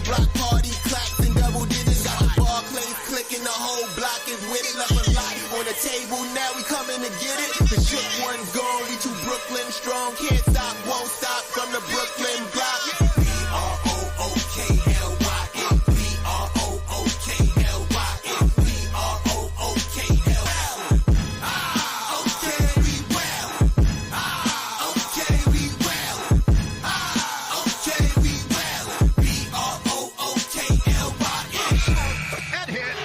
block party claps and double digits. Got the Barclays clicking, the whole block is with it. Left a lot on the table, now we coming to get it. The shook one's gone, we too Brooklyn strong. Can't stop, won't stop from the Brooklyn block. B-R-O-O-K-L-Y-N. B-R-O-O-K-L-Y-N. B-R-O-O-K-L-Y-N. Okay, we well. Okay, we well. Okay, we well. B-R-O-O-K-L-Y-N. Head hit.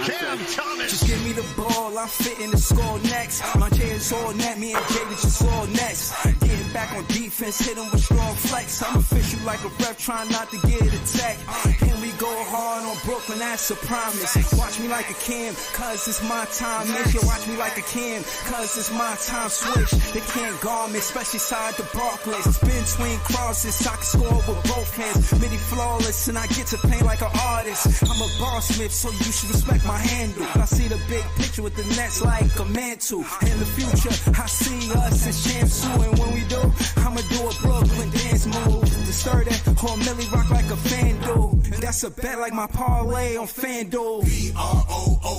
Cam Thomas. Just give me the ball, I'm fitting to score next. My J is all net, me and Jada just all next. Getting back on defense, hit him with strong flex. I'm official like a ref, trying not to get attacked. Can we go hard on Brooklyn? That's a promise. Watch me like a Cam, cause it's my time. Make you watch me like a Cam, cause it's my time. Switch, they can't guard me, especially side the Barclays. Spin between crosses, I can score with both hands. Midi flawless, and I get to paint like an artist. I'm a boss smith, so you should respect my handle. I see the big picture with the Nets like a mantle. In the future, I see us as champs too. And when we do, I'ma do a Brooklyn dance move. The stir that whole Millie rock like a fan do. And that's a bet like my parlay on FanDuel. B-R-O-O-K-L-Y-N.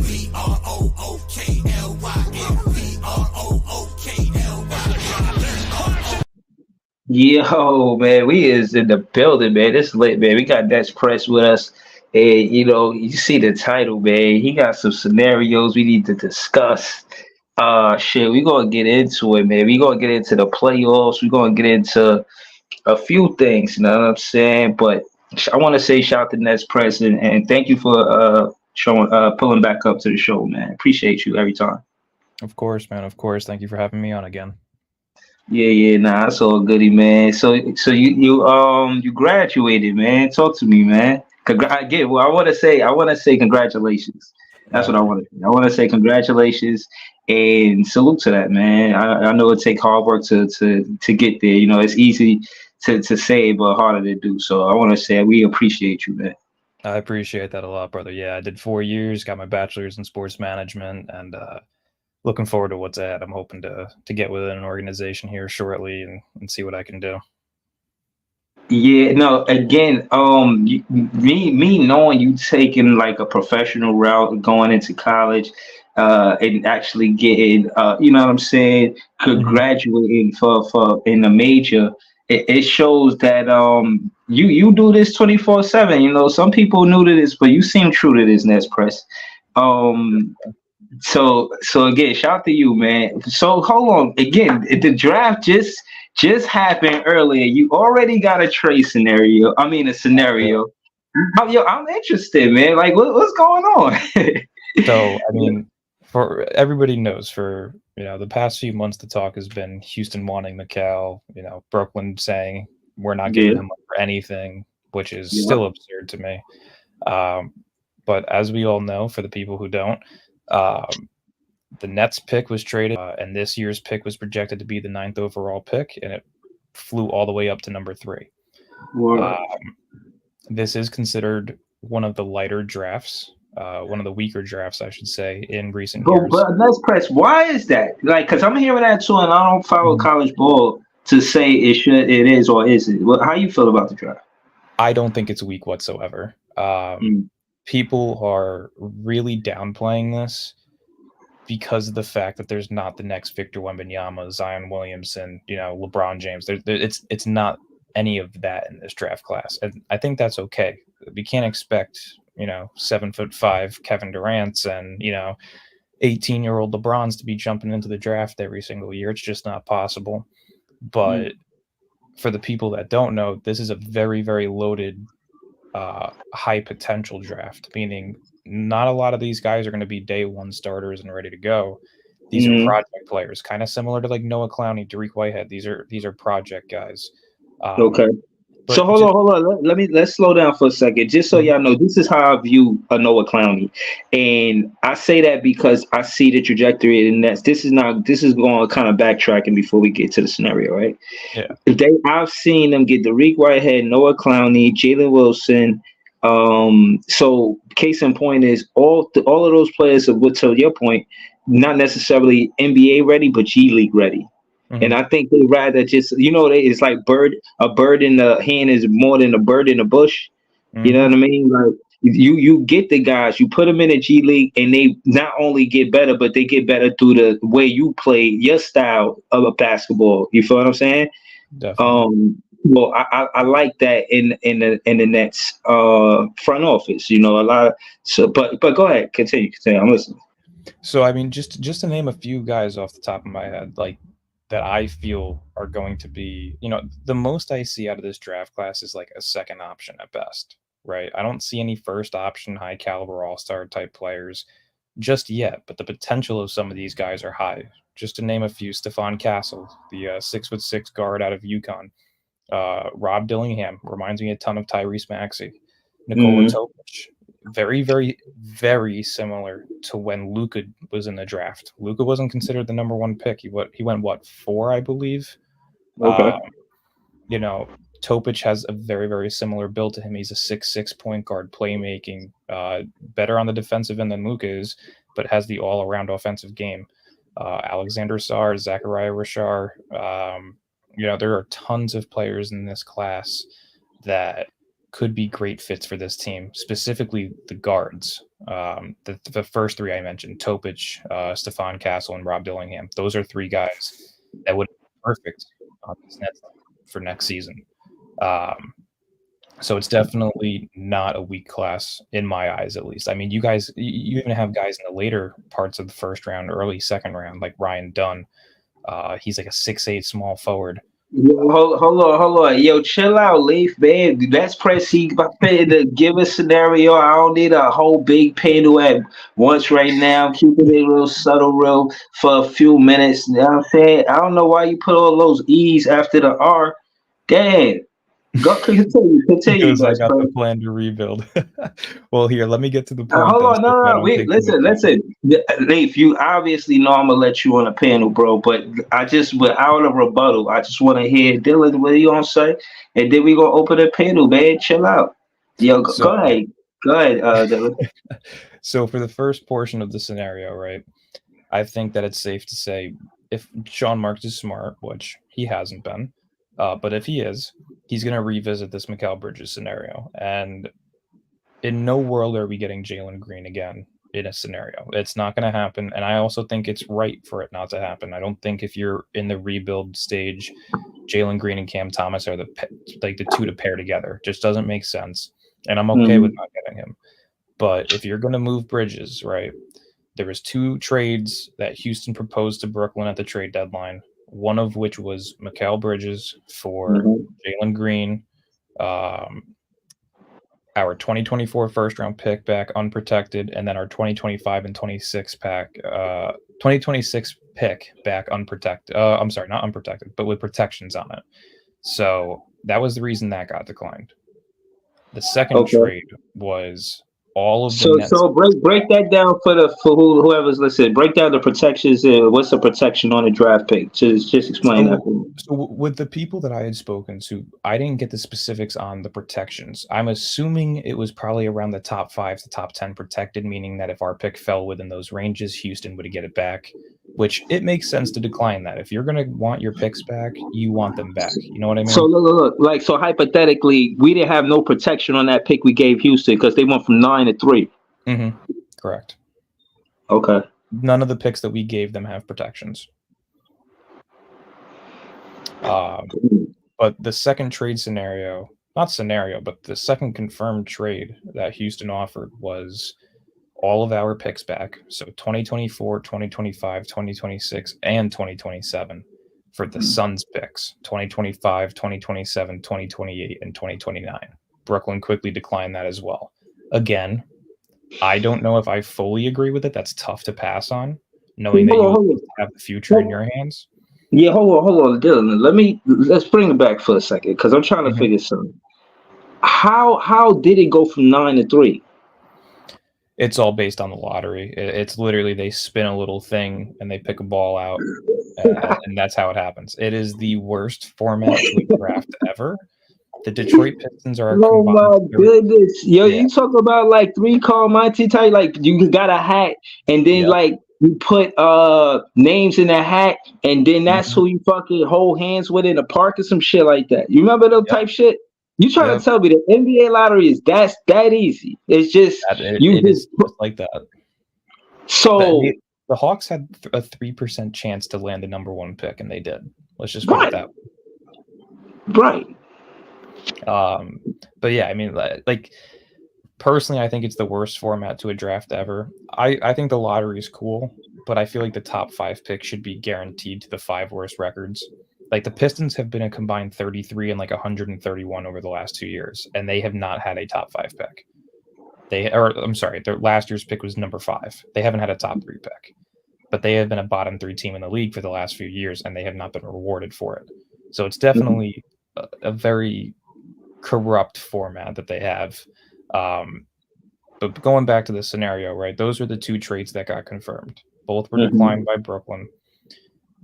B-R-O-O-K-L-Y-N. B-R-O-O-K-L-Y-N. Yo, man, we is in the building, man. It's lit, man. We got Nets Press with us. And, you know, you see the title, man. He got some scenarios we need to discuss. Shit, we're going to get into it, man. We're going to get into the playoffs. We're going to get into a few things, you know what I'm saying? But I want to say shout out to Nets Press and thank you for pulling back up to the show, man. Appreciate you every time. Of course, man. Of course. Thank you for having me on again. Yeah, nah, that's all goody, man. So you graduated, man. Talk to me, man. I want to say congratulations. That's what I want to say. I want to say congratulations and salute to that, man. I know it takes hard work to get there. You know, it's easy to say, but harder to do. So I want to say we appreciate you, man. I appreciate that a lot, brother. Yeah, I did 4 years, got my bachelor's in sports management, and looking forward to what's ahead. I'm hoping to get within an organization here shortly and see what I can do. Yeah, no, again, me knowing you taking like a professional route going into college, and actually getting, you know what I'm saying, graduating for in a major, it shows that you do this 24/7. You know, some people new to this, but you seem true to this, Nets Press. So again, shout out to you, man. So hold on, again, the draft just happened earlier. You already got a scenario. I'm interested, man. Like, what's going on? So, I mean, for everybody knows, for the past few months, the talk has been Houston wanting Mikal. Brooklyn saying we're not giving him up for anything, which is still absurd to me. But as we all know, for the people who don't, the Nets pick was traded, and this year's pick was projected to be the 9th overall pick, and it flew all the way up to number 3. This is considered one of the lighter drafts, one of the weaker drafts, I should say, in recent years. But Nets Press, why is that? Like, because I'm hearing that too, and I don't follow college ball to say it is or isn't. How you feel about the draft? I don't think it's weak whatsoever. People are really downplaying this because of the fact that there's not the next Victor Wembanyama, Zion Williamson, LeBron James. It's not any of that in this draft class, and I think that's okay. We can't expect 7'5" Kevin Durant's and 18-year-old LeBron's to be jumping into the draft every single year. It's just not possible. But for the people that don't know, this is a very, very loaded, high potential draft, meaning not a lot of these guys are going to be day one starters and ready to go. These are project players, kind of similar to like Noah Clowney, Dariq Whitehead. These are project guys. Okay. So hold on. Let's slow down for a second, just so y'all know. This is how I view a Noah Clowney, and I say that because I see the trajectory, and this is going kind of backtracking before we get to the scenario, right? Yeah. I've seen them get Dariq Whitehead, Noah Clowney, Jalen Wilson. So case in point is all of those players, to your point, not necessarily NBA ready, but G League ready. And I think they rather just, it's like a bird in the hand is more than a bird in the bush. You know what I mean? Like you get the guys, you put them in a G League, and they not only get better, but they get better through the way you play your style of a basketball. You feel what I'm saying? Definitely. Well, I like that in the Nets front office. A lot. But go ahead, continue. I'm listening. So I mean, just to name a few guys off the top of my head, like that I feel are going to be, the most I see out of this draft class is like a second option at best, right? I don't see any first option, high caliber all-star type players just yet, but the potential of some of these guys are high. Just to name a few: Stephon Castle, the 6'6" guard out of UConn. Rob Dillingham reminds me a ton of Tyrese Maxey. Nikola Topic, very, very, very similar to when Luka was in the draft. Luka wasn't considered the number one pick. He went 4, I believe. Okay. Topic has a very, very similar build to him. He's a 6'6" point guard, playmaking, better on the defensive end than Luka is, but has the all-around offensive game. Alexander Sarr, Zachariah Rashard. There are tons of players in this class that could be great fits for this team, specifically the guards. The first 3 I mentioned, Topic, Stephon Castle, and Rob Dillingham. Those are 3 guys that would be perfect on this Nets for next season. So it's definitely not a weak class in my eyes, at least. I mean, you even have guys in the later parts of the first round, early second round, like Ryan Dunn. He's like a 6'8" small forward. Hold on. Yo, chill out, Leaf, man. Let's press to give a scenario. I don't need a whole big panel at once right now. Keeping it real subtle, real for a few minutes. You know what I'm saying? I don't know why you put all those E's after the R. Damn. Go continue. Because I got the plan to rebuild. Well, here, let me get to the point. Hold on, no. Wait, listen. Leif, you obviously know I'm gonna let you on the panel, bro. But without a rebuttal, I just want to hear Dylan what you gonna say, and then we gonna open the panel, man. Chill out. Yo, go ahead, Dylan. So for the first portion of the scenario, right, I think that it's safe to say if Sean Marks is smart, which he hasn't been. But if he is, he's going to revisit this Mikal Bridges scenario. And in no world are we getting Jalen Green again in a scenario. It's not going to happen. And I also think it's right for it not to happen. I don't think if you're in the rebuild stage, Jalen Green and Cam Thomas are the 2 to pair together. Just doesn't make sense. And I'm okay with not getting him. But if you're going to move Bridges, right, there was 2 trades that Houston proposed to Brooklyn at the trade deadline. One of which was Mikal Bridges for Jalen Green, our 2024 first round pick back unprotected, and then our 2025 and 2026 pick back unprotected. I'm sorry, not unprotected, but with protections on it. So that was the reason that got declined. The second trade was all of the so break that down for whoever's listening. Break down the protections. What's the protection on a draft pick? Just explain that. So with the people that I had spoken to, I didn't get the specifics on the protections. I'm assuming it was probably around the top 5 to top 10 protected, meaning that if our pick fell within those ranges, Houston would get it back, which it makes sense to decline that. If you're going to want your picks back, you want them back. You know what I mean? So look, so hypothetically, we didn't have no protection on that pick we gave Houston because they went from 9 to 3. Correct. Okay. None of the picks that we gave them have protections. But the second trade scenario, but the second confirmed trade that Houston offered was all of our picks back. So 2024, 2025, 2026, and 2027 for the Suns picks, 2025, 2027, 2028, and 2029. Brooklyn quickly declined that as well. Again, I don't know if I fully agree with it. That's tough to pass on, knowing that you have the future in your hands. Yeah, hold on, Dylan. Let's bring it back for a second because I'm trying to figure something. How did it go from 9 to 3? It's all based on the lottery. It's literally they spin a little thing and they pick a ball out, and that's how it happens. It is the worst format to a draft ever. The Detroit Pistons are. Oh my goodness, yo! Yeah. You talk about like 3 call Monty type. Like you got a hat, and then like you put names in a hat, and then that's who you fucking hold hands with in a park or some shit like that. You remember those type shit? You trying to tell me the NBA lottery is that easy? It's just it is just like that. So the Hawks had a 3% chance to land the number 1 pick, and they did. Let's just put it that way. Right. But yeah, I mean, like personally, I think it's the worst format to a draft ever. I think the lottery is cool, but I feel like the top 5 picks should be guaranteed to the 5 worst records. Like the Pistons have been a combined 33 and like 131 over the last 2 years, and they have not had a top 5 pick. I'm sorry, their last year's pick was number 5. They haven't had a top 3 pick, but they have been a bottom 3 team in the league for the last few years, and they have not been rewarded for it. So it's definitely a very corrupt format that they have. But going back to the scenario, right? Those are the 2 trades that got confirmed. Both were declined by Brooklyn.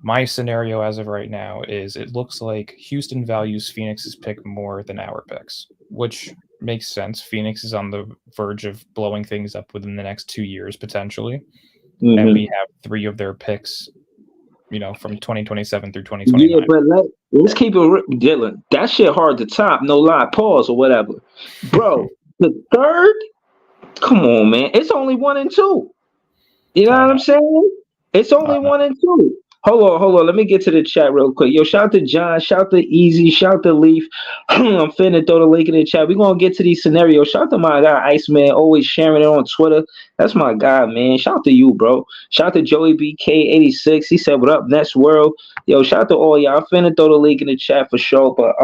My scenario as of right now is it looks like Houston values Phoenix's pick more than our picks, which makes sense. Phoenix is on the verge of blowing things up within the next 2 years, potentially. And we have 3 of their picks, from 2027 through 2029. Yeah, but let's keep it Dylan. That shit hard to top, no lie, pause or whatever. Bro, the third? Come on, man. It's only 1 and 2. You know what I'm saying? It's only 1 and 2. Hold on. Let me get to the chat real quick. Yo, shout out to John, shout out to Easy, shout out to Leaf. I'm finna throw the link in the chat. We're gonna get to these scenarios. Shout out to my guy Iceman, always sharing it on Twitter. That's my guy, man. Shout out to you, bro. Shout out to Joey BK86. He said, "What up, Next World?" Yo, shout out to all y'all. I'm finna throw the link in the chat for sure. But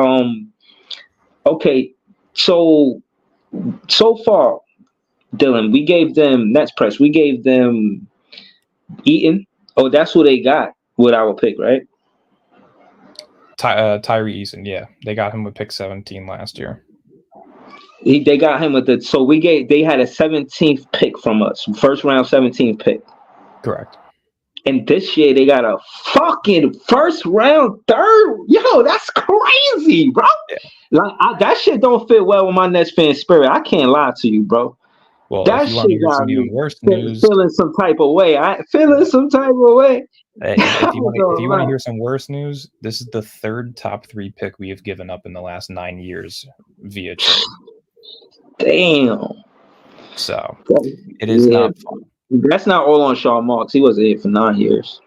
okay. So far, Dylan, we gave them Nets Press. We gave them Eaton. Oh, that's who they got with our pick, right? Tyree Eason, yeah. They got him with pick 17 last year. They got him with they had a 17th pick from us. First round 17th pick. Correct. And this year they got a fucking first round 3rd. Yo, that's crazy, bro. Yeah. Like that shit don't fit well with my Nets fan spirit. I can't lie to you, bro. Well, that if you want to hear some even worse news, feeling some type of way. Hey, if you want to hear some worse news, this is the 3rd top 3 pick we have given up in the last 9 years via trade. Damn. So it is not fun. That's not all on Sean Marks. He wasn't here for 9 years.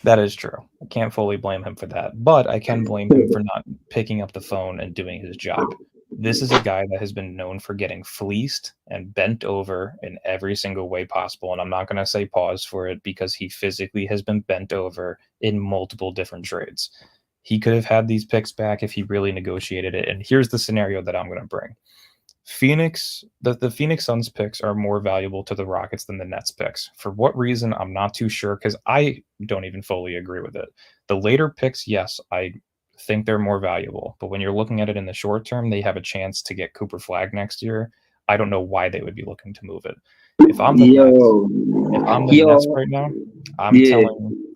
That is true. I can't fully blame him for that, but I can blame him for not picking up the phone and doing his job. This is a guy that has been known for getting fleeced and bent over in every single way possible. And I'm not going to say pause for it because he physically has been bent over in multiple different trades. He could have had these picks back if he really negotiated it. And here's the scenario that I'm going to bring. The Phoenix Suns picks are more valuable to the Rockets than the Nets picks. For what reason, I'm not too sure because I don't even fully agree with it. The later picks, yes, I think they're more valuable. But when you're looking at it in the short term, they have a chance to get Cooper Flagg next year. I don't know why they would be looking to move it. If I'm the Nets right now,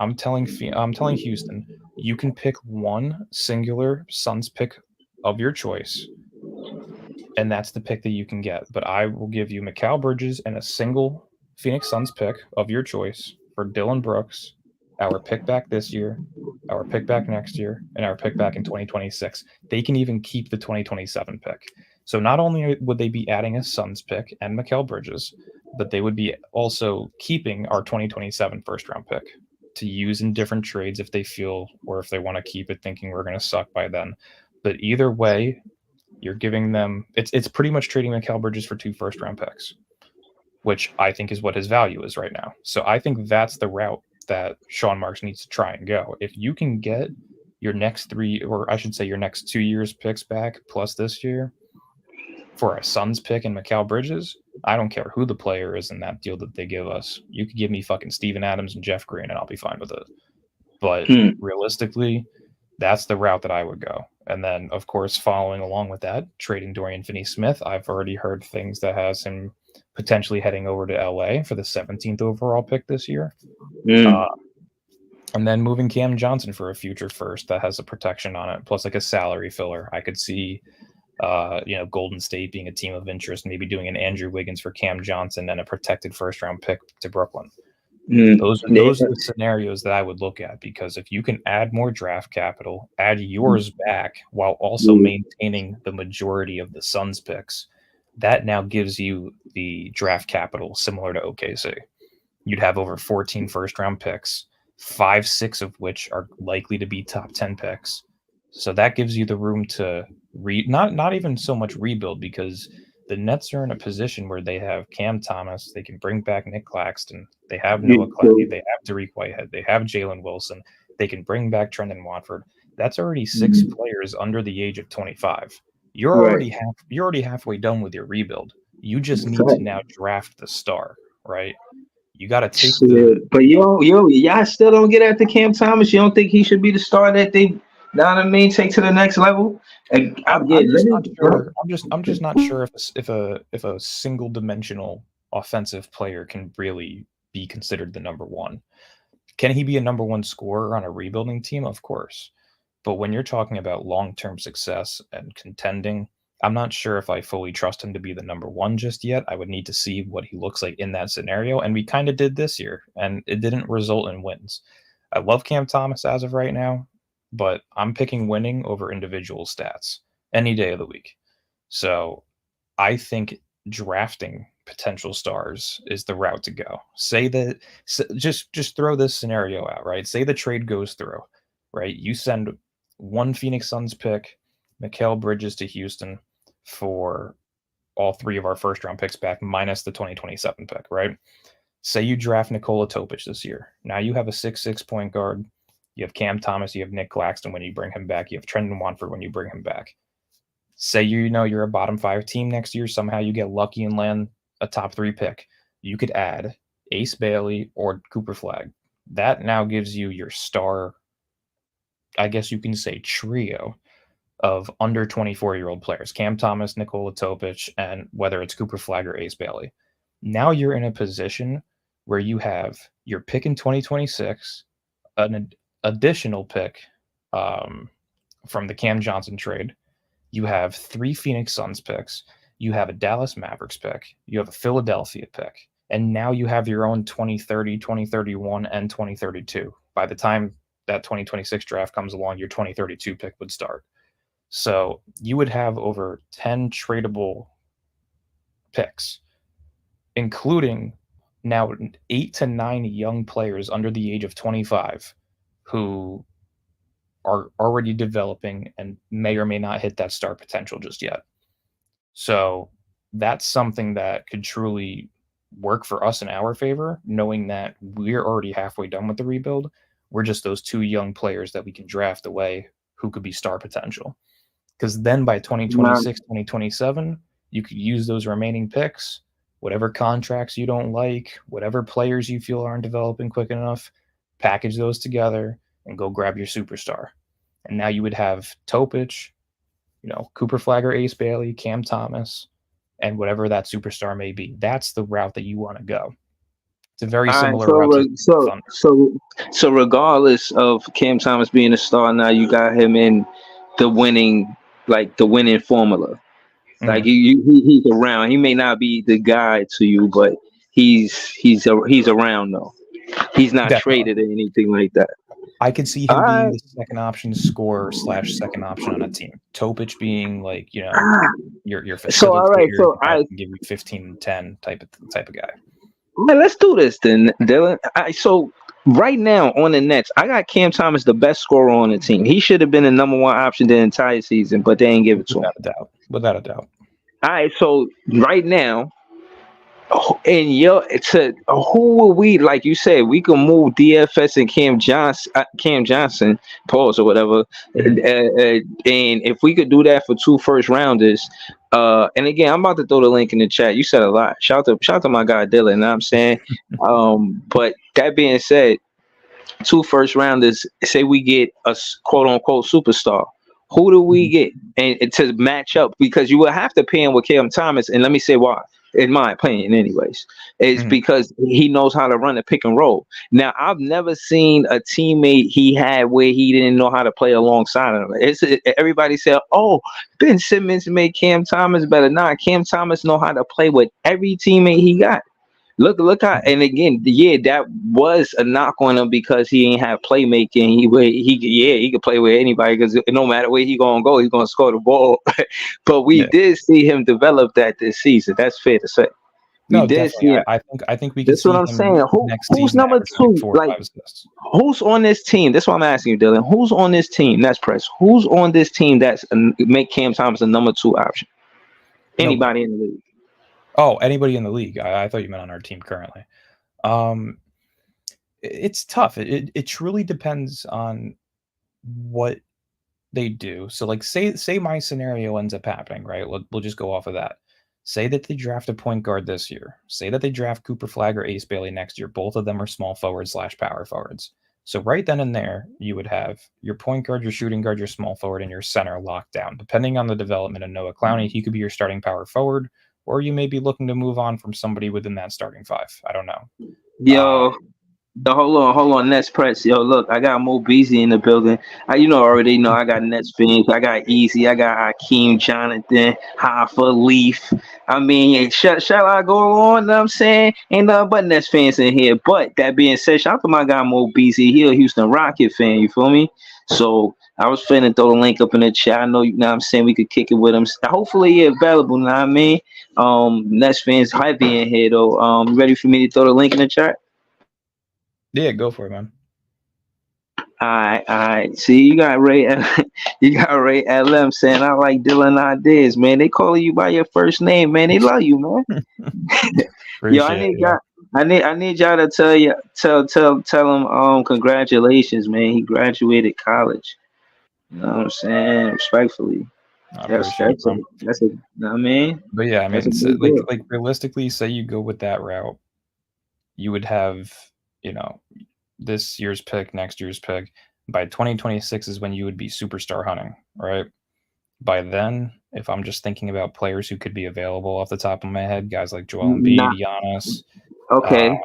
I'm telling Houston, you can pick one singular Suns pick of your choice, and that's the pick that you can get. But I will give you Mikal Bridges and a single Phoenix Suns pick of your choice for Dillon Brooks, our pick back this year, our pick back next year, and our pick back in 2026. They can even keep the 2027 pick. So not only would they be adding a Suns pick and Mikal Bridges, but they would be also keeping our 2027 first round pick to use in different trades if they feel, or if they want to keep it thinking we're going to suck by then. But either way, you're giving them, it's pretty much trading Mikal Bridges for 2 first round picks, which I think is what his value is right now. So I think that's the route that Sean Marks needs to try and go. If you can get your next 3, or I should say your next 2 years picks back plus this year for a Suns pick and Mikal Bridges, I don't care who the player is in that deal that they give us. You could give me fucking Steven Adams and Jeff Green and I'll be fine with it. But realistically, that's the route that I would go. And then, of course, following along with that, trading Dorian Finney-Smith. I've already heard things that has him potentially heading over to LA for the 17th overall pick this year. And then moving Cam Johnson for a future first that has a protection on it, plus like a salary filler. I could see, Golden State being a team of interest, maybe doing an Andrew Wiggins for Cam Johnson and a protected first round pick to Brooklyn. Those are the scenarios that I would look at, because if you can add more draft capital, add yours back while also maintaining the majority of the Suns picks, that now gives you the draft capital similar to OKC. You'd have over 14 first-round picks, 5-6 of which are likely to be top 10 picks. So that gives you the room to not even so much rebuild, because the Nets are in a position where they have Cam Thomas, they can bring back Nick Claxton, they have Noah Clay, they have Dariq Whitehead, they have Jalen Wilson, they can bring back Trendon Watford. That's already 6 players under the age of 25. You're already halfway done with your rebuild. You just need to now draft the star, right? You got to take but y'all still don't get after Cam Thomas. You don't think he should be the star that they, take to the next level? I'm just not sure if a single dimensional offensive player can really be considered the number one. Can he be a number one scorer on a rebuilding team? Of course. But when you're talking about long-term success and contending, I'm not sure if I fully trust him to be the number one just yet. I would need to see what he looks like in that scenario. And we kind of did this year, and it didn't result in wins. I love Cam Thomas as of right now, but I'm picking winning over individual stats any day of the week. So I think drafting potential stars is the route to go. Just throw this scenario out, right? Say the trade goes through, right? You send one Phoenix Suns pick, Mikal Bridges to Houston for all 3 of our first round picks back, minus the 2027 pick, right? Say you draft Nikola Topic this year. Now you have a 6'6" point guard. You have Cam Thomas, you have Nick Claxton when you bring him back, you have Trendon Watford when you bring him back. Say you're a bottom 5 team next year, somehow you get lucky and land a top 3 pick. You could add Ace Bailey or Cooper Flagg. That now gives you your star, I guess you can say, trio of under 24-year-old players, Cam Thomas, Nikola Topic, and whether it's Cooper Flagg or Ace Bailey. Now you're in a position where you have your pick in 2026, an additional pick from the Cam Johnson trade. You have 3 Phoenix Suns picks. You have a Dallas Mavericks pick. You have a Philadelphia pick. And now you have your own 2030, 2031, and 2032. By the time that 2026 draft comes along, your 2032 pick would start. So you would have over 10 tradable picks, including now 8 to 9 young players under the age of 25 who are already developing and may or may not hit that star potential just yet. So that's something that could truly work for us in our favor, knowing that we're already halfway done with the rebuild. We're just those 2 young players that we can draft away who could be star potential. Because then by 2026, 2027, you could use those remaining picks, whatever contracts you don't like, whatever players you feel aren't developing quick enough, package those together and go grab your superstar. And now you would have Topic, Cooper Flagg or Ace Bailey, Cam Thomas, and whatever that superstar may be. That's the route that you want to go. It's a very similar route. So regardless of Cam Thomas being a star, now you got him in the winning formula. Like he's around. He may not be the guy to you, but he's around though. He's not traded or anything like that. I could see him being the second option scorer / second option on a team. Topic being like, your facilitator. So all right, so I can give you 15-10 type of guy. Man, let's do this then, Dylan. So right now on the Nets, I got Cam Thomas the best scorer on the team. He should have been the number 1 option the entire season, but they ain't give it to him. Without a doubt. All right, so right now, who will we, like you said, we can move DFS and Cam Johnson, pause or whatever, and if we could do that for 2 first rounders, and again, I'm about to throw the link in the chat. You said a lot. Shout to my guy Dylan. You know what I'm saying? But that being said, 2 first rounders. Say we get a quote unquote superstar. Who do we get and to match up? Because you will have to pay him with Cam Thomas, and let me say why. In my opinion, anyways, is because he knows how to run a pick and roll. Now, I've never seen a teammate he had where he didn't know how to play alongside him. Everybody said, "Oh, Ben Simmons made Cam Thomas better." Nah, Cam Thomas know how to play with every teammate he got. Look how, and again, yeah, that was a knock on him because he ain't have playmaking. He could play with anybody because no matter where he gonna go, he gonna score the ball. But we Yeah. did see him develop that this season. That's fair to say. We No, did see definitely. him. I think we can That's see what I'm him saying. next Who's season number averaging like two? 4 or Like 5 assists. who's on this team? That's what I'm asking you, Dylan. Who's on this team? That's press. Who's on this team that's make Cam Thomas a number 2 option? Nobody. Anybody in the league? Oh, anybody in the league. I thought you meant on our team currently. It's tough. It truly depends on what they do. So like say my scenario ends up happening, right? We'll just go off of that. Say that they draft a point guard this year. Say that they draft Cooper Flagg or Ace Bailey next year. Both of them are small forwards / power forwards. So right then and there, you would have your point guard, your shooting guard, your small forward, and your center locked down. Depending on the development of Noah Clowney, he could be your starting power forward, or you may be looking to move on from somebody within that starting 5. I don't know. Yo, hold on, Nets press. Yo, look, I got Mo Beasley in the building. Already know I got Nets fans. I got Easy. I got Hakeem, Jonathan, Hoffa, Leaf. I mean, shall I go on? Know what I'm saying? Ain't nothing but Nets fans in here. But that being said, shout out to my guy Mo Beasley. He a Houston Rocket fan. You feel me? So I was finna throw the link up in the chat. I know you know what I'm saying we could kick it with him. Hopefully he available, know what I mean? Nets fans heavy in here though. You ready for me to throw the link in the chat? Yeah, go for it, man. All right. See, you got Ray LM saying I like Dylan ideas, man. They calling you by your first name, man. They love you, man. Yo, I need y'all to tell him congratulations, man. He graduated college. You know what I'm saying? Respectfully. That's a, you know what I mean? But yeah, I mean, so, like realistically, say you go with that route, you would have, you know, this year's pick, next year's pick. By 2026 is when you would be superstar hunting, right? By then, if I'm just thinking about players who could be available off the top of my head, guys like Joel Embiid, Giannis. Okay.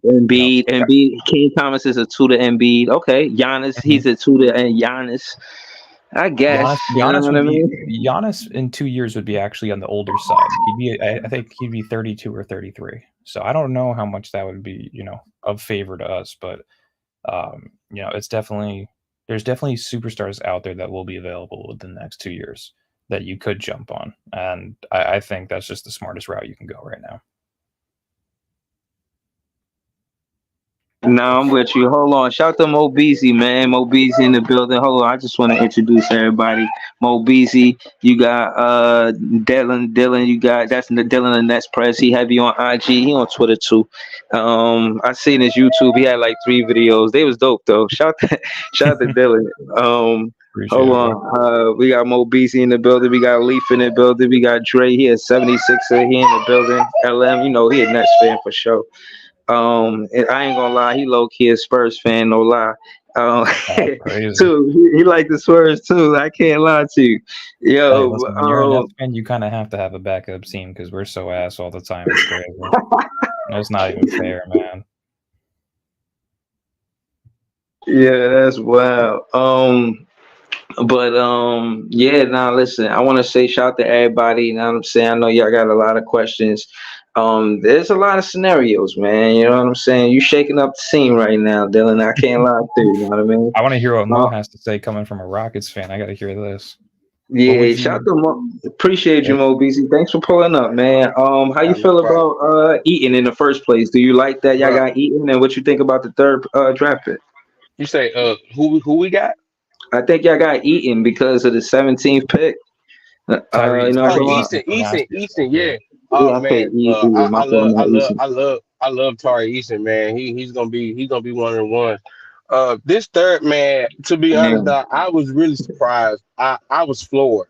Embiid. King Thomas is a 2 to Embiid. Okay. Giannis, he's a 2 to Giannis. I guess. Giannis in 2 years would be actually on the older side. I think he'd be 32 or 33. So I don't know how much that would be, you know, of favor to us, but you know, there's definitely superstars out there that will be available within the next 2 years that you could jump on. And I think that's just the smartest route you can go right now. No, I'm with you. Hold on. Shout out to Mo Beasley, man. Mo Beasley in the building. Hold on. I just want to introduce everybody. Mo Beasley. You got Dylan. You got that's Dylan the Nets Press. He heavy on IG. He on Twitter too. I seen his YouTube. He had like 3 videos. They was dope though. Shout out to Dylan. Hold on. We got Mo Beasley in the building. We got Leaf in the building. We got Dre. He is 76er. He in the building. LM. You know he a Nets fan for sure. And I ain't gonna lie, he low key a Spurs fan, no lie. Too, he like the Spurs too. I can't lie to you. Yo, listen, when you're a Nets fan, you kind of have to have a backup team because we're so ass all the time. It's crazy. That's not even fair, man. Yeah, that's wild. Yeah, now listen, I want to say shout out to everybody. You know what I'm saying? I know y'all got a lot of questions. There's a lot of scenarios, man. You know what I'm saying? You shaking up the scene right now, Dylan. I can't lie to you. You know what I mean? I want to hear what Mo has to say coming from a Rockets fan. I got to hear this. Yeah, shout out to Mo. Appreciate you, Mo BC. Thanks for pulling up, man. How you feel about Eaton in the first place? Do you like that y'all got Eaton, and what you think about the third draft pick? You say who we got? I think y'all got Eaton because of the 17th pick. Easton, yeah. Oh man, I love Tari Eason, man. He's gonna be one of the ones. This third man, to be honest, I was really surprised. I was floored.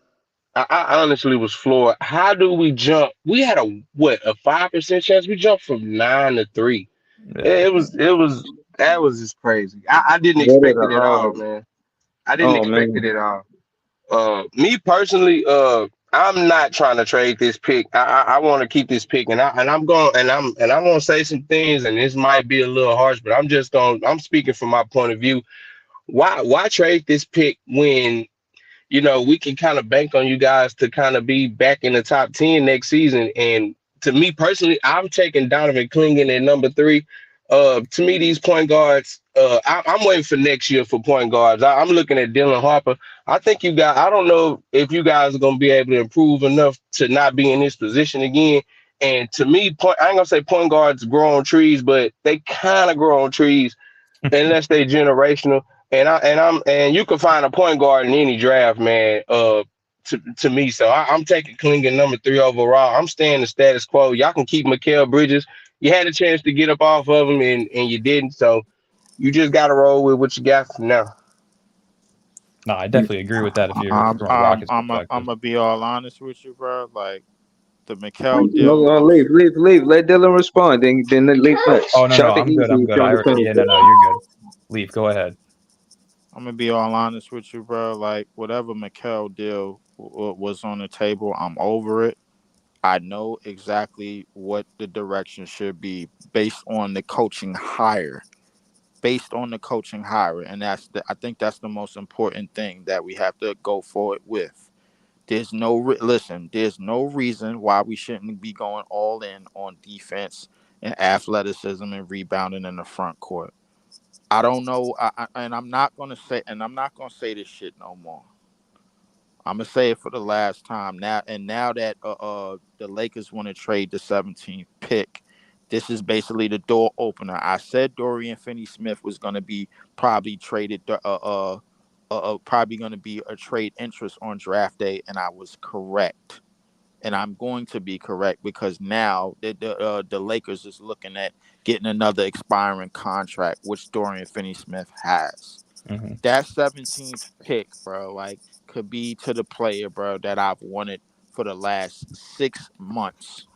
I honestly was floored. How do we jump? We had a 5% chance. We jumped from 9 to 3. That was just crazy. I didn't expect it at all, man. I didn't expect it at all. Me personally, I'm not trying to trade this pick. I want to keep this pick, and I'm gonna say some things, and this might be a little harsh, but I'm speaking from my point of view. Why trade this pick when, you know, we can kind of bank on you guys to kind of be back in the top 10 next season, and to me personally, I'm taking Donovan Clingan at number 3. To me, these point guards, I'm waiting for next year for point guards. I'm looking at Dylan Harper. I think I don't know if you guys are going to be able to improve enough to not be in this position again. And to me, I ain't going to say point guards grow on trees, but they kind of grow on trees unless they're generational. And you can find a point guard in any draft, man. To me, so I'm taking Clingan number 3 overall. I'm staying the status quo. Y'all can keep Mikal Bridges. You had a chance to get up off of him and you didn't, so you just got to roll with what you got for now. No, I definitely agree with that. If you're from a Rockets perspective, I'm gonna be all honest with you, bro. Like the Mikal deal. No, leave. Let Dylan respond. Then leave next. Oh no, I'm good. I'm good. You're good. Leave. Go ahead. I'm gonna be all honest with you, bro. Like whatever Mikal deal was on the table, I'm over it. I know exactly what the direction should be based on the coaching hire. And I think that's the most important thing that we have to go forward with. There's no reason why we shouldn't be going all in on defense and athleticism and rebounding in the front court. I don't know, and I'm not gonna say this shit no more. I'm gonna say it for the last time now. And now that the Lakers want to trade the 17th pick, this is basically the door opener. I said Dorian Finney-Smith was gonna be probably traded, probably gonna be a trade interest on draft day, and I was correct. And I'm going to be correct because now the Lakers is looking at getting another expiring contract, which Dorian Finney-Smith has. Mm-hmm. That 17th pick, bro, like could be to the player, bro, that I've wanted for the last 6 months.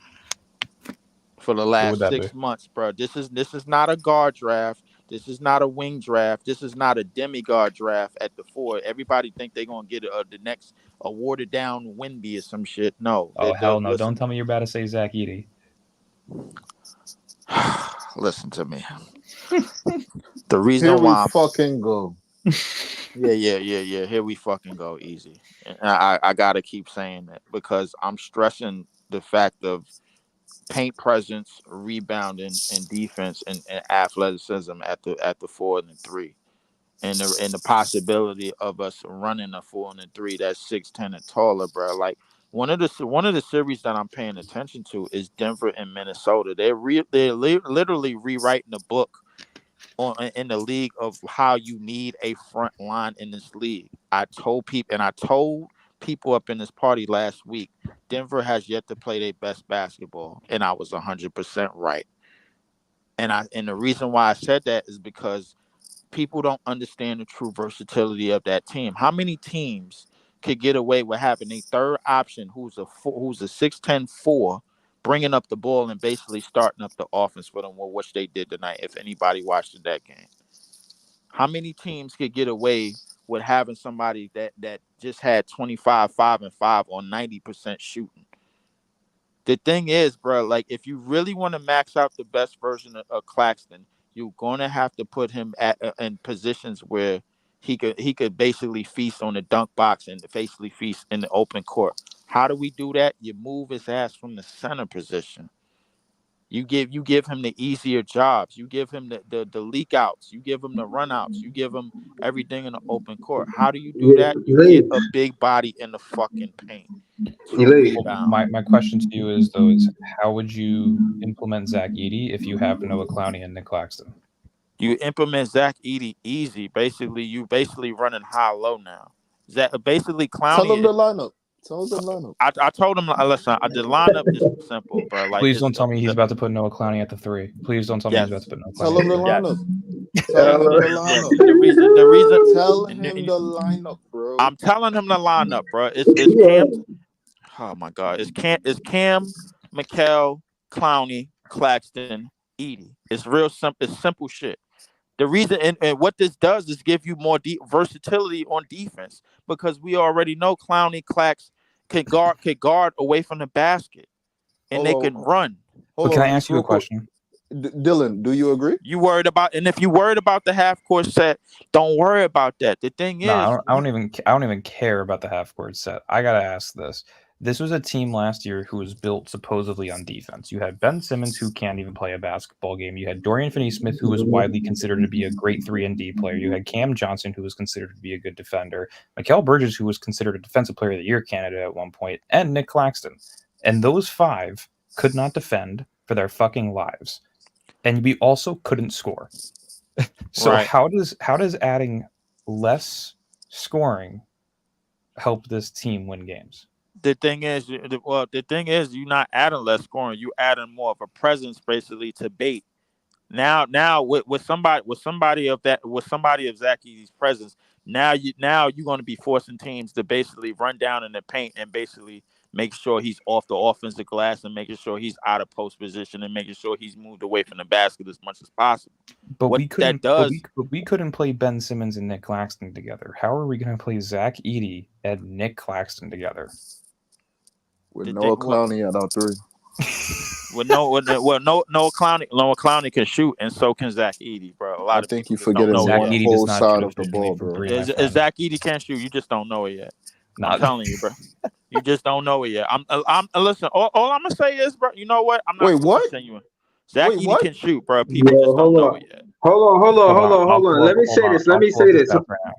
For the last 6 months, bro. This is not a guard draft. This is not a wing draft. This is not a demigod draft at the 4. Everybody think they're gonna get the next watered down Wemby or some shit. No. Oh hell no! Don't tell me you're about to say Zach Edey. Listen to me. The reason why fucking go. Yeah. Here we fucking go. Easy. And I gotta keep saying that because I'm stressing the fact of paint presence, rebounding, and defense and athleticism at the 4 and the 3, and the possibility of us running a 4 and a 3 that's 6'10" and taller, bro. Like one of the series that I'm paying attention to is Denver and Minnesota. They're literally rewriting the book in the league of how you need a front line in this league. I told people up in this party last week, Denver has yet to play their best basketball, and I was 100% right. And the reason why I said that is because people don't understand the true versatility of that team. How many teams could get away with having a third option who's a 6'10" 4, bringing up the ball and basically starting up the offense for them, which they did tonight, if anybody watched that game? How many teams could get away with having somebody that just had 25, 5, and 5 on 90% shooting? The thing is, bro, like if you really want to max out the best version of Claxton, you're gonna have to put him in positions where he could basically feast on the dunk box and basically feast in the open court. How do we do that? You move his ass from the center position. You give him the easier jobs. You give him the leak outs. You give him the run outs. You give him everything in the open court. How do you do that? You get a big body in the fucking paint. My question to you is how would you implement Zach Edey if you have Noah Clowney and Nick Claxton? You implement Zach Edey easy. Basically, you running high-low now. Basically, Clowney. Tell him the lineup. I told him, listen, the lineup is simple, bro. Like, please don't tell me he's about to put Noah Clowney at the 3. Please don't tell me he's about to put Noah Clowney. Tell him the lineup. The reason. Tell him the lineup, bro. I'm telling him the lineup, bro. It's Cam. Oh my God! It's Cam, Mikal, Clowney, Claxton, Edey. It's real simple. It's simple shit. The reason and what this does is give you more versatility on defense because we already know Clowney, Clax can guard away from the basket, and they can run. But can I ask you a question? Dylan, do you agree? You worried about, and if you worried about the half court set, don't worry about that. The thing is, I don't even care about the half court set. I gotta ask this: This was a team last year who was built supposedly on defense. You had Ben Simmons, who can't even play a basketball game. You had Dorian Finney-Smith, who was widely considered to be a great 3-and-D player. You had Cam Johnson, who was considered to be a good defender. Mikal Bridges, who was considered a Defensive Player of the Year candidate at one point, and Nick Claxton. And those 5 could not defend for their fucking lives. And we also couldn't score. So Right. how does adding less scoring help this team win games? The thing is, you're not adding less scoring. You adding more of a presence, basically, to bait. Now, with somebody of Zach Edey's presence, now you're going to be forcing teams to basically run down in the paint and basically make sure he's off the offensive glass and making sure he's out of post position and making sure he's moved away from the basket as much as possible. But What we couldn't. that does, we couldn't play Ben Simmons and Nick Claxton together. How are we going to play Zach Edey and Nick Claxton together? With Did Noah they- Clowney at our 3. Noah Clowney can shoot, and so can Zach Edey, bro. A lot I of think people you just don't forgetting know Zach one it. Edey whole does not side shoot of the efficiently ball, from bro. three, my Is friend. Zach Edey can't shoot? You just don't know it yet. I'm Not telling you, bro. You just don't know it yet. I'm listen. All I'm gonna say is, bro. You know what? I'm not Wait, gonna what? continue. Zach Wait, Edey what? can shoot, bro. People Yo, just don't hold know on. it yet. Hold on. Let me say this. I'll pull this up right now.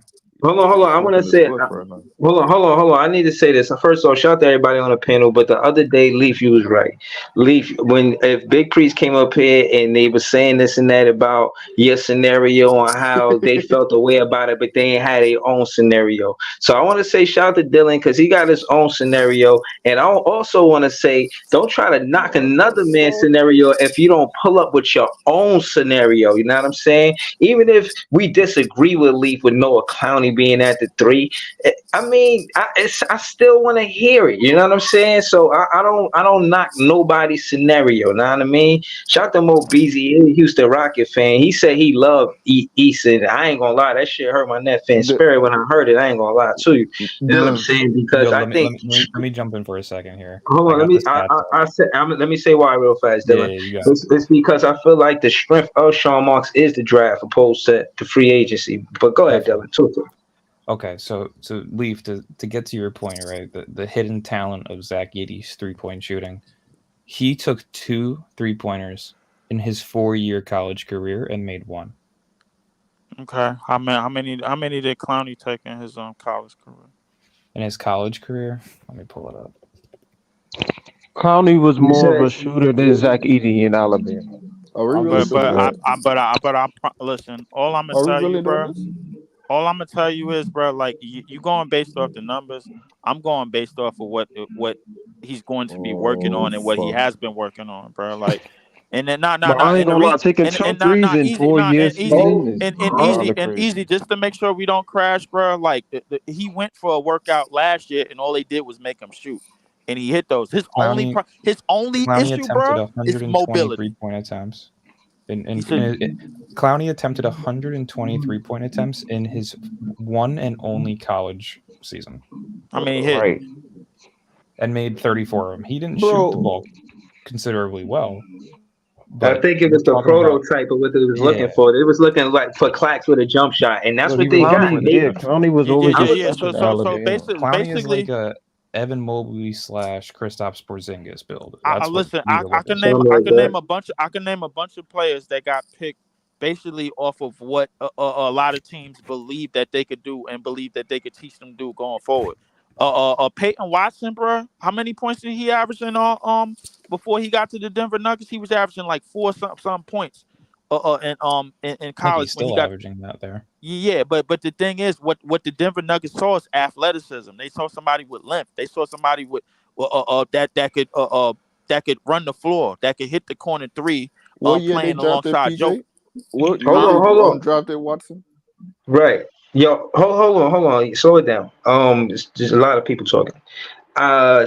Hold on. I want to say. Hold on. I need to say this. First of all, shout out to everybody on the panel. But the other day, Leaf, you was right. Leaf, if Big Priest came up here and they were saying this and that about your scenario on how they felt the way about it, but they ain't had their own scenario. So I want to say shout out to Dylan because he got his own scenario. And I also want to say, don't try to knock another man's scenario if you don't pull up with your own scenario. You know what I'm saying? Even if we disagree with Leaf with Noah Clowney being at the 3, I mean, I still want to hear it. You know what I'm saying? So I don't knock nobody's scenario. You know what I mean? Shout out to Mo Beasley, he's a Houston Rocket fan. He said he loved Easton. I ain't gonna lie, that shit hurt my net fan spirit when I heard it. I ain't gonna lie to you. You know what I'm saying? Because Yo, I think. let me jump in for a second here. Hold on, let me say why real fast, Dylan. Yeah, you got it. It's because I feel like the strength of Sean Marks is the draft opposed to the free agency. But go ahead, Dylan. Talk to him. Okay, so Leaf, to get to your point, right? The hidden talent of Zach Edey's 3-point shooting. He took 2 3-pointers in his 4-year college career and made 1. Okay, how many did Clowney take in his college career? In his college career, let me pull it up. Clowney was more of a shooter than Zach Edey in Alabama. Are we really Listen. All I'm Are gonna we tell really you, bro. doing this? All I'm gonna tell you is, bro, like you going based off the numbers. I'm going based off of what he's going to be working on and what he has been working on, bro. Like, and then I ain't gonna lie, taking chunk threes in 4 years easy, just to make sure we don't crash, bro. Like he went for a workout last year, and all they did was make him shoot, and he hit those. His only Clowney issue, bro, is mobility. 3-point attempts. Clowney attempted 120 3-point attempts in his one and only college season. I mean, he hit and made 34 of them. He didn't shoot the ball considerably well. I think it was the prototype of what they was looking for. They was looking like for Clax with a jump shot, and that's what they got. Clowney was always So basically, Clowney is like a Evan Mobley / Kristaps Porzingis build. I can name a bunch of players that got picked basically off of what a lot of teams believe that they could do and believe that they could teach them to do going forward. Peyton Watson, bro, how many points did he average in before he got to the Denver Nuggets? He was averaging like 4 some points in college. He's still averaging that there. Yeah, but the thing is, what the Denver Nuggets saw is athleticism. They saw somebody with length. They saw somebody with that could run the floor, that could hit the corner 3, playing alongside Joe. Hold on. Drafted Watson. Right. Yo, hold on. Slow it down. There's a lot of people talking.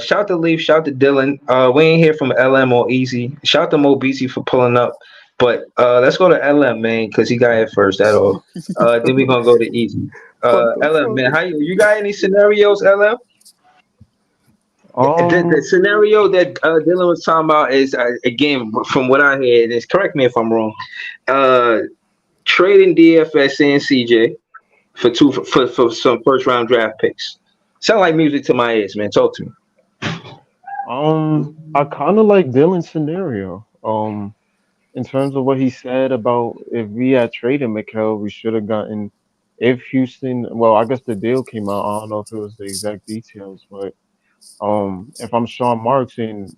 Shout to Leaf, shout to Dylan. We ain't hear from LM or Easy. Shout to Mo BC for pulling up. But let's go to LM, man, because he got it first. That all. Then we're gonna go to Easy. LM, man, how you got any scenarios, LM? The scenario that Dylan was talking about is again from what I heard. Is correct me if I'm wrong. Trading DFS and CJ for some first round draft picks. Sound like music to my ears, man. Talk to me. I kind of like Dylan's scenario. In terms of what he said about if we had traded Mikal, we should have gotten. If Houston, well, I guess the deal came out. I don't know if it was the exact details, but if I'm Sean Marks and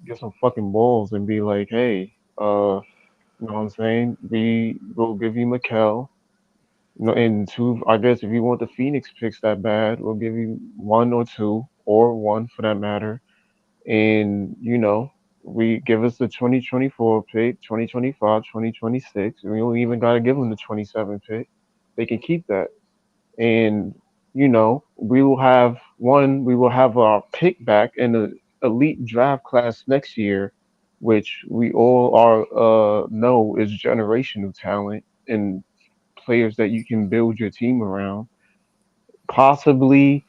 get some fucking balls and be like, hey, you know what I'm saying? We will give you Mikal. And two, I guess if you want the Phoenix picks that bad, we'll give you one or two, or one for that matter. And we give us the 2024 pick, 2025, 2026. We don't even got to give them the 27 pick. They can keep that. And we will have our pick back in the elite draft class next year, which we all are know is generational talent and players that you can build your team around. Possibly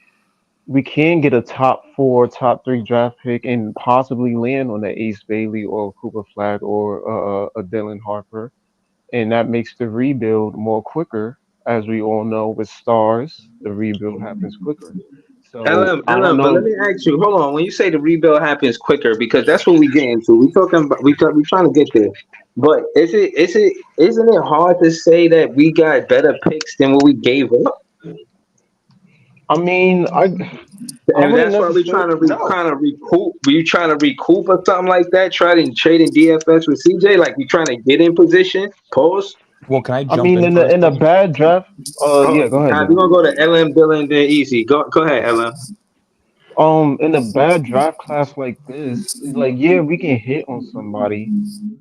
we can get a top four, top three draft pick and possibly land on the Ace Bailey or Cooper Flag or a Dylan Harper, and that makes the rebuild more quicker. As we all know, with stars, the rebuild happens quicker. So I don't But let know. me ask you, hold on. When you say the rebuild happens quicker, because that's what we get into. We talking about we trying to get there. But isn't it hard to say that we got better picks than what we gave up? I mean, I And wouldn't that's why we necessarily no. trying to recoup. Were you trying to recoup or something like that? Trying trading DFS with CJ, like we trying to get in position. Pause. Well, can I I jump mean, in in first? a bad draft. Yeah, Oh, go ahead, all right, we're Dylan. gonna go to LM Dylan then easy. Go ahead, LM. In a bad draft class like this, like yeah, we can hit on somebody,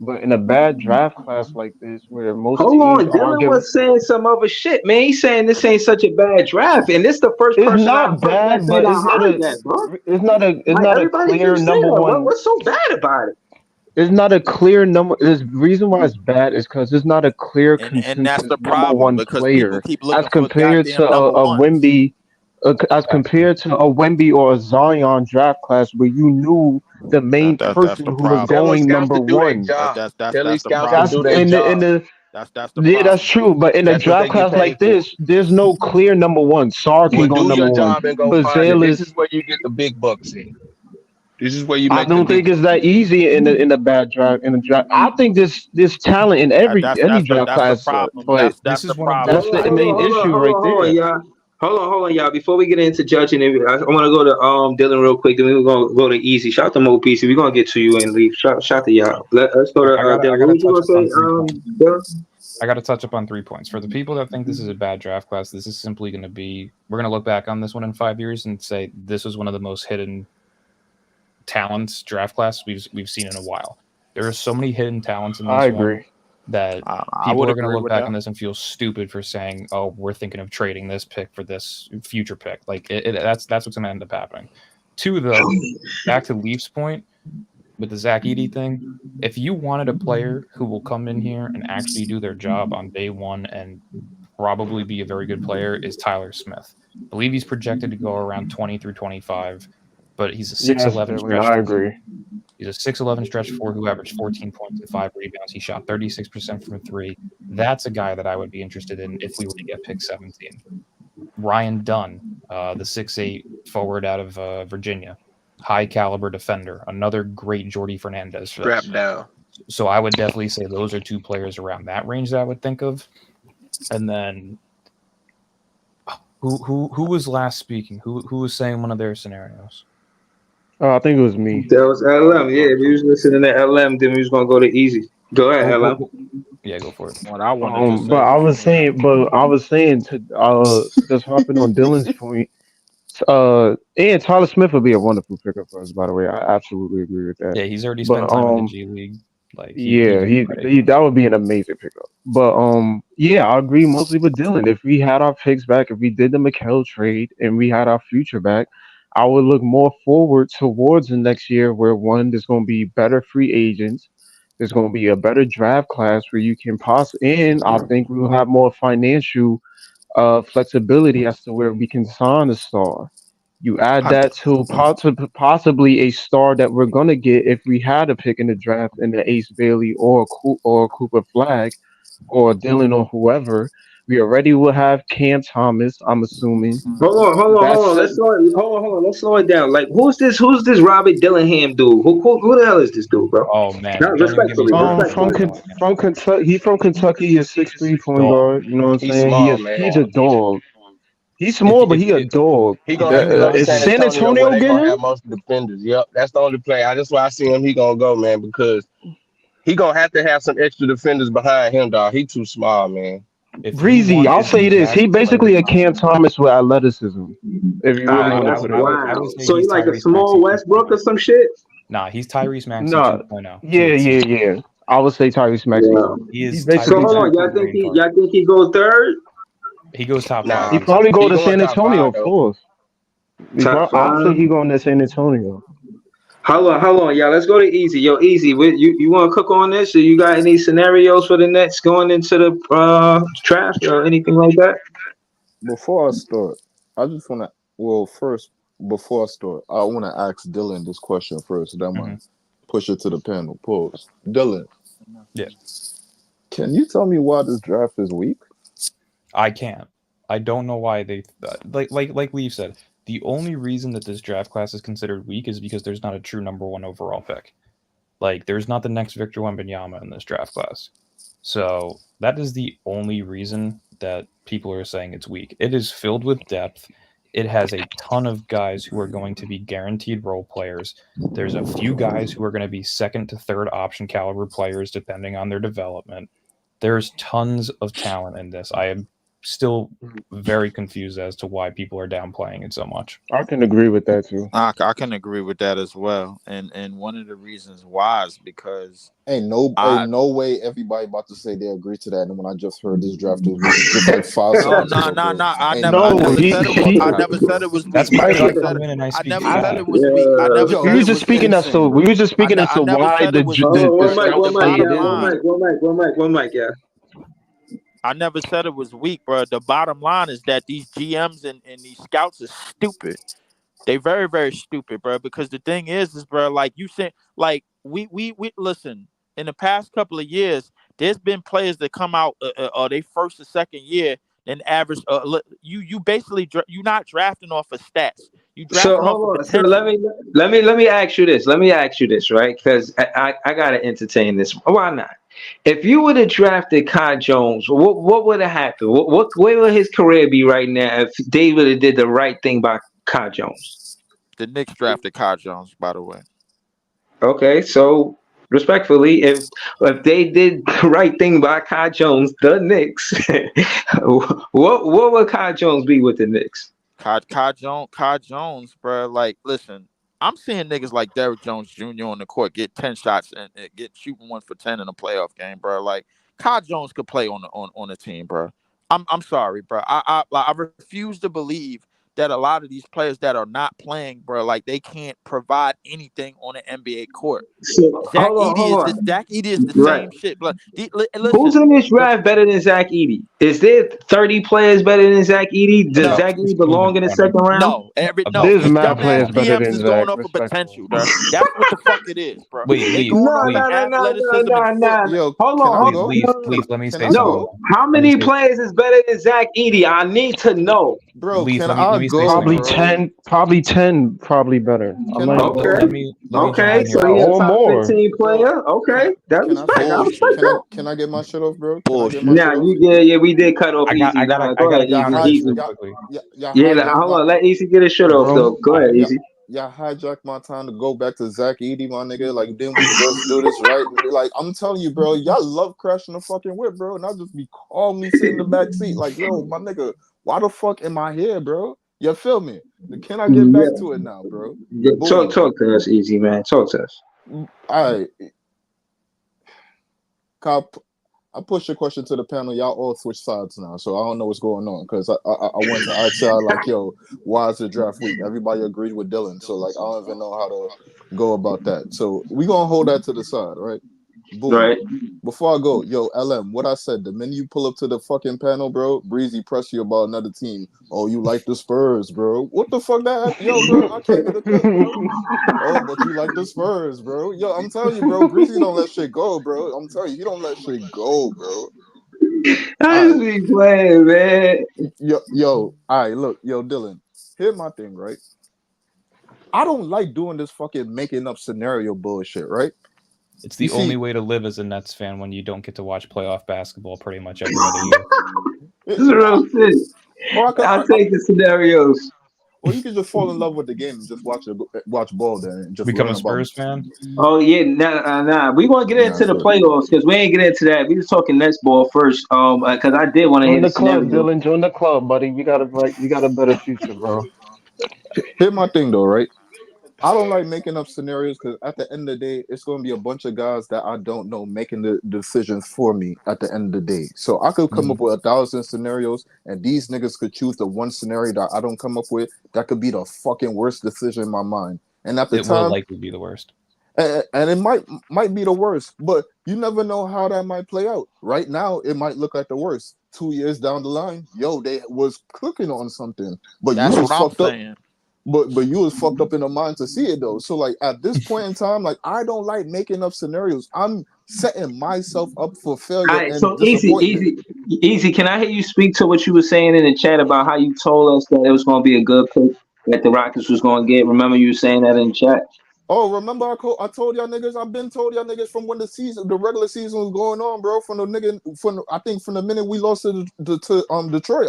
but in a bad draft class like this, where most Hold teams on, are Dylan giving, was saying some other shit, man. He's saying this ain't such a bad draft, and this the first it's person I not heard that bad, said but I heard that, bro. it's Like not a everybody clear keeps saying, number one. what's so bad about it? It's not a clear number. The reason why it's bad is because it's not a clear And that's consensus the number problem one because people player keep as looking for compared to goddamn number a ones. Wemby, as compared to a Wemby or a Zion draft class where you knew the main That's person the who was problem. Telling going scouts number to do their one. job. Telling That's the scouts to That's problem. do their in job. the That's the Yeah, that's problem. true. But in a That's what they draft get class paid like for. this, there's no clear number one. Sar can Well, go do number your one. job and go find it. This Bazelis, is where you get the big bucks in. This is where you I make the don't big think it's bucks. that easy in a bad draft. In a draft, I think there's talent in any draft That's the class, problem. but That's This the is one of problem, that's those. the Hold Shaka. on, main hold on, issue hold right on, hold on, there. y'all. Hold on, y'all. Before we get into judging it, I want to go to Dylan real quick. Then we're gonna go to easy. Shout out to Mo PC. We're gonna get to you and leave. Shout to y'all. Let's go to I Dylan. What gotta was you touch gonna up on say, 3 points. Dylan? I gotta touch up on 3 points. For the people that think this is a bad draft class, this is simply gonna be we're gonna look back on this one in 5 years and say this was one of the most hidden talents draft class we've seen in a while. There are so many hidden talents in I this one agree. that I people would are going to agree look with back that. on this and feel stupid for saying, "Oh, we're thinking of trading this pick for this future pick." Like that's what's going to end up happening. Two, though, back to Leafs' point with the Zach Edey thing. If you wanted a player who will come in here and actually do their job on day one and probably be a very good player, is Tyler Smith. I believe he's projected to go around 20 through 25, but he's a Yes, 6'11 Dylan, stretch I four. agree. He's a 6'11 stretch four who averaged 14 points and 5 rebounds. He shot 36% from three. That's a guy that I would be interested in if we were to get pick 17. Ryan Dunn, the 6'8 forward out of Virginia, high caliber defender, another great Jordy Fernandez fit. Strap down. So I would definitely say those are two players around that range that I would think of. And then who was last speaking? Who was saying one of their scenarios? I think it was me. That was LM. Yeah, we was listening to LM. Then we was gonna go to easy. Go ahead, LM. Yeah, go for it. What I want to just But say was, I was saying to just hopping on Dylan's point. And Tyler Smith would be a wonderful pickup for us. By the way, I absolutely agree with that. Yeah, he's already But spent time in the G League. Like yeah, he's ready. that would be an amazing pickup. But yeah, I agree mostly with Dylan. If we had our picks back, if we did the McHale trade and we had our future back, I would look more forward towards the next year where one there's going to be better free agents. There's going to be a better draft class where you can and I think we will have more financial flexibility as to where we can sign a star. You add I, that to possibly a star that we're gonna get if we had a pick in the draft in the Ace Bailey or Cooper Flag or Dylan or whoever. We already will have Cam Thomas. I'm assuming. Hold on. That's Let's slow it down. Like, who's this? Who's this Robert Dillingham dude? Who the hell is this dude, bro? Oh man, No, don't even get me respectfully, started. from Kentucky. He's from Kentucky. He's 6'3" point guard. You know what I'm He's saying? small, man. He's a dog. He's small, but he a dog. He gonna go to Is San San Antonio Antonio where they getting gonna him? have most of the defenders. Yep, that's the only play. That's why I see him. He gonna go, man, because he gonna have to have some extra defenders behind him, dog. He too small, man. Breezy, I'll say this. He basically a Cam Thomas with athleticism. If you really want to put it. Wow. So he's like a small Westbrook or some shit? Nah, he's Tyrese Maxey No. 2.0. Yeah. I would say Tyrese Maxey. He is So hold on, y'all think he goes third? He goes top Nah, 5. He probably go to San top Antonio, five, of course. Top I'll say five? he going to San Antonio. Hold on, y'all. Let's go to Easy. Yo, Easy, you want to cook on this? Or you got any scenarios for the Nets going into the draft or anything like that? Before I start, I just want to. Well, first, before I start, I want to ask Dylan this question first. Then I'm gonna push it to the panel. Pause. Dylan. Yeah. Can you tell me why this draft is weak? I can't. I don't know why they like Leaf said. The only reason that this draft class is considered weak is because there's not a true number 1 overall pick. Like, there's not the next Victor Wembanyama in this draft class. So that is the only reason that people are saying it's weak. It is filled with depth. It has a ton of guys who are going to be guaranteed role players. There's a few guys who are going to be second to third option caliber players depending on their development. There's tons of talent in this. I am still very confused as to why people are downplaying it so much. I can agree with that too. I can agree with that as well. And one of the reasons why is because ain't no way everybody about to say they agree to that. And when I just heard this draft, it was just like 5 seconds. No. I never said it was weak. That's why I come in and I speak. I never said it was weak. I never said We were just speaking as to why the One mic, yeah. I never said it was weak, bro. The bottom line is that these GMs and these scouts are stupid. They very, very stupid, bro. Because the thing is, bro, like you said, like we listen. In the past couple of years, there's been players that come out they first or second year and average. You basically you're not drafting off of stats. You drafting off of potential. So let me ask you this. Right? Because I gotta entertain this. Why not? If you would have drafted Kai Jones, what would have happened? Where would his career be right now if they would have did the right thing by Kai Jones? The Knicks drafted Kai Jones, by the way. Okay, so respectfully, if they did the right thing by Kai Jones, the Knicks, what would Kai Jones be with the Knicks? Kai Jones, bro. Like, listen. I'm seeing niggas like Derrick Jones Jr. on the court get 10 shots and get shooting 1 for 10 in a playoff game, bro. Like, Kai Jones could play on the team, bro. I'm sorry, bro. I refuse to believe that a lot of these players that are not playing, bro, like they can't provide anything on an NBA court. Zach Edey is the same shit, but who's in this draft better than Zach Edey? Is there 30 players better than Zach Edey? Does Zach Edey belong in the second round? No, there's mad players better than is Zach. going up for potential, bro. That's what the fuck it is, bro. Wait. No. Hold on. Please, let me say something. How many players is better than Zach Edey? I need to know. Bro, Please, can let I me go? Probably 10, probably better. Okay, so he's a top 15 player. Okay, that's respect. Can I get my shit off, bro? Nah, we did cut off Easy. I gotta Easy. Hold on, let Easy get his shit off though. Go ahead, Easy. Y'all hijacked my time to go back to Zach Edey, my nigga. Like, didn't we just do this, right? Like, I'm telling you, bro, y'all love crashing the fucking whip, bro. And I'll just be calling me sitting in the back seat, like, yo, my nigga, why the fuck am I here, bro? You feel me? Can I get back to it now, bro? Talk to us, Easy, man. Talk to us. All right. Kyle, I push your question to the panel. Y'all all switch sides now, so I don't know what's going on because I went to ask y'all like, yo, why is the draft week? Everybody agreed with Dylan, so like I don't even know how to go about that. So we gonna hold that to the side, right? Boom. Right. Before I go, yo, LM, what I said, the minute you pull up to the fucking panel, bro, Breezy press you about another team. Oh, you like the Spurs, bro. What the fuck that? Yo, bro, I can't get a cut, bro. Oh, but you like the Spurs, bro. Yo, I'm telling you, bro, Breezy don't let shit go, bro. I'm telling you, he don't let shit go, bro. I just be playing, man. Yo, all right, look, yo, Dylan. Here's my thing, right? I don't like doing this fucking making up scenario bullshit, right? It's the only way to live as a Nets fan when you don't get to watch playoff basketball pretty much every other year. This is real shit. I'll take the scenarios. Or you can just fall in love with the game and just watch ball then and just become a Spurs fan. Oh yeah, nah. We gonna get into the playoffs because we ain't get into that. We was talking Nets ball first. Because I did want to hear the club, scenario. Dylan. Join the club, buddy. You got a better future, bro. Here's my thing though, right? I don't like making up scenarios because at the end of the day, it's going to be a bunch of guys that I don't know making the decisions for me at the end of the day. So I could come up with 1,000 scenarios, and these niggas could choose the one scenario that I don't come up with. That could be the fucking worst decision in my mind. And at the time, will likely be the worst. And it might be the worst, but you never know how that might play out. Right now, it might look like the worst. 2 years down the line, they was cooking on something, but that's you was what I'm fucked up. saying. But you was fucked up in the mind to see it though. So like at this point in time, like I don't like making up scenarios. I'm setting myself up for failure. All right, so easy. Can I hear you speak to what you were saying in the chat about how you told us that it was going to be a good pick that the Rockets was going to get? Remember you were saying that in chat? Oh, remember I told y'all niggas. I've been told y'all niggas from when the regular season was going on, bro. From the minute we lost to Detroit.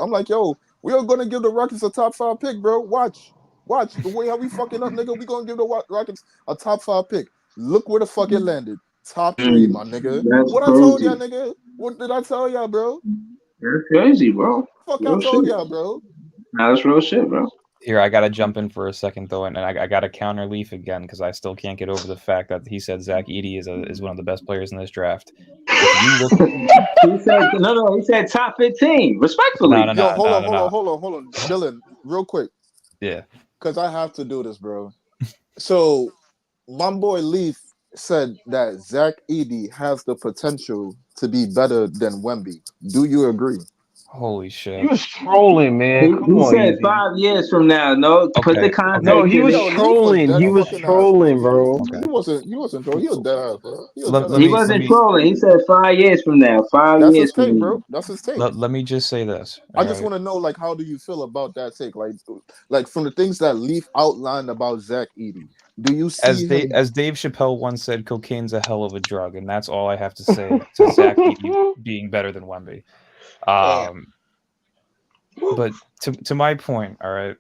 I'm like, yo, we are gonna give the Rockets a top 5 pick, bro. Watch the way how we fucking up, nigga. We gonna give the Rockets a top 5 pick. Look where the fuck it landed. Top 3, my nigga. What I told y'all, nigga? What did I tell y'all, bro? That's crazy, bro. Fuck I told y'all, bro. Nah, that's real shit, bro. Here, I gotta jump in for a second though, and I gotta counter Leaf again because I still can't get over the fact that he said Zach Edey is one of the best players in this draft. He said top 15. Respectfully. No, hold on, Dylan, real quick. Yeah. Because I have to do this, bro. So, my boy Leaf said that Zach Edey has the potential to be better than Wemby. Do you agree? Holy shit! He was trolling, man. He said 5 years from now. No, put the context. No, he was trolling. He was trolling, bro. Okay. He wasn't trolling. He was dead ass, bro. He wasn't trolling. He said 5 years from now. 5 That's years his take, from bro. now. That's his take. Let me just say this. I just want to know, like, how do you feel about that take? Like from the things that Leaf outlined about Zach Edey. Do you see as Dave Chappelle once said, cocaine's a hell of a drug, and that's all I have to say to Zach Edey being better than Wemby. But to my point, all right,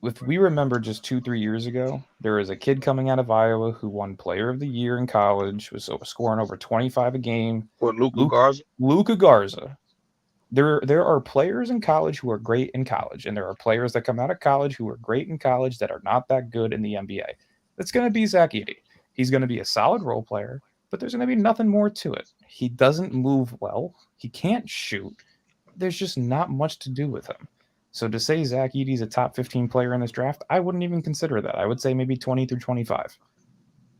if we remember just 2-3 years ago, there was a kid coming out of Iowa who won Player of the Year in college, was scoring over 25 a game. What, Luka Garza? Luka Garza. There are players in college who are great in college, and there are players that come out of college who are great in college that are not that good in the NBA. That's going to be Zach Edey. He's going to be a solid role player, but there's going to be nothing more to it. He doesn't move well. He can't shoot. There's just not much to do with him. So to say Zach Edey's a top 15 player in this draft, I wouldn't even consider that. I would say maybe 20 through 25.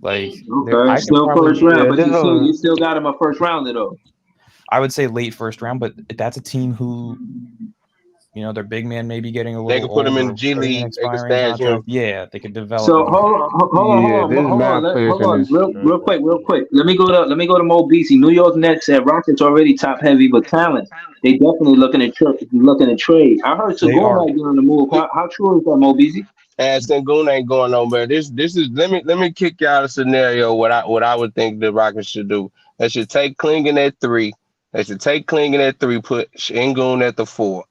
Like, okay, still first round, but you still got him a first rounder though. I would say late first round, but that's a team who, their big man may be getting a little. They could put him in the G League. Yeah, they could develop. So hold on, real quick. Let me go to Mo Beasley. New York Nets and Rockets already top heavy, but talent. They definitely looking to trade. I heard Sengun might be on the move. How true is that, Mo Beasley? And Sengun ain't going nowhere. This is let me kick you out a scenario. What I would think the Rockets should do. They should take Klingon at 3. They should take Klingon at 3. Put Sengun at the 4.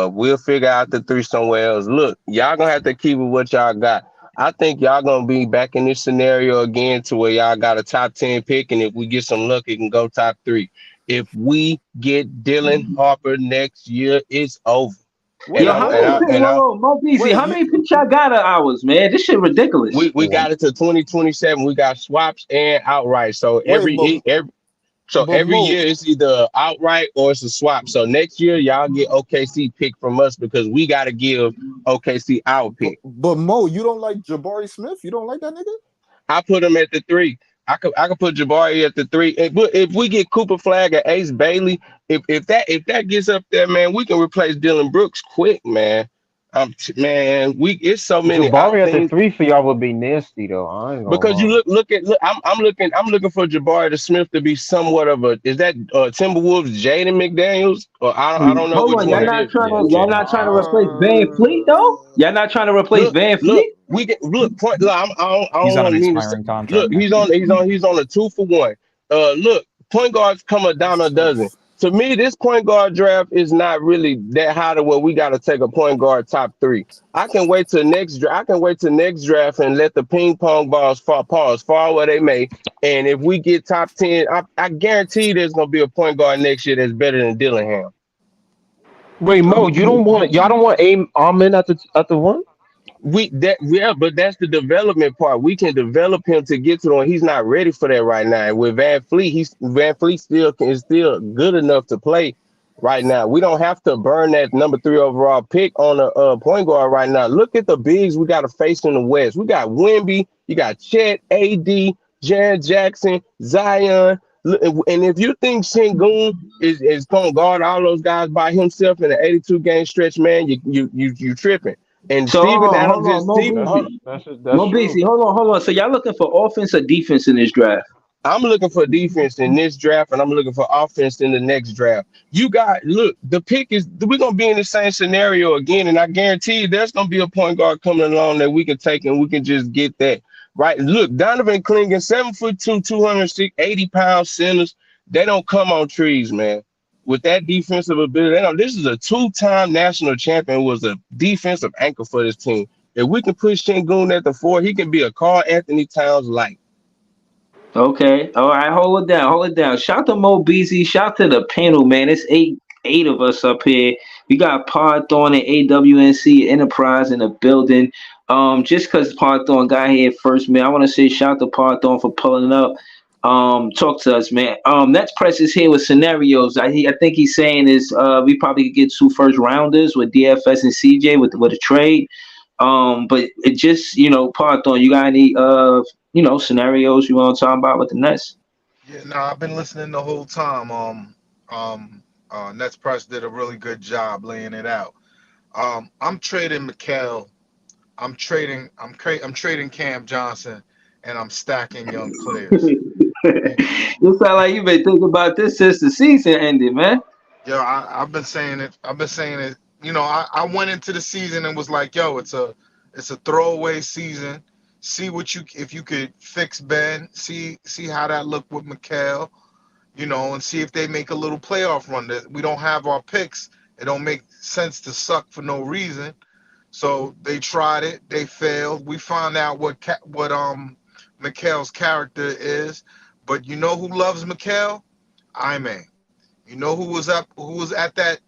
We'll figure out the 3 somewhere else. Look, y'all gonna have to keep with what y'all got. I think y'all gonna be back in this scenario again to where y'all got a top 10 pick, and if we get some luck, it can go top 3. If we get Dylan Harper next year, it's over. Mo Beasley, how many picks y'all got of ours, man? This shit ridiculous. We got it to 2027. We got swaps and outright. So every year it's either outright or it's a swap. So next year y'all get OKC pick from us because we got to give OKC our pick. But Mo, you don't like Jabari Smith? You don't like that nigga? I put him at the 3. I could put Jabari at the 3. But if we get Cooper Flag or Ace Bailey, if that gets up there, man, we can replace Dylan Brooks quick, man. Man, it's so many Jabari at the things. 3 for y'all would be nasty though. I ain't gonna Because you lie. look. I'm looking for Jabari Smith to be somewhat of a. Is that Timberwolves Jaden McDaniels or I don't know Hold which on, one y'all it not is. trying Yeah, to y'all Jaden not trying to McDaniels. replace Van Fleet though. Y'all not trying to replace Van Look, Fleet. we get point. Look, I He's don't on want an to mean to say. expiring contract Look, next year. he's on a 2-for-1. Look, point guards come a dime a dozen. To me, this point guard draft is not really that high to where we got to take a point guard top 3. I can wait till next draft. I can wait till next draft and let the ping pong balls fall where they may. And if we get top 10, I guarantee there's gonna be a point guard next year that's better than Dillingham. Wait, Mo, y'all don't want aim Armin at the 1? But that's the development part. We can develop him to get to the one. He's not ready for that right now. And with Van Fleet is still good enough to play right now. We don't have to burn that number 3 overall pick on a point guard right now. Look at the bigs we got to face in the West. We got Wemby, you got Chet, AD, Jaren Jackson, Zion. And if you think Sengun is gonna guard all those guys by himself in an 82 game stretch, man, you tripping. And So Steven Adams hold on, is Mo Steve. Beasley. That's Mo true. Beasley, hold on. So y'all looking for offense or defense in this draft? I'm looking for defense in this draft, and I'm looking for offense in the next draft. The pick is we're gonna be in the same scenario again, and I guarantee you there's gonna be a point guard coming along that we can take and we can just get that right. Look, Donovan Clingan, 7'2", 280-pound centers. They don't come on trees, man. With that defensive ability, this is a 2-time national champion. Was a defensive anchor for this team. If we can push Şengün at the 4, he can be a Karl Anthony Towns light. Okay. All right. Hold it down. Hold it down. Shout to Mo Beasley. Shout to the panel, man. It's eight of us up here. We got Pod Thorn and AWNC Enterprise in the building. Just because Pod Thorn got here first, man, I want to say shout to Pod Thorn for pulling up. Talk to us, man. Next Press is here with scenarios. I think he's saying is we probably could get 2 first rounders with DFS and CJ with a trade. But it just, Pod Thorn, you got any scenarios you want to talk about with the Nets? Yeah, no, I've been listening the whole time. Nets Press did a really good job laying it out. I'm trading Mikal. I'm trading Cam Johnson, and I'm stacking young players. You sound like you've been thinking about this since the season ended, man. Yo, I've been saying it. I went into the season and was like, yo, it's a throwaway season. See if you could fix Ben. See how that looked with Mikal, and see if they make a little playoff run. That we don't have our picks. It don't make sense to suck for no reason. So they tried it. They failed. We found out what Mikal's character is. But you know who loves Mikal? Ime. You know who was at that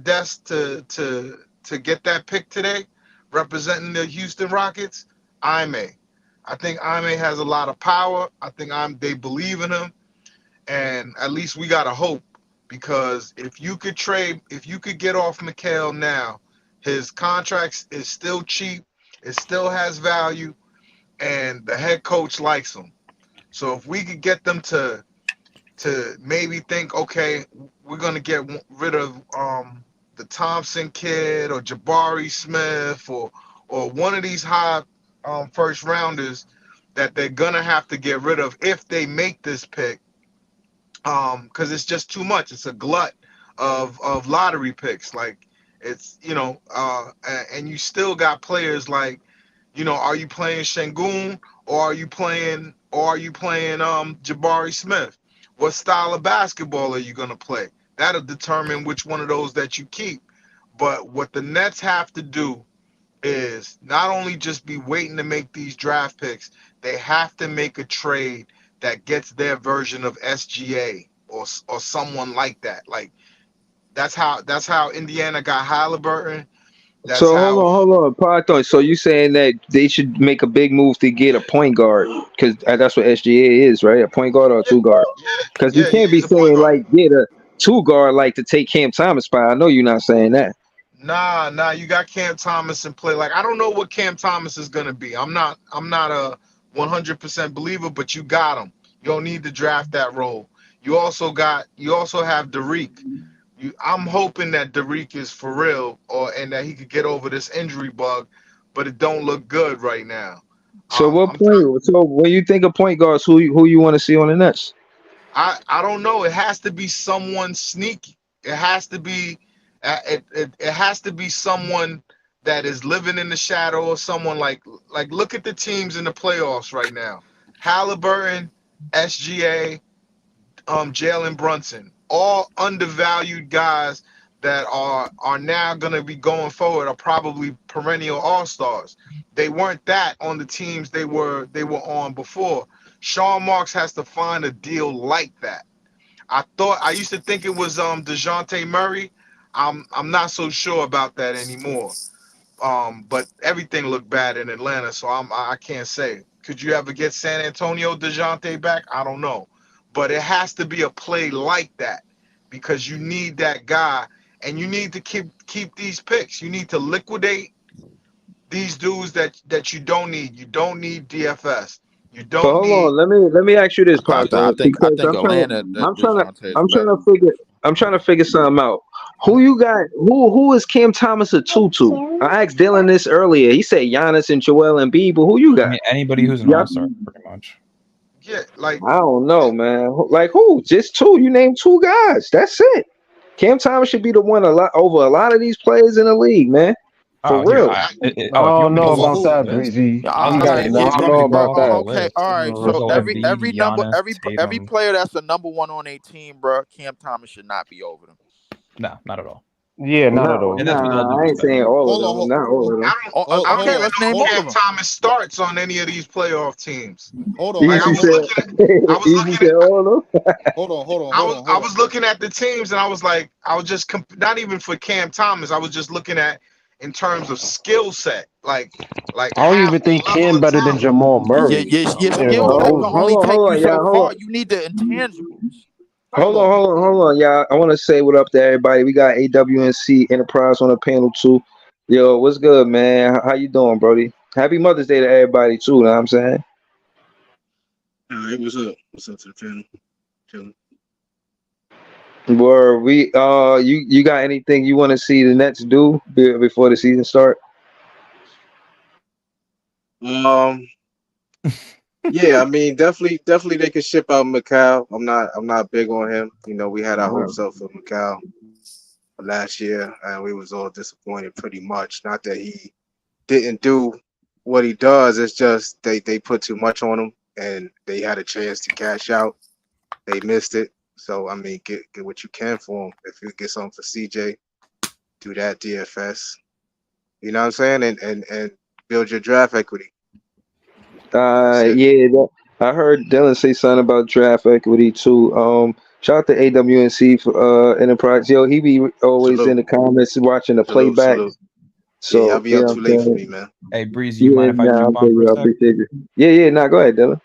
desk to get that pick today, representing the Houston Rockets? Ime. I think Ime has a lot of power. I think they believe in him, and at least we gotta hope, because if you could get off Mikal now, his contract is still cheap, it still has value, and the head coach likes him. So if we could get them to maybe think, okay, we're gonna get rid of the Thompson kid or Jabari Smith or one of these high first rounders that they're gonna have to get rid of if they make this pick, because it's just too much. It's a glut of lottery picks. Like it's and you still got players like, are you playing Şengün or are you playing Jabari Smith? What style of basketball are you gonna play? That'll determine which one of those that you keep. But what the Nets have to do is not only just be waiting to make these draft picks, they have to make a trade that gets their version of SGA or someone like that. Like that's how Indiana got Halliburton. So hold on, Python. So you saying that they should make a big move to get a point guard, because that's what SGA is, right? A point guard or a 2 guard? Because you can't be saying like get a 2 guard like to take Cam Thomas spot. I know you're not saying that. Nah, you got Cam Thomas in play. Like I don't know what Cam Thomas is gonna be. I'm not a 100% believer, but you got him. You don't need to draft that role. You also have Derek, I'm hoping that Derek is for real, and that he could get over this injury bug, but it don't look good right now. So what I'm point? So when you think of point guards, who you want to see on the Nets? I don't know. It has to be someone sneaky. It has to be it has to be someone that is living in the shadow, or someone like look at the teams in the playoffs right now. Halliburton, SGA, Jalen Brunson, all undervalued guys that are now going to be going forward, are probably perennial all-stars. They weren't that on the teams they were on before. Sean Marks has to find a deal like that. I used to think it was DeJounte Murray. I'm not so sure about that anymore. But everything looked bad in Atlanta, so I can't say. Could you ever get San Antonio DeJounte back? I don't know. But it has to be a play like that, because you need that guy, and you need to keep these picks. You need to liquidate these dudes that you don't need. You don't need DFS. You But don't hold need. on, let me ask you this, I Papa, think because Atlanta that DeJounte is better. I'm trying to figure something out. Who you got? Who is Cam Thomas a two to? I asked Dylan this earlier. He said Giannis and Joel Embiid, but who you I got? mean, anybody who's an Yeah, all-star, pretty much. Yeah, like I don't know, man. Like who? Just two. You name two guys. That's it. Cam Thomas should be the one over a lot of these players in the league, man. For Oh, here. real. If I you don't want me to know go about off that, the list, Breezy. Yeah, I'll You just got say no, these I are don't my know big about balls on that. the okay, list. all right. So Joel every Embiid, number Giannis, every Tatum. player that's a number one on a team, bro, Cam Thomas should not be over them. No, not at all. Yeah, not at No, all. And that's with all due I ain't respect. saying all of Hold on, them. Not all of them. I don't Okay, even let's know name if all of Cam them. Thomas starts on any of these playoff teams. hold on, Like hold I on, was hold on, looking at, I was Easy looking said at, all of them. hold on, hold on, I hold was on, I hold on. was looking at the teams, and I was like, I was just not even for Cam Thomas. I was just looking at in terms of skill set, like I don't even half think level Cam of better than talent. Jamal Yeah, Murray. your You skill know, set Hold can on, only take you on, so y'all. far. You need the intangibles. Hold on. Hold on, y'all. I want to say what up to everybody. We got AWNC Enterprise on the panel too. Yo, what's good, man? How you doing, Brody? Happy Mother's Day to everybody too. Know what I'm saying? Hey, what's up? What's up to the panel? Chilling. Were we you got anything you want to see the Nets do before the season start? Yeah, I mean, definitely they could ship out Mikal. I'm not big on him. You know, we had our hopes up for Mikal last year, and we was all disappointed pretty much. Not that he didn't do what he does, it's just they put too much on him, and they had a chance to cash out. They missed it. So I mean, get what you can for him. If you get something for CJ, do that DFS. You know what I'm saying? And build your draft equity. Yeah, I heard Dylan say something about draft equity too. Shout out to AWNC for Enterprise. Yo, he be always in the comments watching the playback. Salute. So Yeah, y'all be up too late for me, man. Hey, Breezy, you mind if I jump on for a I sec? appreciate you. Yeah. Nah, go ahead, Dylan.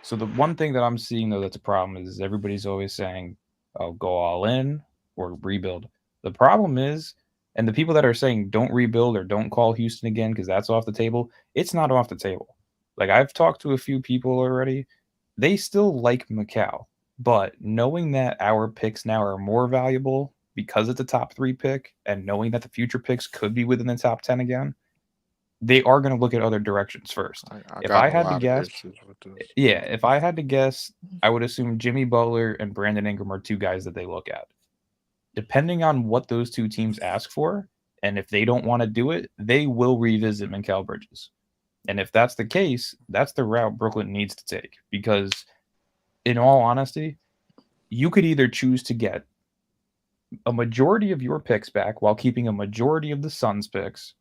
So the one thing that I'm seeing though that's a problem is everybody's always saying, "Oh, go all in or rebuild." The problem is, and the people that are saying don't rebuild or don't call Houston again because that's off the table, it's not off the table. Like I've talked to a few people already, they still like Mikal, but knowing that our picks now are more valuable because it's a top 3 pick, and knowing that the future picks could be within the top 10 again, they are going to look at other directions first. If I had to guess, if I had to guess, I would assume Jimmy Butler and Brandon Ingram are 2 guys that they look at. Depending on what those 2 teams ask for, and if they don't want to do it, they will revisit Mikal Bridges. And if that's the case, that's the route Brooklyn needs to take. Because in all honesty, you could either choose to get a majority of your picks back while keeping a majority of the Suns picks,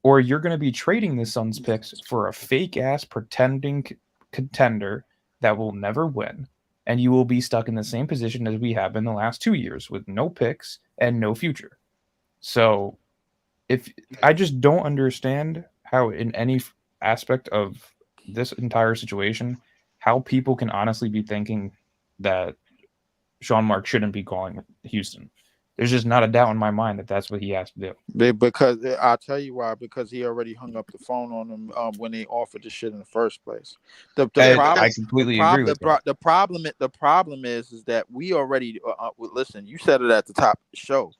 or you're going to be trading the Suns picks for a fake-ass pretending contender that will never win, and you will be stuck in the same position as we have in the last 2 years with no picks and no future. So if I just don't understand how in any aspect of this entire situation, how people can honestly be thinking that Sean Mark shouldn't be calling Houston. There's just not a doubt in my mind that that's what he has to do. Because I'll tell you why. Because he already hung up the phone on him when they offered the shit in the first place. The problem, I completely agree with that. The problem is that we already listen. You said it at the top of the show.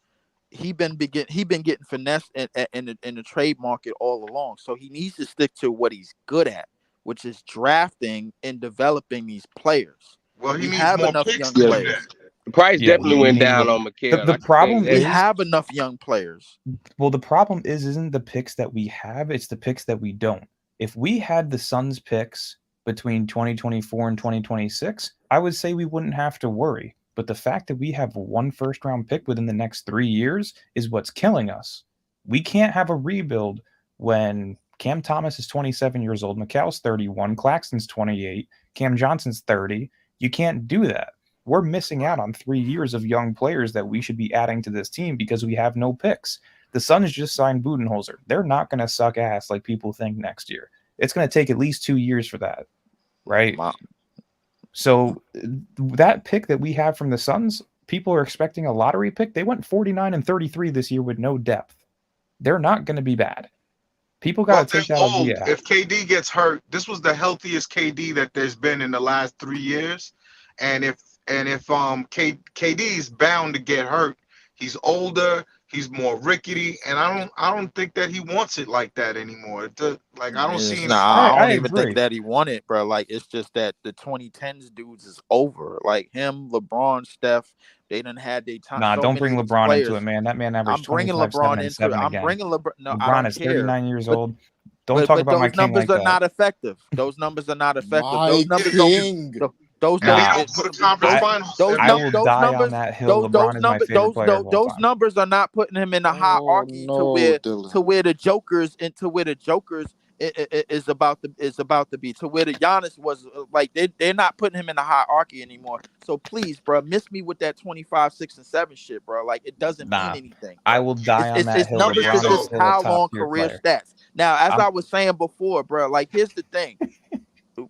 He been getting finessed in the trade market all along. So he needs to stick to what he's good at, which is drafting and developing these players. Well, he We needs have more enough picks young to do players. that. The price Yeah, definitely we went need down the- on McHale. the problem We is- have enough young players. Well, the problem isn't the picks that we have, it's the picks that we don't. If we had the Suns picks between 2024 and 2026, I would say we wouldn't have to worry. But the fact that we have one first-round pick within the next 3 years is what's killing us. We can't have a rebuild when Cam Thomas is 27 years old, McHale's 31, Claxton's 28, Cam Johnson's 30. You can't do that. We're missing out on 3 years of young players that we should be adding to this team because we have no picks. The Suns just signed Budenholzer. They're not going to suck ass like people think next year. It's going to take at least 2 years for that, right? Wow. So that pick that we have from the Suns, people are expecting a lottery pick. They went 49 and 33 this year with no depth. They're not going to be bad. People got to take that idea out. If KD gets hurt, this was the healthiest KD that there's been in the last 3 years, and if KD is bound to get hurt, he's older, he's more rickety, and I don't think that he wants it like that anymore. I don't see. I don't even think that he wanted, bro. Like, it's just that the 2010s dudes is over. Like him, LeBron, Steph, they done had their time. Nah, so don't many bring of these LeBron players. into it, man. That man averaged I'm bringing 25, LeBron 7, and into 7 it. I'm again. bringing LeBron. No, I LeBron don't is care. 39 years But- old. Don't talk about my those king numbers like are that. not effective. Those numbers are not effective. My Those numbers king. those And they numbers. don't put a conference finals. I will die on that hill. LeBron is my favorite player of all Those time. numbers are not putting him in the hierarchy no, Dylan. to where the Jokers is about to be, to where the Giannis was like they're not putting him in the hierarchy anymore. So please, bro, miss me with that 25, 6, and 7 shit, bro. Like it doesn't mean anything. I will die on that It's hill. numbers LeBron is is just still a pile on top-tier career player. stats. Now, as I was saying before, bro, like here's the thing.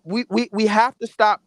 We have to stop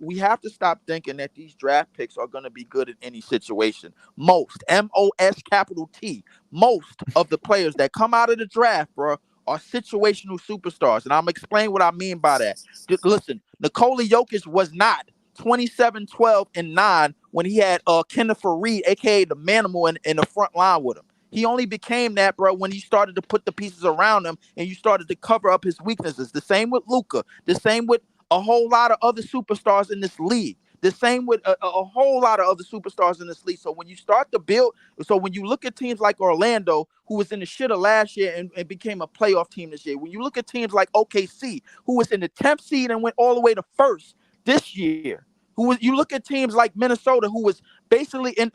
thinking that these draft picks are going to be good in any situation. Most MOST most of the players that come out of the draft, bro, are situational superstars, and I'm gonna explain what I mean by that. Listen, Nikola Jokic was not 27, 12, and 9 when he had Kenneth Faried, aka the Manimal, in the front line with him. He only became that, bro, when you started to put the pieces around him and you started to cover up his weaknesses. The same with Luka. The same with a whole lot of other superstars in this league. The same with a whole lot of other superstars in this league. So when you start to build, so when you look at teams like Orlando, who was in the shitter last year and became a playoff team this year, when you look at teams like OKC, who was in the 10th seed and went all the way to first this year, you look at teams like Minnesota, who was basically in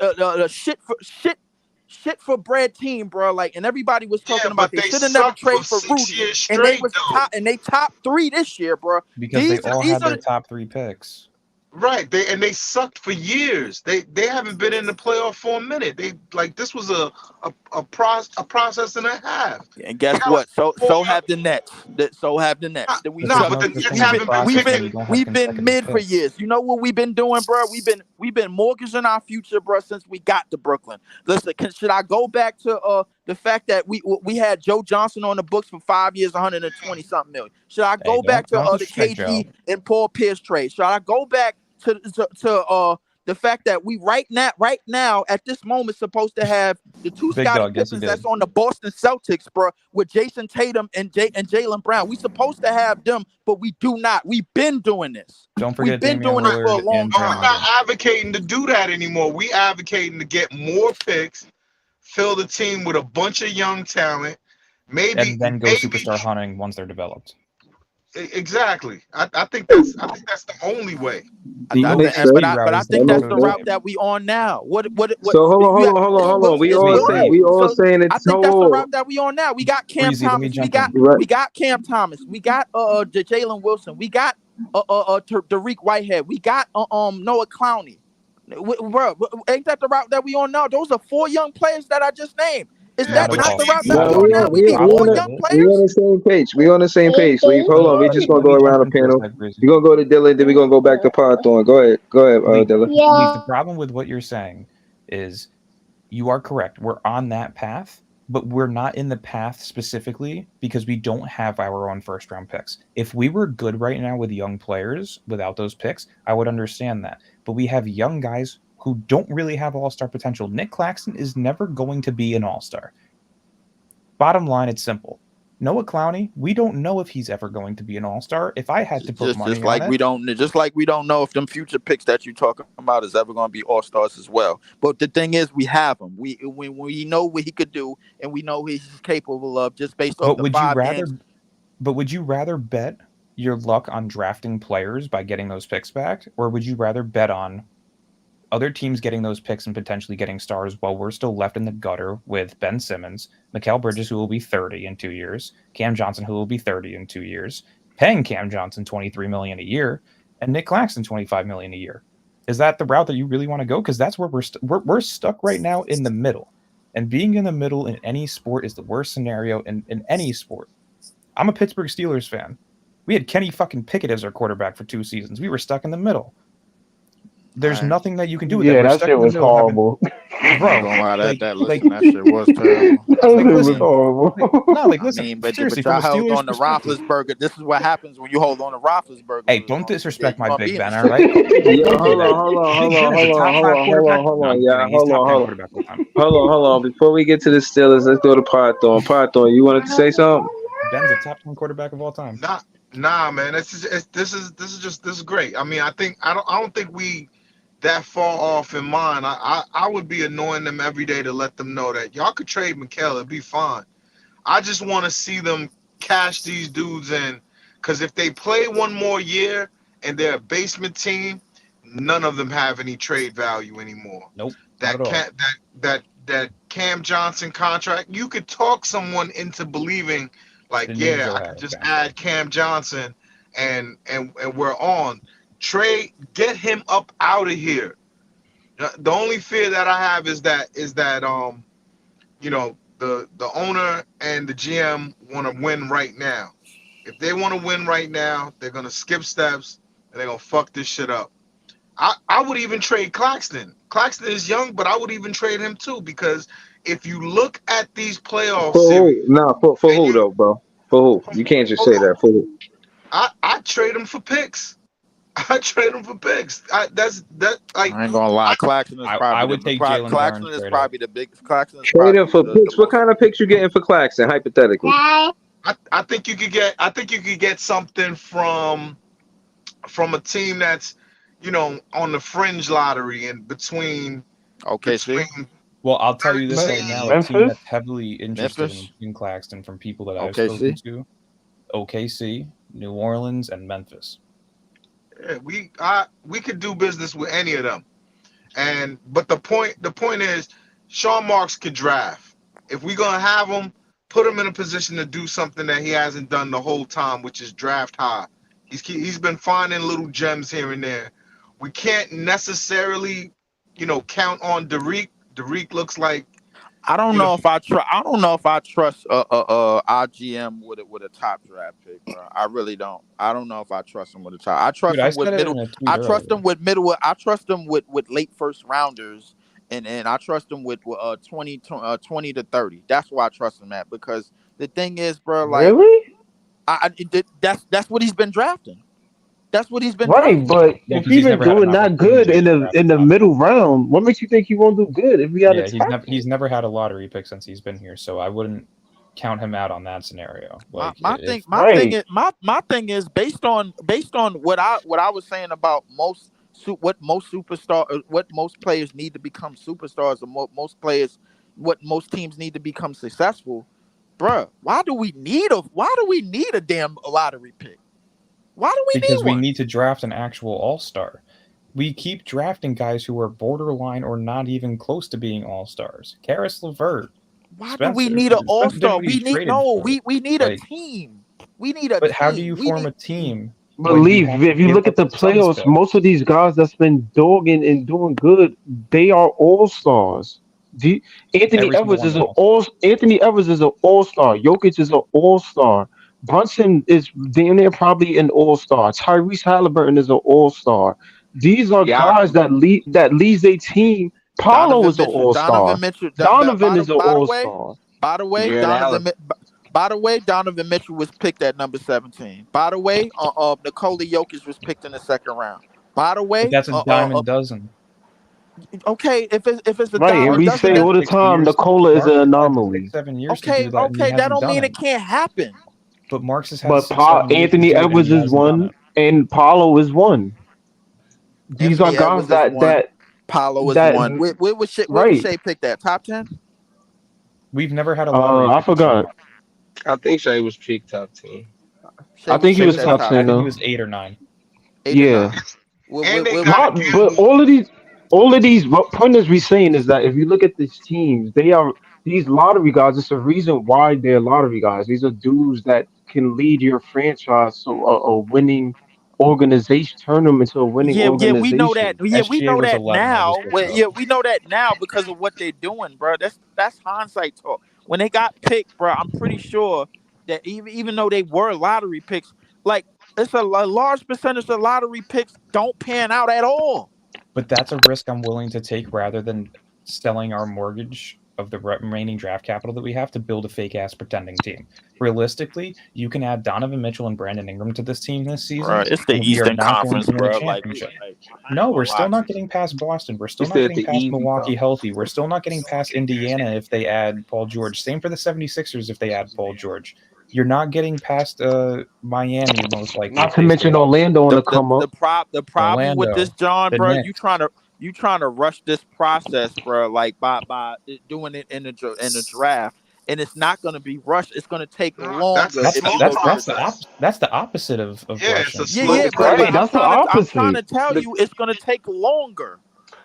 shit for bread team, bro. Like, and everybody was talking about they should have never traded for Rudy, and they was top 3 this year, bro. Because they all had their top 3 picks. Right, they sucked for years. They haven't been in the playoff for a minute. This was a process and a half. And guess what? So have the Nets. So have the Nets. We've been mid for years. You know what we've been doing, bro? We've been mortgaging our future, bro, since we got to Brooklyn. Listen, should I go back to the fact that we had Joe Johnson on the books for 5 years, 120 something million? Should I go back to the KG and Paul Pierce trade? Should I go back to the fact that we right now at this moment supposed to have the 2 Scottie Pippens that's on the Boston Celtics, bro, with Jason Tatum and Jaylen Brown. We supposed to have them, but we do not. We've been doing this. Don't forget, we've been doing this for a long time. We're not advocating to do that anymore. We advocating to get more picks, fill the team with a bunch of young talent, and then go superstar hunting once they're developed. Exactly. I think that's the only way. But I think that's the route that we on now. What so hold on. We all saying it's I think that's the route that we on now. We got Cam Thomas. We got Cam Thomas. We got Jalen Wilson. We got Dariq Whitehead. We got Noah Clowney. Bro, ain't that the route that we on now? Those are 4 young players that I just named. Is that not the route that we on now? We need 4 young players. We on the same page. Hold on. We just gonna go around the panel. We're gonna go to Dylan, then we're gonna go back to Podthorn. Go ahead, Dylan. The problem with what you're saying is You are correct. We're on that path, but we're not in the path specifically because we don't have our own first round picks. If we were good right now with young players without those picks, I would understand that. But we have young guys who don't really have all-star potential. Nick Claxton is never going to be an all-star. Bottom line, it's simple. Noah Clowney, we don't know if he's ever going to be an all-star. If I had to put money just like on we it, don't know if them future picks that you're talking about is ever going to be all-stars as well. But the thing is, we have him. We know what he could do, and we know what he's capable of just based off the 5 games. But would you rather bet your luck on drafting players by getting those picks back, or would you rather bet on other teams getting those picks and potentially getting stars while we're still left in the gutter with Ben Simmons, Mikal Bridges, who will be 30 in 2 years, Cam Johnson, who will be 30 in 2 years, paying Cam Johnson $23 million a year, and Nick Claxton $25 million a year? Is that the route that you really want to go? Because that's where we're stuck right now in the middle. And being in the middle in any sport is the worst scenario in any sport. I'm a Pittsburgh Steelers fan. We had Kenny fucking Pickett as our quarterback for 2 seasons. We were stuck in the middle. There's nothing that you can do with that. Yeah, that shit was horrible. Bro, that shit was terrible. Was horrible. No, listen. But Seriously, y'all from a held Steelers on to Roethlisberger. This is what happens when you hold on to Roethlisberger. Hey, don't disrespect my big Ben, all right? Hold on. Before we get to the Steelers, let's go to Python. Python, you wanted to say something? Ben's a top 10 quarterback of all time. Nah, man. This is great. I mean, I don't think we that far off in mind. I would be annoying them every day to let them know that y'all could trade Mikal, it'd be fine. I just want to see them cash these dudes in, because if they play one more year and they're a basement team, none of them have any trade value anymore. Nope. That Cam Johnson contract, you could talk someone into believing I could just add Cam Johnson and we're on. Trade, get him up out of here. The only fear that I have is that the owner and the GM want to win right now. If they want to win right now, they're gonna skip steps and they're gonna fuck this shit up. I would even trade Claxton. Claxton is young, but I would even trade him too, because if you look at these playoffs, for who though, bro? For who? You can't just say that. For who? I trade him for picks. I ain't gonna lie. Claxton is probably I would take Jalen Claxton Barnes is probably the biggest. Claxton is trade him for picks. What kind of picks you getting for Claxton? Hypothetically, I think you could get something from a team that's on the fringe lottery and between. Well, I'll tell you this right now: a team that's heavily interested Memphis? in Claxton from people that I've spoken to, OKC, New Orleans, and Memphis. Yeah, we could do business with any of them, but the point is, Sean Marks could draft. If we're gonna have him, put him in a position to do something that he hasn't done the whole time, which is draft high. He's been finding little gems here and there. We can't necessarily, count on Derek. Derek looks like. I don't know if I trust our GM with a top draft pick, bro. I really don't. I don't know if I trust him with a top. I trust him with middle. I trust him with middle. I trust him with late first rounders, and I trust him with 20 to 30. That's why I trust him at, because the thing is, bro, like really, that's what he's been drafting. That's what he's been right, but if he's been doing not good in the middle round, what makes you think he won't do good if we had he's never had a lottery pick since he's been here, so I wouldn't count him out on that scenario. Like my thing is based on what I was saying about what most players need to become superstars, or what most teams need to become successful, bruh. Why do we need a damn lottery pick? Why do we Because need one? We need to draft an actual all-star. We keep drafting guys who are borderline or not even close to being all-stars. Karis LeVert. Why do we need an all-star? We need a team. We need a team. But how do you form a team? Believe if you look at the playoffs, most of these guys that's been dogging and doing good, they are all-stars. Anthony Edwards is an all-star. Jokic is an all-star. Brunson is damn near probably an all-star. Tyrese Halliburton is an all-star. These are guys that leads a team Paulo is an all-star. Donovan Mitchell. Donovan is an all-star. By the way, Donovan Mitchell was picked at number 17. By the way, Nikola Jokic was picked in the second round. By the way, But that's a dime a dozen. Okay, if it's a Right, dime and a we dozen, say then- all the time Nikola is an anomaly. 7 years. okay, that don't mean it can't happen. But Marks has had. But 7 years Anthony to do it, and Edwards he is hasn't done one, it. and Paulo is one. These Anthony are guys Edwards is that one. that Paulo is that- one. Where was Shea picked at? Top 10? We've never had a lottery. I pick. forgot. I think Shea was picked top 10. I think he was picked top at 10 I think though. he was 8 or 9. 8 or Yeah. 9. And they Where- got But all of these what point is we saying is that if you look at these teams, they are these lottery guys. It's a reason why they're lottery guys. These are dudes that can lead your franchise to a winning organization, turn them into a winning Yeah, organization. we know that. Yeah, we SGA know was that 11, I now. just looked Well, it up. yeah, we know that now because of what they're doing, bro. That's hindsight talk. When they got picked, bro, I'm pretty sure that even though they were lottery picks, like it's a large percentage of lottery picks don't pan out at all. But that's a risk I'm willing to take rather than selling our mortgage of the remaining draft capital that we have to build a fake ass pretending team. Realistically, you can add Donovan Mitchell and Brandon Ingram to this team this season. Bro, it's the and we are Eastern not going Conference, to win a bro. Like, championship. I No, ain't we're gonna still lie not to you. getting past Boston. We're still It's not the getting past easy Milwaukee part. healthy. We're still not getting past Indiana if they add Paul George. Same for the 76ers if they add Paul George. You're not getting past Miami most likely. Not to mention Orlando on the come up. The problem with Orlando, this, John, the bro, Knicks. you trying to rush this process, bro, like by doing it in the draft, and it's not going to be rushed. It's going to take longer. That's if you slow go process. That's the opposite of Yeah, rushing. it's a Yeah, slow yeah, Right, but that's the I'm opposite. trying to tell you, it's going to take longer.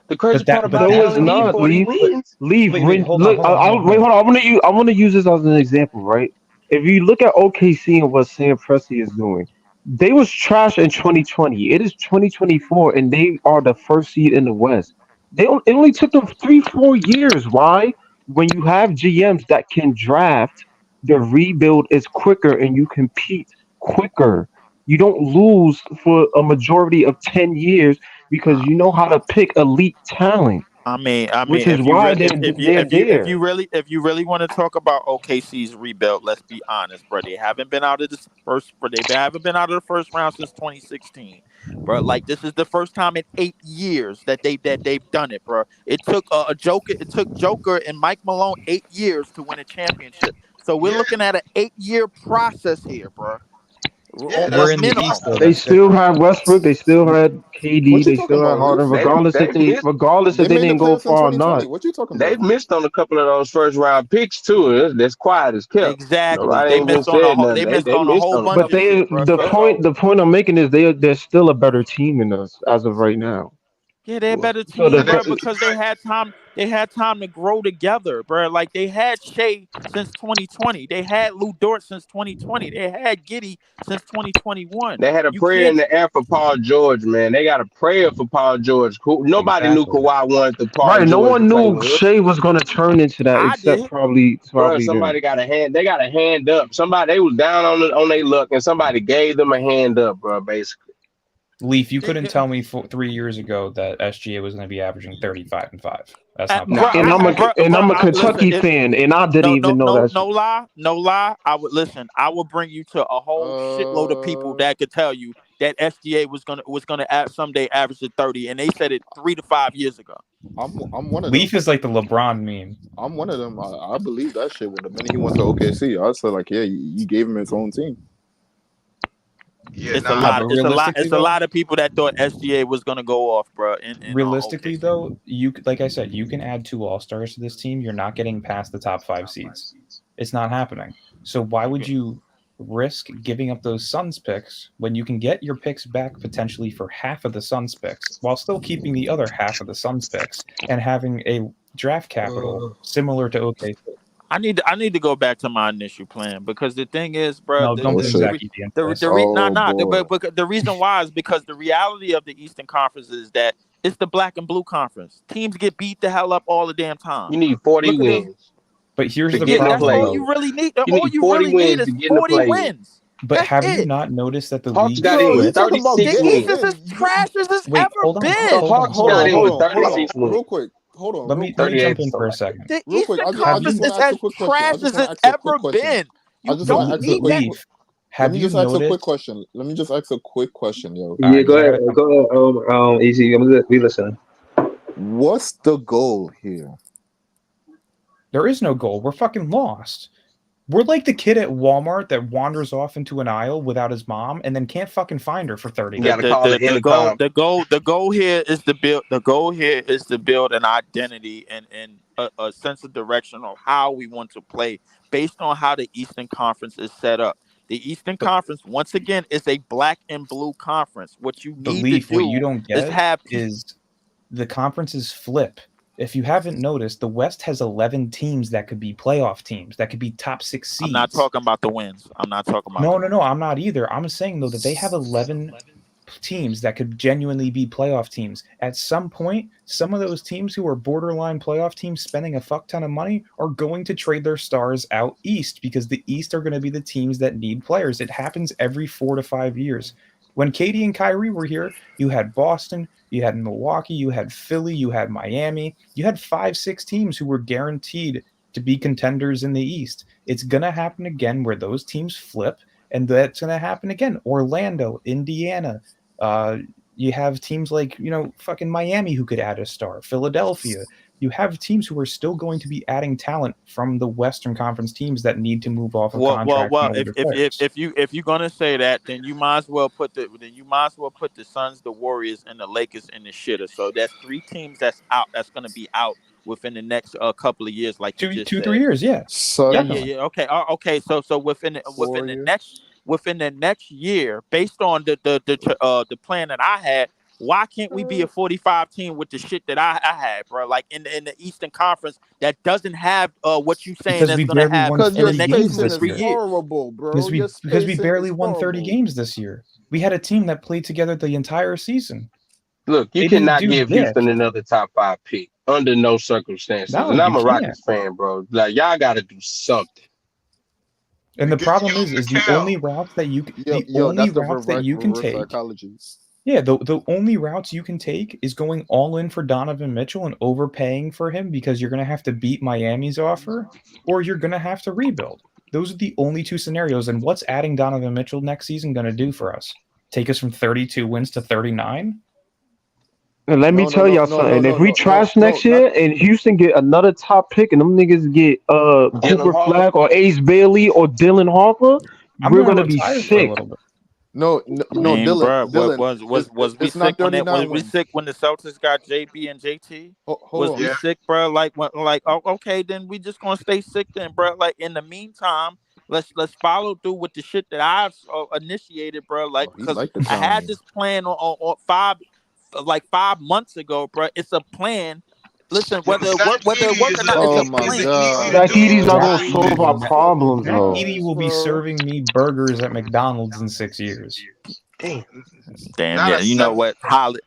The crazy But that- part but about that- it, No, it's only need not. 40 wins. Leave. Wait, When hold on, look, hold on, hold on. wait, hold on. I want to use this as an example, right? If you look at OKC and what Sam Presti is doing, they was trash in 2020. It is 2024, and they are the first seed in the West. It only took them 3-4 years. Why? When you have GMs that can draft, the rebuild is quicker and you compete quicker. You don't lose for a majority of 10 years because you know how to pick elite talent. I mean, Which is why they're there. if you really want to talk about OKC's rebuild, let's be honest, bro. They haven't been out of the first round since 2016, bro. Like this is the first time in 8 years that they've done it, bro. It took Joker and Mike Malone 8 years to win a championship. So we're looking at an 8-year process here, bro. Yeah, We're in the minimum. East, though. They still have Westbrook. They still had KD. What you They talking still had about, Harden. Luke? Regardless if they made didn't go far or not. What you talking They've about? missed on a couple of those first round picks too. That's quiet as kept. Exactly. Nobody They ain't been missed on a said whole. nothing. They missed They on a missed whole on bunch it. of But pieces, bro. the point I'm making is they're still a better team than us as of right now. Yeah, they're a better So team, the- bro, because they had time. They had time to grow together, bro. Like they had Shea since 2020. They had Lou Dort since 2020. They had Giddey since 2021. They had a You prayer in can't- the air for Paul George, man. They got a prayer for Paul George. Nobody knew Exactly. Kawhi wanted the Paul Right, George. no one to play knew with. Shea was gonna turn into that, I except did. probably Bro, them. somebody got a hand. They got a hand up. Somebody they was down on their luck, and somebody gave them a hand up, bro. Basically, Leaf, you couldn't tell me 3 years ago that SGA was going to be averaging 35 and 5. That's not Bro, possible. And I'm a listen, Kentucky fan, and I didn't even know that. No lie. I would bring you to a whole shitload of people that could tell you that SGA was gonna someday average to 30, and they said it 3 to 5 years ago. I'm one of them. Leaf is like the LeBron meme. I'm one of them. I believe that shit. When the minute he went to OKC, I said like, yeah, you gave him his own team. Yeah, It's nah, a lot of people that thought SGA was gonna go off, bro. Realistically, though, like I said, you can add 2 All-Stars to this team. You're not getting past the top 5 seeds. It's not happening. So why would you risk giving up those Suns picks when you can get your picks back potentially for half of the Suns picks while still keeping the other half of the Suns picks and having a draft capital similar to OKC? I need to go back to my initial plan because the thing is, bro. No, don't bring Zach Edey into this. The reason why is because the reality of the Eastern Conference is that it's the black and blue conference. Teams get beat the hell up all the damn time. you need 40 wins. But here's To the get in the That's problem. play. all you really need. You All need you 40 really wins need to is get in the 40 play. wins. But That's have you it. not noticed that the Hawks league? got in you with talking about 36 The getting East wins. is as trash as it's Wait, ever hold on. been. The Hawks Hold got on, in hold with on, hold 36 on. wins. Real quick. hold on, Let real me quick. jump in for a second. The Real quick, Eastern I just Conference want is to ask as a quick question. I trash just as want to it's ask a ever quick question. been. I You just want to don't ask a need quick. that. Leaf. Have Let me you just ask a quick noticed? question. Let me just ask a quick question, yo. All Yeah, right, go because ahead. Go ahead. Easy. We listening. What's the goal here? there is no goal. We're fucking lost. We're like the kid at Walmart that wanders off into an aisle without his mom and then can't fucking find her for 30 You minutes. gotta call it intercom. The goal here is to build. The goal here is to build an identity and a sense of direction of how we want to play based on how the Eastern Conference is set up. The Eastern Conference, once again, is a black and blue conference. What you need to Belief, what you do don't is get have is the conferences flip. If you haven't noticed, the West has 11 teams that could be playoff teams, that could be top 6 seeds. I'm not talking about the wins. I'm not talking about No, I'm not either. I'm saying, though, that they have 11 teams that could genuinely be playoff teams. At some point, some of those teams who are borderline playoff teams spending a fuck ton of money are going to trade their stars out east because the East are going to be the teams that need players. It happens every 4 to 5 years. When Katie and Kyrie were here, you had Boston, you had Milwaukee, you had Philly, you had Miami. You had 5-6 teams who were guaranteed to be contenders in the East. It's going to happen again where those teams flip, and that's going to happen again. Orlando, Indiana. You have teams like, fucking Miami who could add a star. Philadelphia. You have teams who are still going to be adding talent from the Western Conference teams that need to move off of contract. If you're gonna say that, then you might as well put the Suns, the Warriors, and the Lakers in the shitter. So that's 3 teams that's out. That's gonna be out within the next couple of years, like you just said. 3 years, yeah. Yeah. Okay. So within the next year, based on the plan that I had, why can't we be a 45 team with the shit that I had, bro? Like in the Eastern Conference that doesn't have what you saying Because that's we going to barely have won in the 30 next games 2 to this 3 year. years. Horrible, bro. Because we barely won 30 games this year. We had a team that played together the entire season. Look, you cannot give Houston another top 5 pick under no circumstances. No, and I'm you a can't. Rockets fan, bro. Like y'all got to do something. And the problem is the only routes that you can take. Psychology. Yeah, the only routes you can take is going all in for Donovan Mitchell and overpaying for him because you're going to have to beat Miami's offer, or you're going to have to rebuild. Those are the only 2 scenarios. And what's adding Donovan Mitchell next season going to do for us? Take us from 32 wins to 39? And let me tell y'all something. If we trash next year and Houston get another top pick and them niggas get Cooper Flag or Ace Bailey or Dylan Harper, we're gonna be sick. No, Dylan. Was we sick when the Celtics got JB and JT? Was we sick, bro? Okay, then we just gonna stay sick then, bro. Like in the meantime, let's follow through with the shit that I've initiated, bro. Like because I had this plan on 5 months ago, bro. It's a plan. Listen, whether it work or not, it's a plan. Zach Edey's not gonna solve our problems, though. Zach Edey will be serving me burgers at McDonald's in 6 years. Damn, yeah. You know what? Holly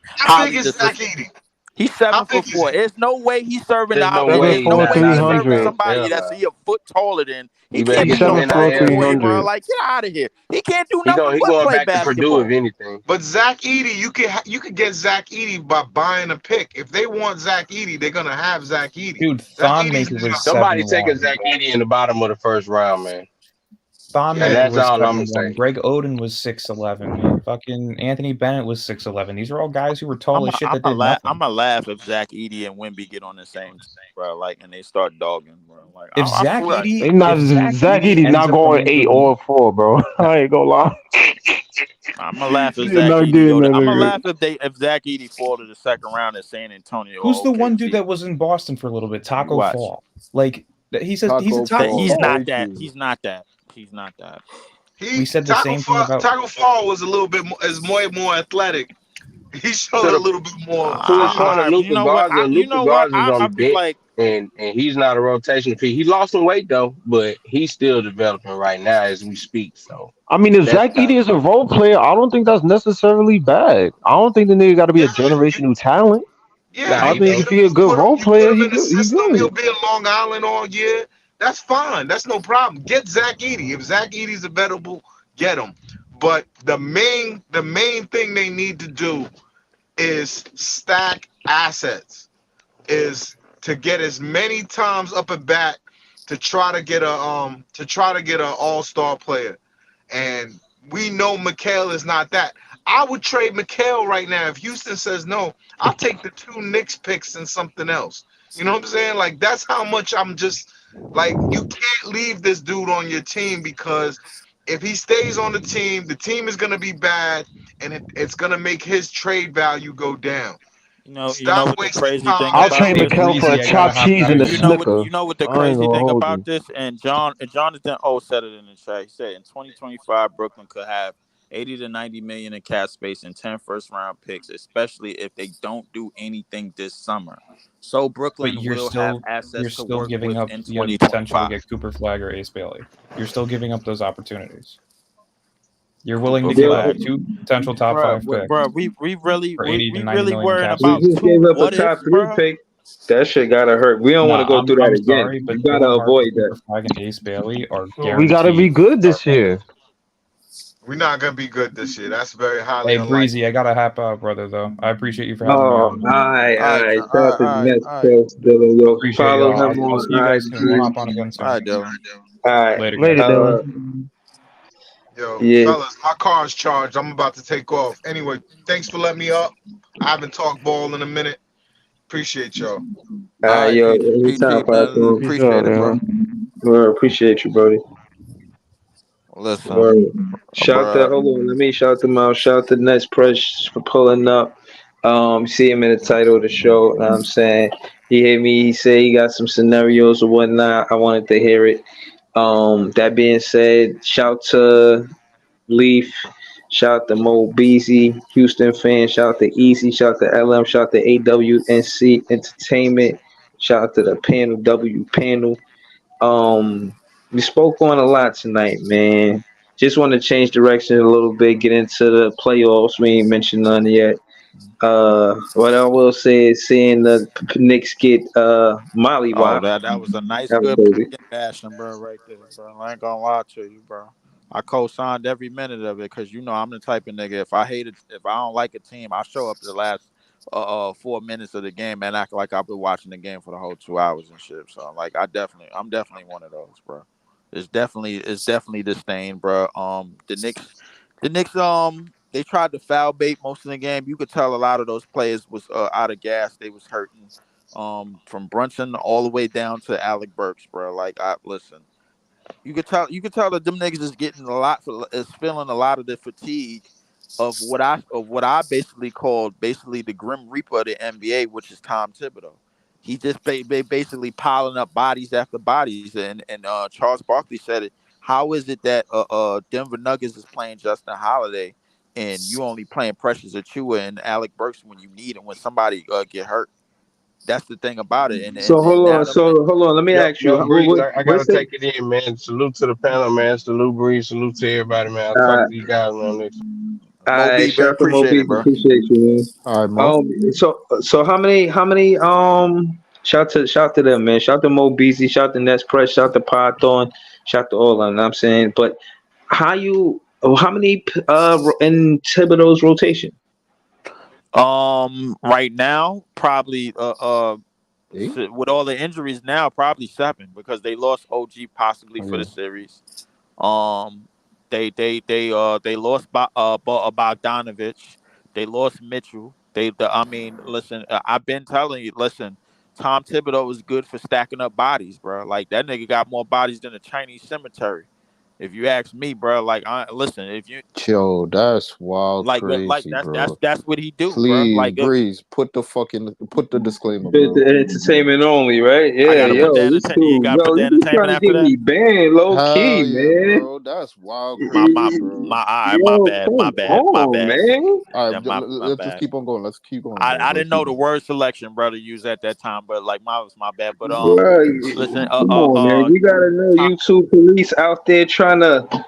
is Zach Edey? He's 7'4". There's no way he's serving There's the no way. There's no way he's serving 300. somebody that's a foot taller than. He You can't better be get no him in boy, bro. 300. Like, get out of here. He can't do He nothing but going play back to basketball. Purdue if anything. But Zach Edey, you could get Zach Edey by buying a pick. If they want Zach Edey, they're gonna have Zach Edey. Dude, Thonmaker was Somebody 7-1. taking Zach Edey in the bottom of the first round, man. Thonmaker That's was all I'm 7-1. saying. Greg Oden was 6'11". Fucking Anthony Bennett was 6'11". These are all guys who were tall as shit that did nothing. I'm gonna laugh if Zach Edey and Wemby get on the same team, bro. Like, and they start dogging, bro. Like, If Zach Edey, Zach Edey's not going 8 or 4, bro. I ain't gonna lie. I'm gonna laugh if You're Zach not Edey getting go. that I'm gonna nigga. laugh if Zach Edey fall to the second round in San Antonio. Who's the or one OKC. dude that was in Boston for a little bit? Taco Watch. Fall. Like he's a Taco Taco Fall. He's Fall. not that. He's not that. He's not that. We said the same thing about Taco Fall was a little bit more athletic. He showed a little bit more. To the point of Luka you know what? Garza, You Luka know what? Garza's on I the be bench, like, and he's not a rotation piece. He lost some weight though, but he's still developing right now as we speak. So I mean, if That's Zach not- Edey is a role player, I don't think that's necessarily bad. I don't think the nigga got to be a generational talent. Yeah, I think if he's a good role player, he good. He'll be in Long Island all year. That's fine. That's no problem. Get Zach Edey. If Zach Edey's available, get him. But the main thing they need to do is stack assets. Is to get as many times up at bat to try to get a all-star player. And we know McHale is not that. I would trade McHale right now. If Houston says no, I'll take the 2 Knicks picks and something else. You know what I'm saying? Like, that's how much I'm just like, you can't leave this dude on your team, because if he stays on the team is going to be bad, and it's going to make his trade value go down. You know Stop what the wasting crazy time. thing I'll about trade Hey, this? McHale for a Breezy, I gotta chopped hop cheese out and a here. snicker. You know what the I ain't crazy gonna thing hold about you. this? And Jonathan O said it in the chat. He said in 2025, Brooklyn could have 80 to 90 million in cap space and 10 first-round picks, especially if they don't do anything this summer. So But Brooklyn will have you're assets to still work giving with up in the potential to 2025. get Cooper Flag or Ace Bailey. You're still giving up those opportunities. You're willing Cooper to give up Flag, 2 potential top 5 picks we really for 80 to we 90 really million worrying cap We about space. just 2 gave up a what top ifs, 3 bro. pick. That shit gotta hurt. We don't want to Nah, go through I'm that again. sorry, but You gotta Dylan Harper, avoid that. Cooper Flag, and Ace Bailey are We gotta be guaranteed good this starting. year. We're not going to be good this year. That's very highly Hey, unlikely. Breezy, I gotta hop out, brother, though. I appreciate you for having me Oh, on. all right. Shout out to the Nets, All right. Chris, Dylan. Yo, Appreciate follow y'all. him I'll on see you guys soon. We'll hop on IG. again All soon. right, Dylan. All right. Later, Later, guys. Dylan. Yo, Yeah. fellas, my car's charged. I'm about to take off. Anyway, thanks for letting me up. I haven't talked ball in a minute. Appreciate y'all. All right, yo. Anytime, PG, man. Peace Platform. out, Appreciate it, bro. man. Well, appreciate you, Brody. Listen, Word. Shout bro. out, hold on, let me shout them out. Shout out to Nets Press for pulling up. See him in the title of the show. Know what I'm saying, he hit me. He said he got some scenarios or whatnot. I wanted to hear it. That being said, shout to Leaf. Shout out to Mo Beasy, Houston fan. Shout out to Easy. Shout out to LM. Shout out to AWNC Entertainment. Shout out to the panel, W panel. We spoke on a lot tonight, man. Just want to change direction a little bit, get into the playoffs. We ain't mentioned none yet. What I will say is seeing the Knicks get Molly Oh, Wop. that was a nice, That was good crazy. picking bashing, bro, right there, bro. I ain't gonna lie to you, bro. I co-signed every minute of it because you know I'm the type of nigga. If I don't like a team, I show up to the last 4 minutes of the game and act like I've been watching the game for the whole 2 hours and shit. So like, I'm definitely one of those, bro. It's definitely disdain, bro. The Knicks, they tried to foul bait most of the game. You could tell a lot of those players was out of gas. They was hurting. From Brunson all the way down to Alec Burks, bro. Like, listen, you could tell that them niggas is feeling a lot of the fatigue of what I basically called the Grim Reaper of the NBA, which is Tom Thibodeau. He just basically piling up bodies after bodies, and Charles Barkley said it. How is it that Denver Nuggets is playing Justin Holiday and you only playing Precious Achiuwa and Alec Burks when you need it when somebody get hurt? That's the thing about it, and So and hold now on. So hold on. Let me ask you. Yo, Breeze, I gotta What's it? take it in, man. Salute to the panel, man. Salute Breeze. Salute to everybody, man. I'll talk to you guys on next. Moby, Shout man, out to appreciate Moby. it, bro. Appreciate you, man. All right, Mo. So how many shout to them, man. Shout to Mo Beasy, shout to Nets Press, shout to Python, shout to all of them. Know what I'm saying, but how many in Thibodeau's rotation? Right now, probably Eight. with all the injuries now, probably 7 because they lost OG possibly Oh, for yeah. the series. Um, they lost Bogdanovich. They lost Mitchell. I mean, listen, I've been telling you, listen, Tom Thibodeau is good for stacking up bodies, bro. Like that nigga got more bodies than a Chinese cemetery. If you ask me, bro, like listen, if you Yo, that's wild like crazy, bro. that's what he do, bro. Please, Like Breeze, put the disclaimer, The bro. entertainment only, right? I Yeah, gotta put yo, the this you dude, gotta put yo, the you be trying entertainment to after get that. me banned, low Hell key, yeah, man. bro. That's wild My crazy, bro. my Yo, bad, come my on, bad. man. All Yeah, right, my let's just bad. keep on going. Let's keep going, bro. I Let's didn't keep know the going. word selection, brother, used at that time, but like my was my bad. But Bro, listen, come on, man. You gotta know Tom, you two police out there trying to lock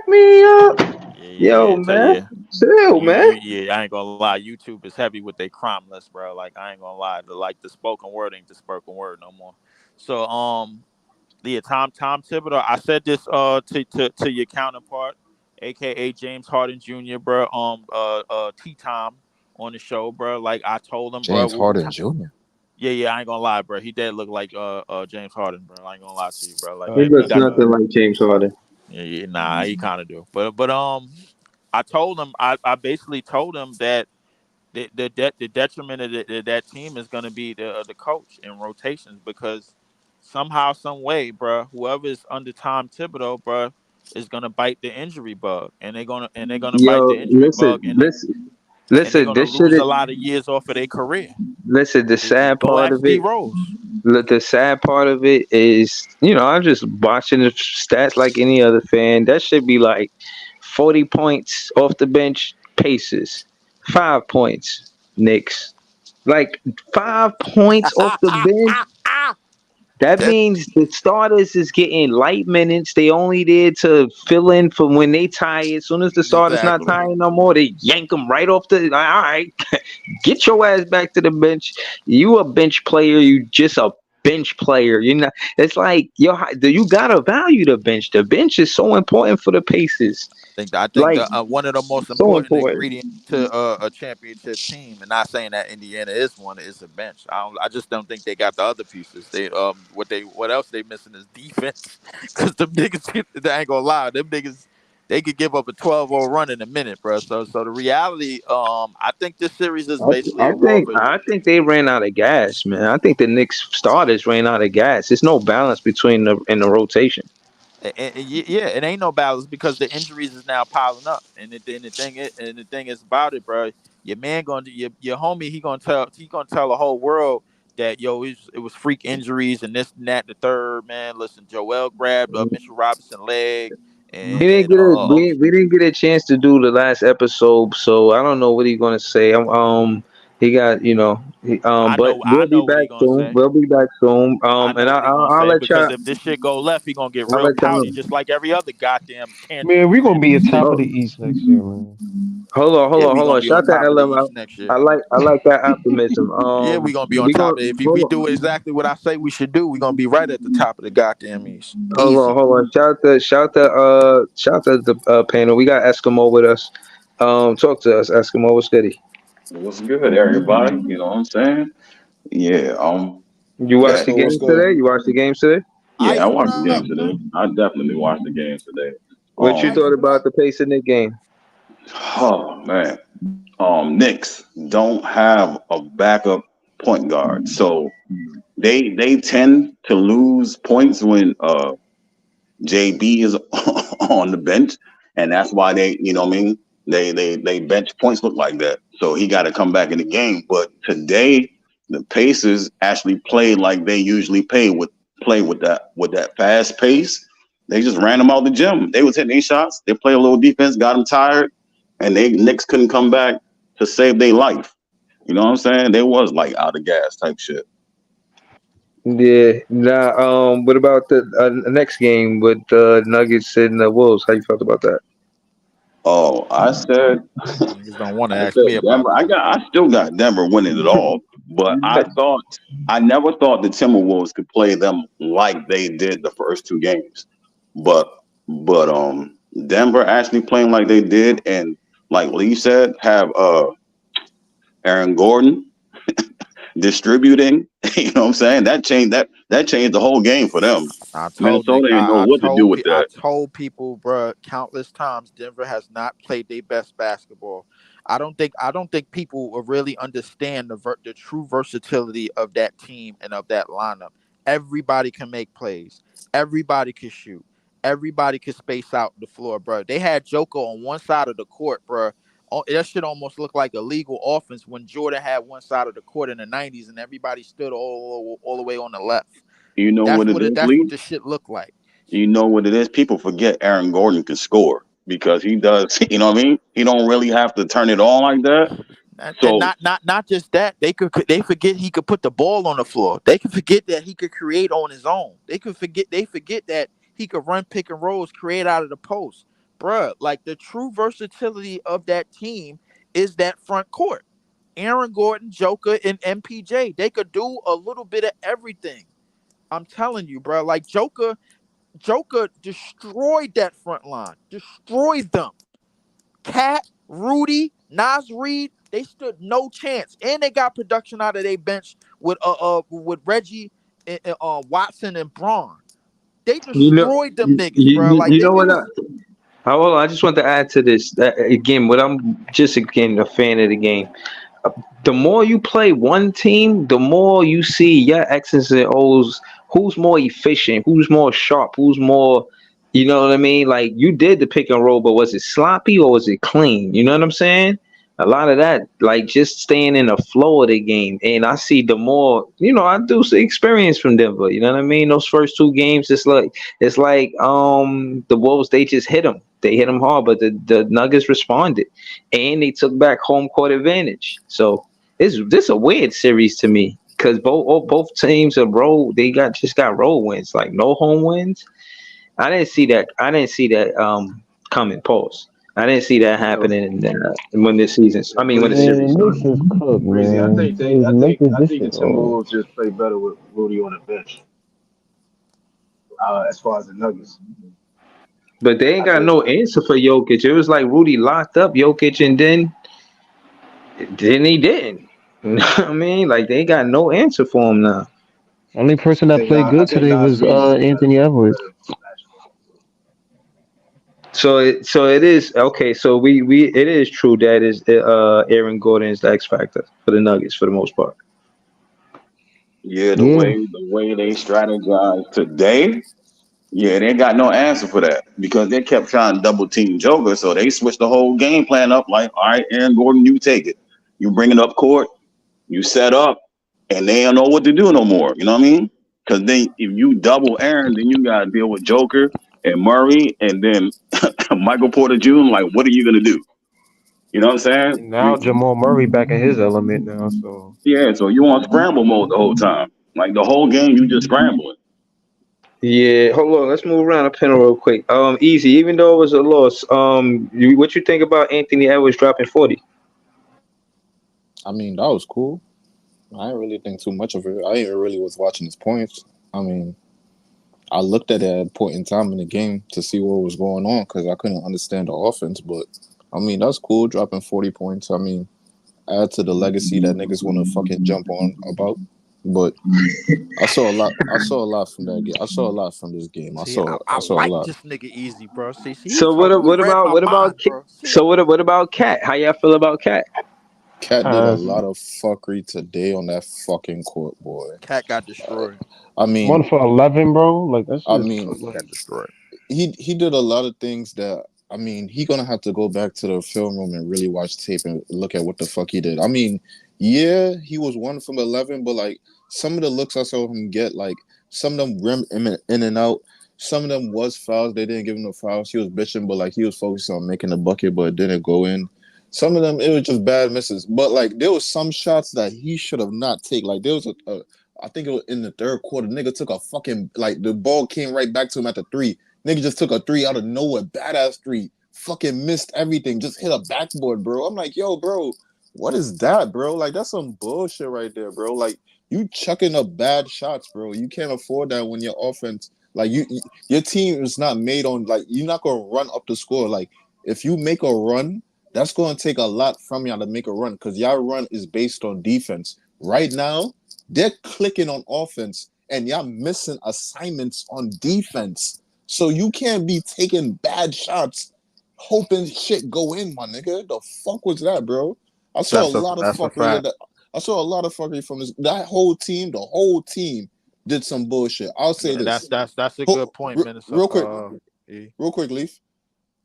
me up. Yo, tell man, you, chill, man. I ain't gonna lie. YouTube is heavy with their crime list, bro. Like I ain't gonna lie. The spoken word ain't the spoken word no more. So yeah, Tom Thibodeau. I said this to your counterpart, aka James Harden Jr., bro. T Tom on the show, bro. Like I told him, bro. James Harden Jr. Yeah, I ain't gonna lie, bro. He did look like James Harden, bro. I ain't gonna lie to you, bro. Like He he looks got nothing like James Harden. yeah, nah, he kind of do. But I told him, I basically told him that the detriment of that team is gonna be the coach in rotations because somehow, some way, bro, whoever is under Tom Thibodeau, bro, is gonna bite the injury bug, and they're gonna bite Yo, the injury bug, and they're listen. gonna This shit lose is a lot of years off of their career. listen. The sad Go part ask of it. D Rose. The sad part of it is, I'm just watching the stats like any other fan. That should be like 40 points off the bench, Pacers. 5 points, Knicks. Like 5 points off the bench. That That means the starters is getting light minutes. They only there to fill in for when they tired. As soon as the starters not exactly. tired no more, they yank them right off the. All right, get your ass back to the bench. You a bench player. You just a bench player. You know, it's like you gotta value the bench. The bench is so important for the Pacers. I think Like the one of the most so important important. ingredients to a championship team, and not saying that Indiana is one, is a bench. I just don't think they got the other pieces. What else they missing is defense. Because them niggas, I ain't gonna lie, them niggas, they could give up a 12-0 run in a minute, bro. So the reality, I think this series is basically over. I think they ran out of gas, man. I think the Knicks starters ran out of gas. There's no balance between the rotation. Yeah, it ain't no balance because the injuries is now piling up, and the thing is about it, bro. Your man your homie, he gonna tell the whole world that it was freak injuries and this and that and the third, man. Listen, Joel grabbed Mitchell Robinson leg, We didn't get we didn't get a chance to do the last episode, so I don't know what he's gonna say. He got but I we'll be know what back he gonna soon. say. We'll be back soon. I And know what he gonna I'll say let because y'all. if this shit go left, he gonna get I'll real let y'all pouty, know. just like every other goddamn Man, we gonna be at top of Oh, the East next year, man. Yeah, we hold gonna on. be on Shout out top of the LM. East next year. I like that optimism. Yeah, we gonna be on We top going of it. If we hold do on. exactly what I say we should do, we gonna be right at the top of the goddamn East. Hold Easy. on. Shout out the panel. We got Eskimo with us. Talk to us, Eskimo. What's goody? What's good, everybody? You know what I'm saying? Yeah, You watched that the What's games good? today? You watched the games today? yeah, I Ice, what watched the game up? today. I definitely watched the game today. What you Ice, thought Um, what about up? the pace in the game? oh man, Knicks don't have a backup point guard, so they tend to lose points when JB is on the bench, and that's why you know what I mean, they bench points look like that. So he got to come back in the game. But today, the Pacers actually played like they usually play with that fast pace. They just ran them out the gym. They was hitting their shots. They played a little defense, got them tired, and they Knicks couldn't come back to save their life. You know what I'm saying? They was like out of gas type shit. Yeah. Nah. What about the next game with the Nuggets and the Wolves? How you felt about that? Oh, Niggas don't want to I ask said me about Denver. that. I still got Denver winning it all, but I never thought the Timberwolves could play them like they did the first two games. But Denver actually playing like they did, and like Lee said, have Aaron Gordon distributing. You know what I'm saying? That changed the whole game for them. Minnesota didn't know what to do with I that. told people, bro, countless times, Denver has not played their best basketball. I don't think people will really understand the true versatility of that team and of that lineup. Everybody can make plays. Everybody can shoot. Everybody can space out the floor, bro. They had Joker on one side of the court, bro. That shit almost looked like a legal offense when Jordan had one side of the court in the '90s and everybody stood all the way on the left. You know what it is, That's what Lee? the shit looked like. You know what it is? People forget Aaron Gordon can score because he does. You know what I mean? He don't really have to turn it on like that. And So not just that, they forget he could put the ball on the floor. They can forget that he could create on his own. They forget that he could run pick and rolls, create out of the post. Bruh, like the true versatility of that team is that front court. Aaron Gordon, Joker, and MPJ. They could do a little bit of everything. I'm telling you, bro. Like Joker destroyed that front line. Destroyed them. Cat, Rudy, Nas Reed, they stood no chance, and they got production out of their bench with Reggie, and, Watson, and Braun. They You know, destroyed them niggas, bro. Like you they know what? was. Hold on, I just want to add to this. Again, what I'm just again a fan of the game. The more you play one team, the more you see your X's and O's. Who's more efficient? Who's more sharp? Who's more, you know what I mean? Like you did the pick and roll, but was it sloppy or was it clean? You know what I'm saying? A lot of that, like just staying in the flow of the game. And I see the more, I do see experience from Denver. You know what I mean? Those first two games, it's like the Wolves, they just hit them. They hit them hard, but the Nuggets responded, and they took back home court advantage. So this a weird series to me because both teams are road. They just got road wins, like no home wins. I didn't see that. Coming. Pause. I didn't see that happening when this season. I mean, when the series Knicks started. is cooked, Breezy, I man. think they, These I think, Lakers, I this think the shit old. Timberwolves just play better with Rudy on the bench. As far as the Nuggets, But they ain't I got think no answer for Jokic. It was like Rudy locked up Jokic, and then he didn't. You know what I mean? Like they got no answer for him now. Only person that played I good think today Nas was Reed is Anthony Edwards. better basketball. So it is okay. So it is true that is Aaron Gordon is the X factor for the Nuggets for the most part. Yeah, the Yeah. way they strategize today, yeah, they got no answer for that because they kept trying to double team Joker, so they switched the whole game plan up. Like, all right, Aaron Gordon, you take it, you bring it up court, you set up, and they don't know what to do no more. You know what I mean? Because then if you double Aaron, then you got to deal with Joker and Murray, and then Michael Porter Jr. Like, what are you gonna do? You know what I'm saying? Now Jamal Murray back in his element now, so Yeah, so you on scramble mode the whole time. Like the whole game, you just scrambling. Yeah, hold on. Let's move around the panel real quick. Easy. Even though it was a loss, what you think about Anthony Edwards dropping 40? I mean, that was cool. I didn't really think too much of it. I even really was watching his points. I mean, I looked at it at a point in time in the game to see what was going on because I couldn't understand the offense. But I mean, that's cool, dropping 40 points. I mean, add to the legacy that niggas want to fucking jump on about. But I saw a lot. I saw a lot from that game. I saw a lot from this game. I See, saw a like lot. this nigga Easy, bro. See, he So he what read about my what about mind, bro. See, so what about Cat? How y'all feel about Cat? Cat did a uh, lot of fuckery today on that fucking court, boy. Cat got destroyed. I mean, 1 for 11, bro. Like that I shit is mean, like, Got destroyed. he did a lot of things that I mean he gonna have to go back to the film room and really watch tape and look at what the fuck he did. I mean, yeah, he was 1 from 11, but like some of the looks I saw him get, like some of them rim in and out. Some of them was fouls. They didn't give him no fouls. He was bitching, but like he was focused on making the bucket, but it didn't go in. Some of them it was just bad misses. But like there was some shots that he should have not taken. Like there was a I think it was in the third quarter. Nigga took a fucking like the ball came right back to him at the 3. Nigga just took a 3 out of nowhere, badass 3. Fucking missed everything, just hit a backboard, bro. I'm like, yo, bro, what is that, bro? Like that's some bullshit right there, bro. Like you chucking up bad shots, bro. You can't afford that when your offense, like your team is not made on like you're not gonna run up the score. Like if you make a run, that's gonna take a lot from y'all to make a run because y'all run is based on defense. Right now, they're clicking on offense and y'all missing assignments on defense. So you can't be taking bad shots, hoping shit go in, my nigga. The fuck was that, bro? I saw a lot of That's a fuckery. fact. I saw a lot of fuckery from this. That whole team, the whole team did some bullshit. I'll say Yeah, this. that's a good point, Real quick, Minnesota. real quick, Leaf.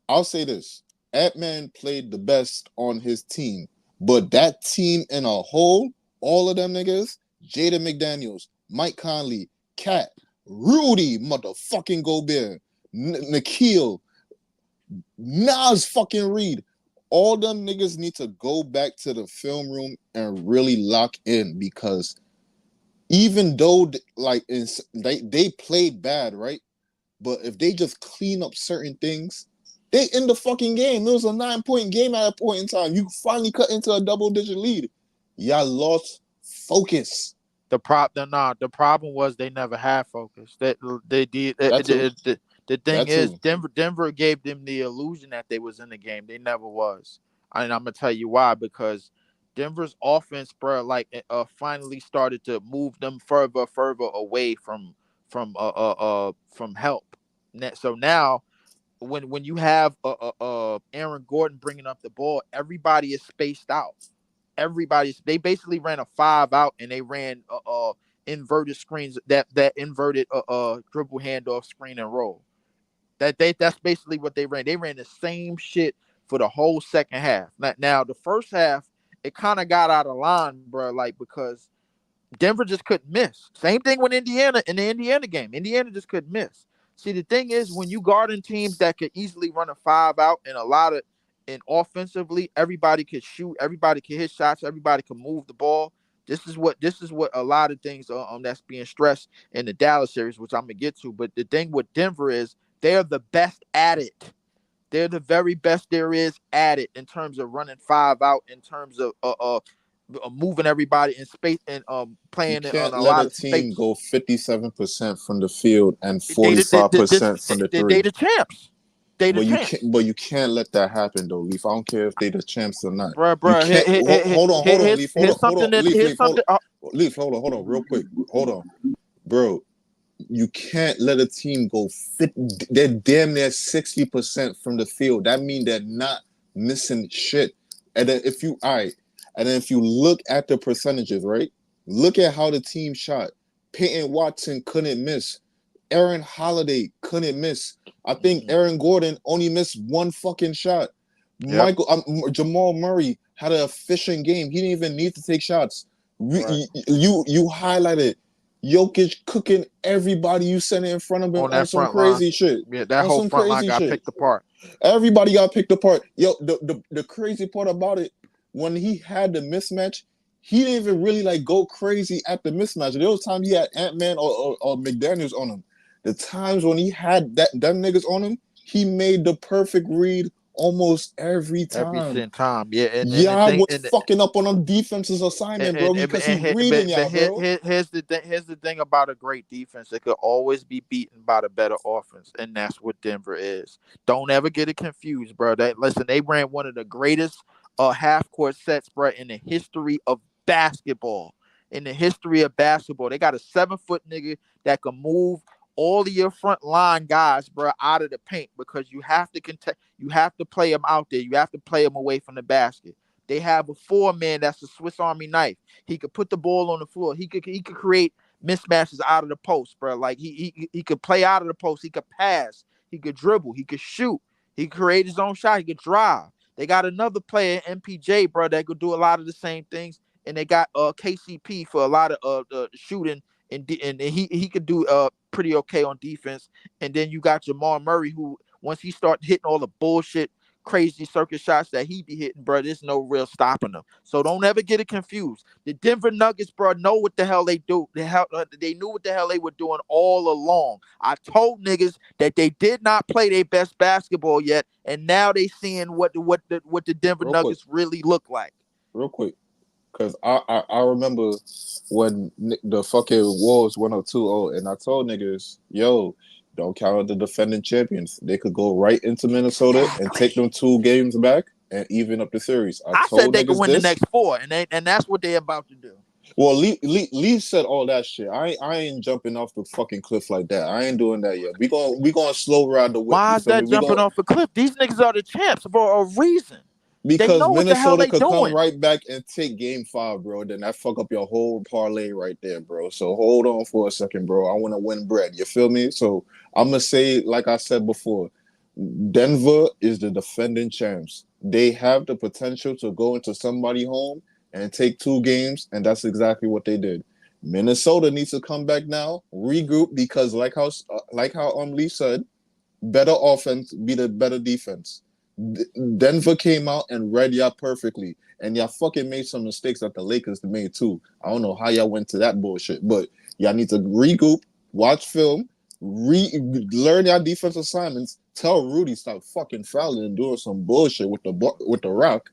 I'll say this. Ant-Man played the best on his team, but that team in a whole, all of them niggas, Jaden McDaniels, Mike Conley, Cat, Rudy, motherfucking Gobert, Nikhil, Nas fucking Reed. All them niggas need to go back to the film room and really lock in because even though like they played bad, right? But if they just clean up certain things, they in the fucking game. It was a 9-point game at a point in time. You finally cut into a double-digit lead. Y'all lost focus. The problem was they never had focus. They did. The thing is, Denver gave them the illusion that they was in the game. They never was. And I'm gonna tell you why, because Denver's offense, bro, like finally started to move them further away from help. So now when you have Aaron Gordon bringing up the ball, everybody is spaced out. They basically ran a 5 out, and they ran inverted screens, that inverted dribble handoff screen and roll. That's basically what they ran. They ran the same shit for the whole second half. Now the first half, it kind of got out of line, bro, like, because Denver just couldn't miss. Same thing with Indiana in the Indiana game. Indiana just couldn't miss. See, the thing is, when you guarding teams that could easily run a 5 out, and offensively, everybody could shoot, everybody could hit shots, everybody could move the ball. This is what a lot of things that's being stressed in the Dallas series, which I'm gonna get to. But the thing with Denver is they're the best at it. They're the very best there is at it in terms of running 5 out, in terms of moving everybody in space and playing You it on can't a let lot a of team space. go 57% from the field and They 45% from the they three. the champs. They the But you champs. can't. But you can't let that happen, though, Leaf. I don't care if they the champs or not. Bruh. You can't. Hold on, Leaf. Hold Here's on, something that Leaf. here's Leaf, hold something. on. Leaf, hold on, real quick. Hold on, bro. You can't let a team go 50. They're damn near 60% from the field. That means they're not missing shit. And then if you look at the percentages, right? Look at how the team shot. Peyton Watson couldn't miss. Aaron Holiday couldn't miss. I think Aaron Gordon only missed one fucking shot. Yep. Jamal Murray had an efficient game. He didn't even need to take shots. Right. You highlighted Jokic cooking everybody you sent in front of him on some crazy shit. Yeah, that whole front line got picked apart. Everybody got picked apart. Yo, the crazy part about it, when he had the mismatch, he didn't even really like go crazy at the mismatch. There was times he had Ant-Man or McDaniels on him. The times when he had them niggas on him, he made the perfect read almost every time. Every single time. Yeah. Y'all was fucking up on them defense's assignment, bro, because he's reading y'all, bro. Here's the thing about a great defense. It could always be beaten by the better offense, and that's what Denver is. Don't ever get it confused, bro. They ran one of the greatest half-court sets, bro, in the history of basketball. They got a 7-foot nigga that can move all of your front line guys, bro, out of the paint, because you have to play them out there. You have to play them away from the basket. They have a 4-man that's a Swiss Army knife. He could put the ball on the floor. He could create mismatches out of the post, bro. Like he could play out of the post. He could pass. He could dribble. He could shoot. He could create his own shot. He could drive. They got another player, MPJ, bro, that could do a lot of the same things. And they got KCP for a lot of shooting. And he could do pretty okay on defense. And then you got Jamal Murray, who once he start hitting all the bullshit, crazy circuit shots that he be hitting, bro, there's no real stopping them. So don't ever get it confused. The Denver Nuggets, bro, know what the hell they do. They knew what the hell they were doing all along. I told niggas that they did not play their best basketball yet, and now they seeing what the Denver Nuggets really look like. Real quick. Because I remember when the fucking Wolves went up 2-0, and I told niggas, yo, don't count out the defending champions. They could go right into Minnesota and take them 2 games back and even up the series. I told said they could win this. the next 4, and that's what they're about to do. Well, Lee said all that shit. I ain't jumping off the fucking cliff like that. I ain't doing that yet. We gonna slow ride the whip. Why is that jumping off a cliff? These niggas are the champs for a reason. Because Minnesota could come right back and take game 5, bro. Then that fuck up your whole parlay right there, bro. So hold on for a second, bro. I want to win bread. You feel me? So I'm going to say, like I said before, Denver is the defending champs. They have the potential to go into somebody's home and take 2 games, and that's exactly what they did. Minnesota needs to come back now, regroup, because like how Lee said, better offense be the better defense. Denver came out and read y'all perfectly, and y'all fucking made some mistakes that the Lakers made too. I don't know how y'all went to that bullshit, but y'all need to regroup, watch film, learn y'all defense assignments. Tell Rudy stop fucking fouling and doing some bullshit with the rock,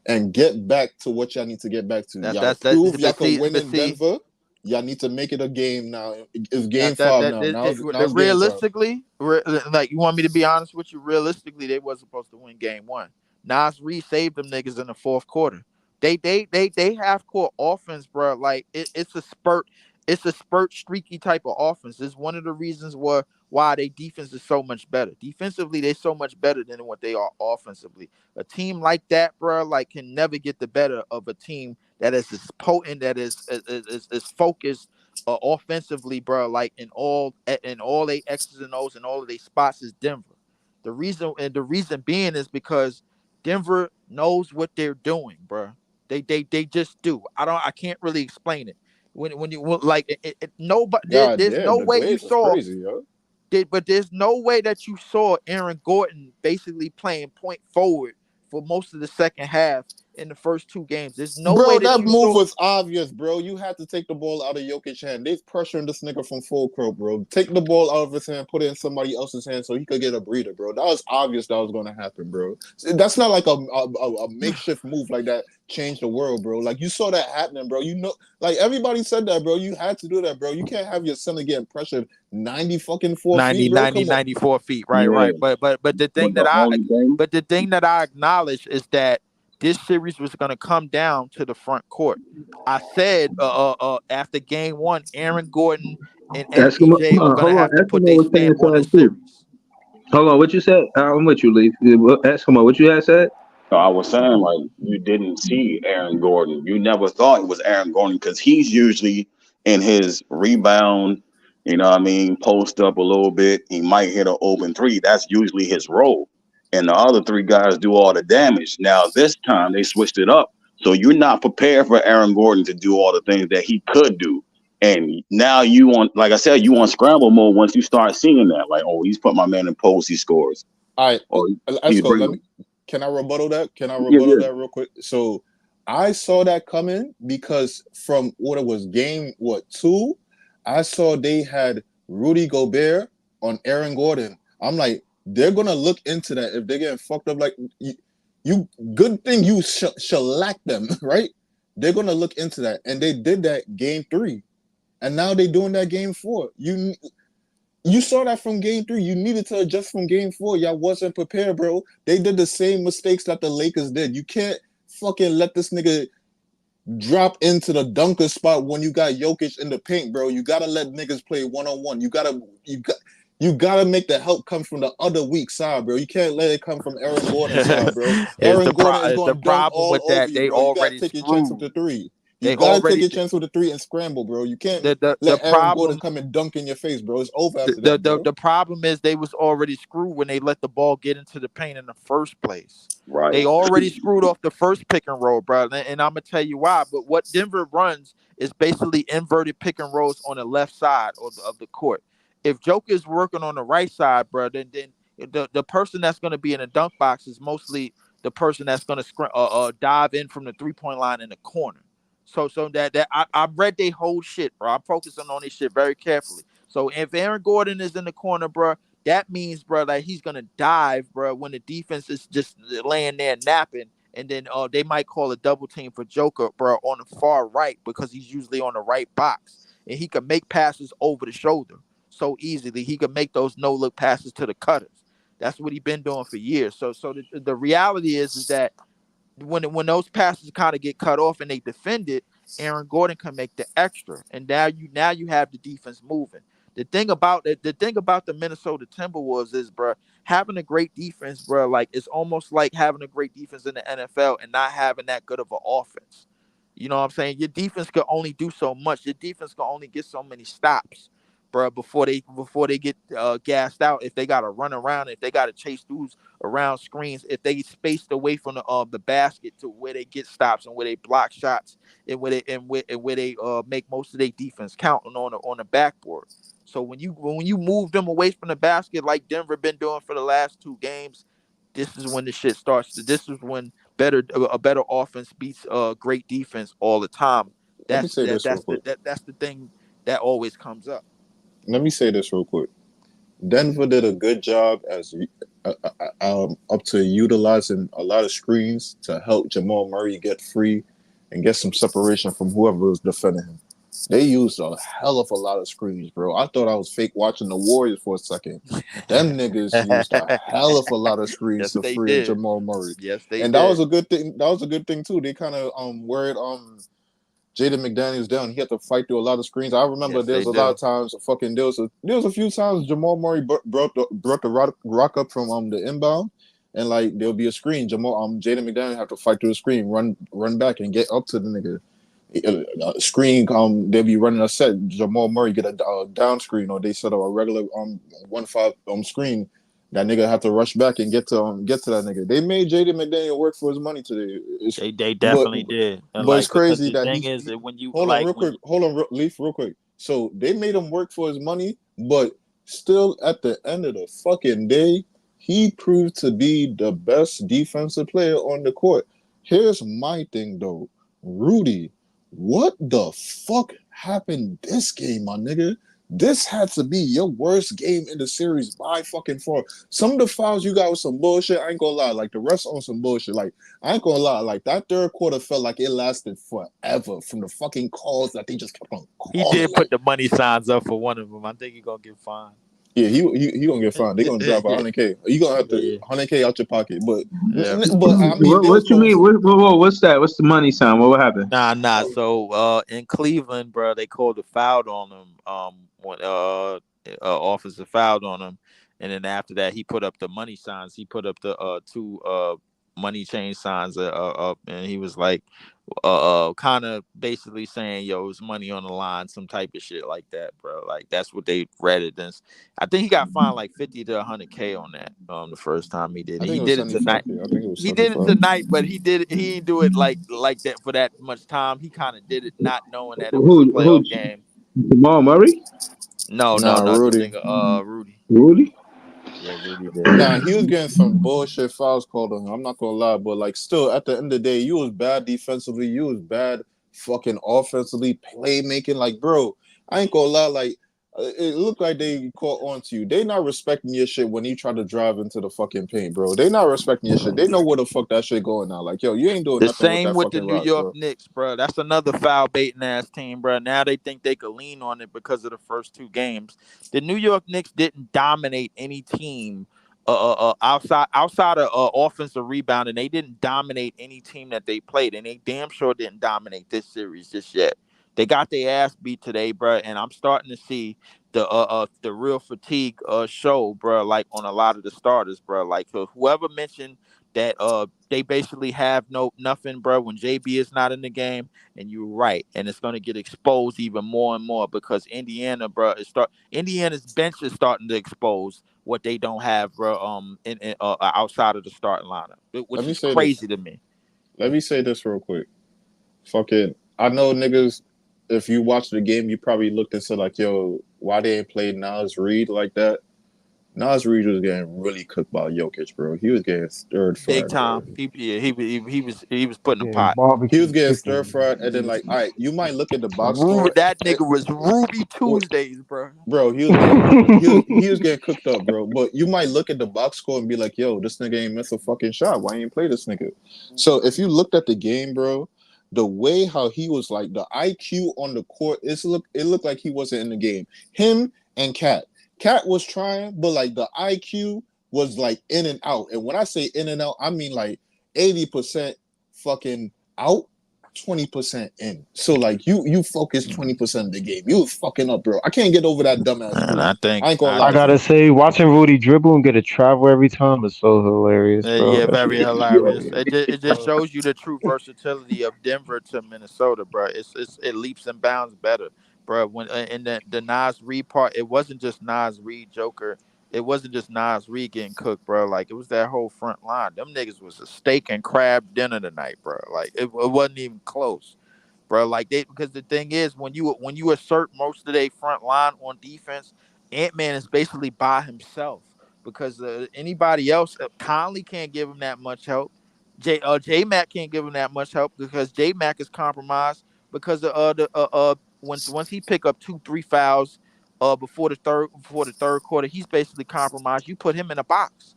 and get back to what y'all need to get back to. Y'all prove y'all can win in Denver. Y'all need to make it a game now. It's game 5 now. Now realistically, like, you want me to be honest with you? Realistically, they were supposed to win game 1. Nas Reed saved them niggas in the fourth quarter. They half court offense, bro. Like it's a spurt. It's a spurt streaky type of offense. It's one of the reasons why their defense is so much better. Defensively, they're so much better than what they are offensively. A team like that, bro, like can never get the better of a team that is as potent, that is focused offensively, bro. Like in all they X's and O's and all of their spots is Denver. The reason being is because Denver knows what they're doing, bro. They just do. I can't really explain it. When you like nobody, there's no way you saw. Crazy, yo. But there's no way that you saw Aaron Gordon basically playing point forward for most of the second half in the first two games. There's no way that move was obvious, bro. You had to take the ball out of Jokic's hand. They're pressuring this nigga from full court, bro. Take the ball out of his hand, put it in somebody else's hand so he could get a breather, bro. That was obvious that was going to happen, bro. That's not like a makeshift move like that changed the world, bro. Like, you saw that happening, bro. You know, like, everybody said that, bro. You had to do that, bro. You can't have your center getting pressured 94 feet, bro. 94 feet, right, Yeah. right. But the thing But the thing that I acknowledge is that this series was going to come down to the front court. I said after game one, Aaron Gordon and MPJ are going to have to put their stamp on this series. Hold on, what you said? I'm with you, Lee. Come on, what you had said? So I was saying, like, you didn't see Aaron Gordon. You never thought it was Aaron Gordon because he's usually in his rebound, you know what I mean, post up a little bit. He might hit an open three. That's usually his role. And the other three guys do all the damage. Now, this time, they switched it up. So you're not prepared for Aaron Gordon to do all the things that he could do. And now you want, like I said, you want scramble mode once you start seeing that. Like, oh, he's put my man in post, he scores. All right, let's go. Can I rebuttal that? That real quick? So I saw that coming because from what it was game 2, I saw they had Rudy Gobert on Aaron Gordon. I'm like, they're gonna look into that if they're getting fucked up. Like you good thing you shellac them, right? They're gonna look into that, and they did that game 3, and now they're doing that game 4. You saw that from game 3. You needed to adjust from game 4. Y'all wasn't prepared, bro. They did the same mistakes that the Lakers did. You can't fucking let this nigga drop into the dunker spot when you got Jokic in the paint, bro. You gotta let niggas play one-on-one. You gotta make the help come from the other weak side, bro. You can't let it come from Aaron Gordon's side, bro. Aaron Gordon is going to dunk all over you, bro. You gotta take your chance with the 3. You gotta take your chance with the 3 and scramble, bro. You can't let Aaron Gordon come and dunk in your face, bro. It's over after that, bro. The problem is they was already screwed when they let the ball get into the paint in the first place. Right. They already screwed off the first pick and roll, bro. And I'm gonna tell you why. But what Denver runs is basically inverted pick and rolls on the left side of the court. If Joker is working on the right side, bro, then the person that's going to be in the dunk box is mostly the person that's going to dive in from the 3-point line in the corner. So that I read their whole shit, bro. I'm focusing on this shit very carefully. So if Aaron Gordon is in the corner, bro, that means, bro, that he's going to dive, bro, when the defense is just laying there napping. And then they might call a double team for Joker, bro, on the far right because he's usually on the right box. And he can make passes over the shoulder so easily. He can make those no-look passes to the cutters. That's what he's been doing for years. So the reality is that when those passes kind of get cut off and they defend it, Aaron Gordon can make the extra. And now you have the defense moving. The thing about the Minnesota Timberwolves is, bro, having a great defense, bro, like it's almost like having a great defense in the NFL and not having that good of an offense. You know what I'm saying? Your defense can only do so much. Your defense can only get so many stops, bro, before they get gassed out. If they got to run around, if they got to chase dudes around screens, if they spaced away from the basket to where they get stops and where they block shots and where they make most of their defense count on the backboard. So when you move them away from the basket like Denver been doing for the last 2 games, this is when the shit starts. This is when a better offense beats great defense all the time. That's the thing that always comes up. Let me say this real quick. Denver did a good job as up to utilizing a lot of screens to help Jamal Murray get free and get some separation from whoever was defending him. They used a hell of a lot of screens, bro. I thought I was fake watching the Warriors for a second. Them niggas used a hell of a lot of screens Yes, to they free did. Jamal Murray. Yes, they And that was did. a good thing. That was a good thing too. They kind of worried Jaden McDaniels down. He had to fight through a lot of screens. I remember Yes, there they was a lot do. of times there was a few times Jamal Murray brought the rock up from the inbound, and like there'll be a screen. Jaden McDaniels have to fight through the screen, run back and get up to the nigga. Screen they'll be running a set. Jamal Murray get a down screen, or they set up a regular 1-5 screen. That nigga have to rush back and get to that nigga. They made Jaden McDaniel work for his money today. They But definitely did. And but it's like because crazy the that thing is that when you hold on like real when quick. you, Hold on, Leaf, real quick. So they made him work for his money, but still at the end of the fucking day, he proved to be the best defensive player on the court. Here's my thing though, Rudy. What the fuck happened this game, my nigga? This had to be your worst game in the series by fucking far. Some of the fouls you got was some bullshit. I ain't gonna lie. Like the rest on some bullshit. Like I ain't gonna lie. Like that third quarter felt like it lasted forever from the fucking calls that they just kept on he calling. did put Like the money signs up for one of them. I think he's gonna get fined. yeah, he gonna get fined. They gonna drop 100K. You gonna have to Yeah. 100K out your pocket. But Yeah. I mean, they was What you going mean? for. What's that? What's the money sign? What happened? Nah. So in Cleveland, bro, they called a foul on him. When officer fouled on him, and then after that, he put up the money signs. He put up the two money change signs up, and he was like, kind of basically saying, "Yo, it's money on the line," some type of shit like that, bro. Like that's what they read it as. I think he got fined like 50 to 100K on that. The first time he did I it, think he it was did it tonight. 75K. I think it was He did it 75. tonight, but he did it. He didn't do it like that for that much time. He kind of did it not knowing that it was a Who? playoff game. Jamal Murray? No, Nah, the Rudy. nigga, Rudy. Rudy? Yeah, Rudy Nah, did. he was getting some bullshit fouls called on him. I'm not gonna lie, but like still at the end of the day, you was bad defensively, you was bad fucking offensively, playmaking. Like, bro, I ain't gonna lie, like it looked like they caught on to you. They not respecting your shit when you try to drive into the fucking paint, bro. They not respecting your shit. They know where the fuck that shit going now. Like, yo, you ain't doing The nothing with same that with the fucking New rock, York bro. Knicks, bro. That's another foul baiting ass team, bro. Now they think they could lean on it because of the first two games. The New York Knicks didn't dominate any team outside of offensive rebounding. They didn't dominate any team that they played, and they damn sure didn't dominate this series just yet. They got their ass beat today, bro, and I'm starting to see the real fatigue show, bro. Like on a lot of the starters, bro. Like so whoever mentioned that they basically have nothing, bro, when JB is not in the game, and you're right, and it's gonna get exposed even more and more because Indiana, bro, Indiana's bench is starting to expose what they don't have, bro, outside of the starting lineup, Let which me is say this. crazy to me. Let me say this real quick. Fucking, I know niggas. If you watch the game, you probably looked and said like, "Yo, why they ain't played Nas Reed like that?" Nas Reed was getting really cooked by Jokic, bro. He was getting stir Big fried, bro. time. He was putting a Yeah, pot. He was barbecue getting stir chicken. fried, and then like, all right, you might look at the box Ruby, score, that eh, nigga was Ruby what, Tuesdays, bro. bro. He was getting cooked up, bro. But you might look at the box score and be like, "Yo, this nigga ain't miss a fucking shot. Why ain't play this nigga?" So if you looked at the game, bro, the way how he was like the IQ on the court, it looked like he wasn't in the game. Him and Cat. Cat was trying, but like the IQ was like in and out. And when I say in and out, I mean like 80% fucking out, 20% in. So like you focus 20% of the game. You was fucking up, bro. I can't get over that dumbass And Rudy. I think I ain't gonna I I lie think to gotta you. say, watching Rudy dribble and get a travel every time is so hilarious, bro. Yeah, That very shit is hilarious. hilarious. It just shows you the true versatility of Denver to Minnesota, bro. It leaps and bounds better, bro. When in the Nas Reed part, it wasn't just Nas Reed Joker. It wasn't just Nas Reed getting cooked, bro. Like it was that whole front line. Them niggas was a steak and crab dinner tonight, bro. Like it wasn't even close, bro. Like they because the thing is when you assert most of their front line on defense, Ant Man is basically by himself because anybody else, Conley can't give him that much help. J Mac can't give him that much help because J Mac is compromised because once he pick up 2-3 fouls before the third quarter, he's basically compromised. You put him in a box.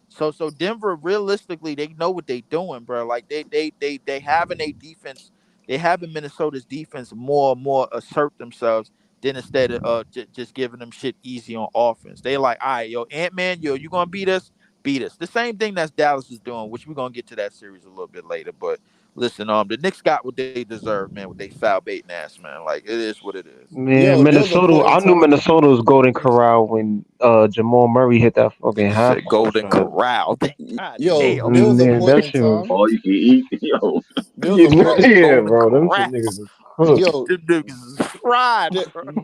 So Denver realistically they know what they doing, bro. Like they having a defense. They having Minnesota's defense more and more assert themselves than instead of just giving them shit easy on offense. They like, all right, yo, Ant-Man, yo, you gonna beat us? Beat us. The same thing that's Dallas is doing, which we're gonna get to that series a little bit later. But listen, the Knicks got what they deserve, man, with they foul baiting ass, man. Like it is what it is. Man, Minnesota. I knew Minnesota was Golden Corral when Jamal Murray hit that fucking half. Said Golden Corral. Yo, there was a Man, point that in shit was. time. All you can eat, yo. There was a point. Yeah, bro. Them shit niggas is cooked. Yo, them niggas is fried.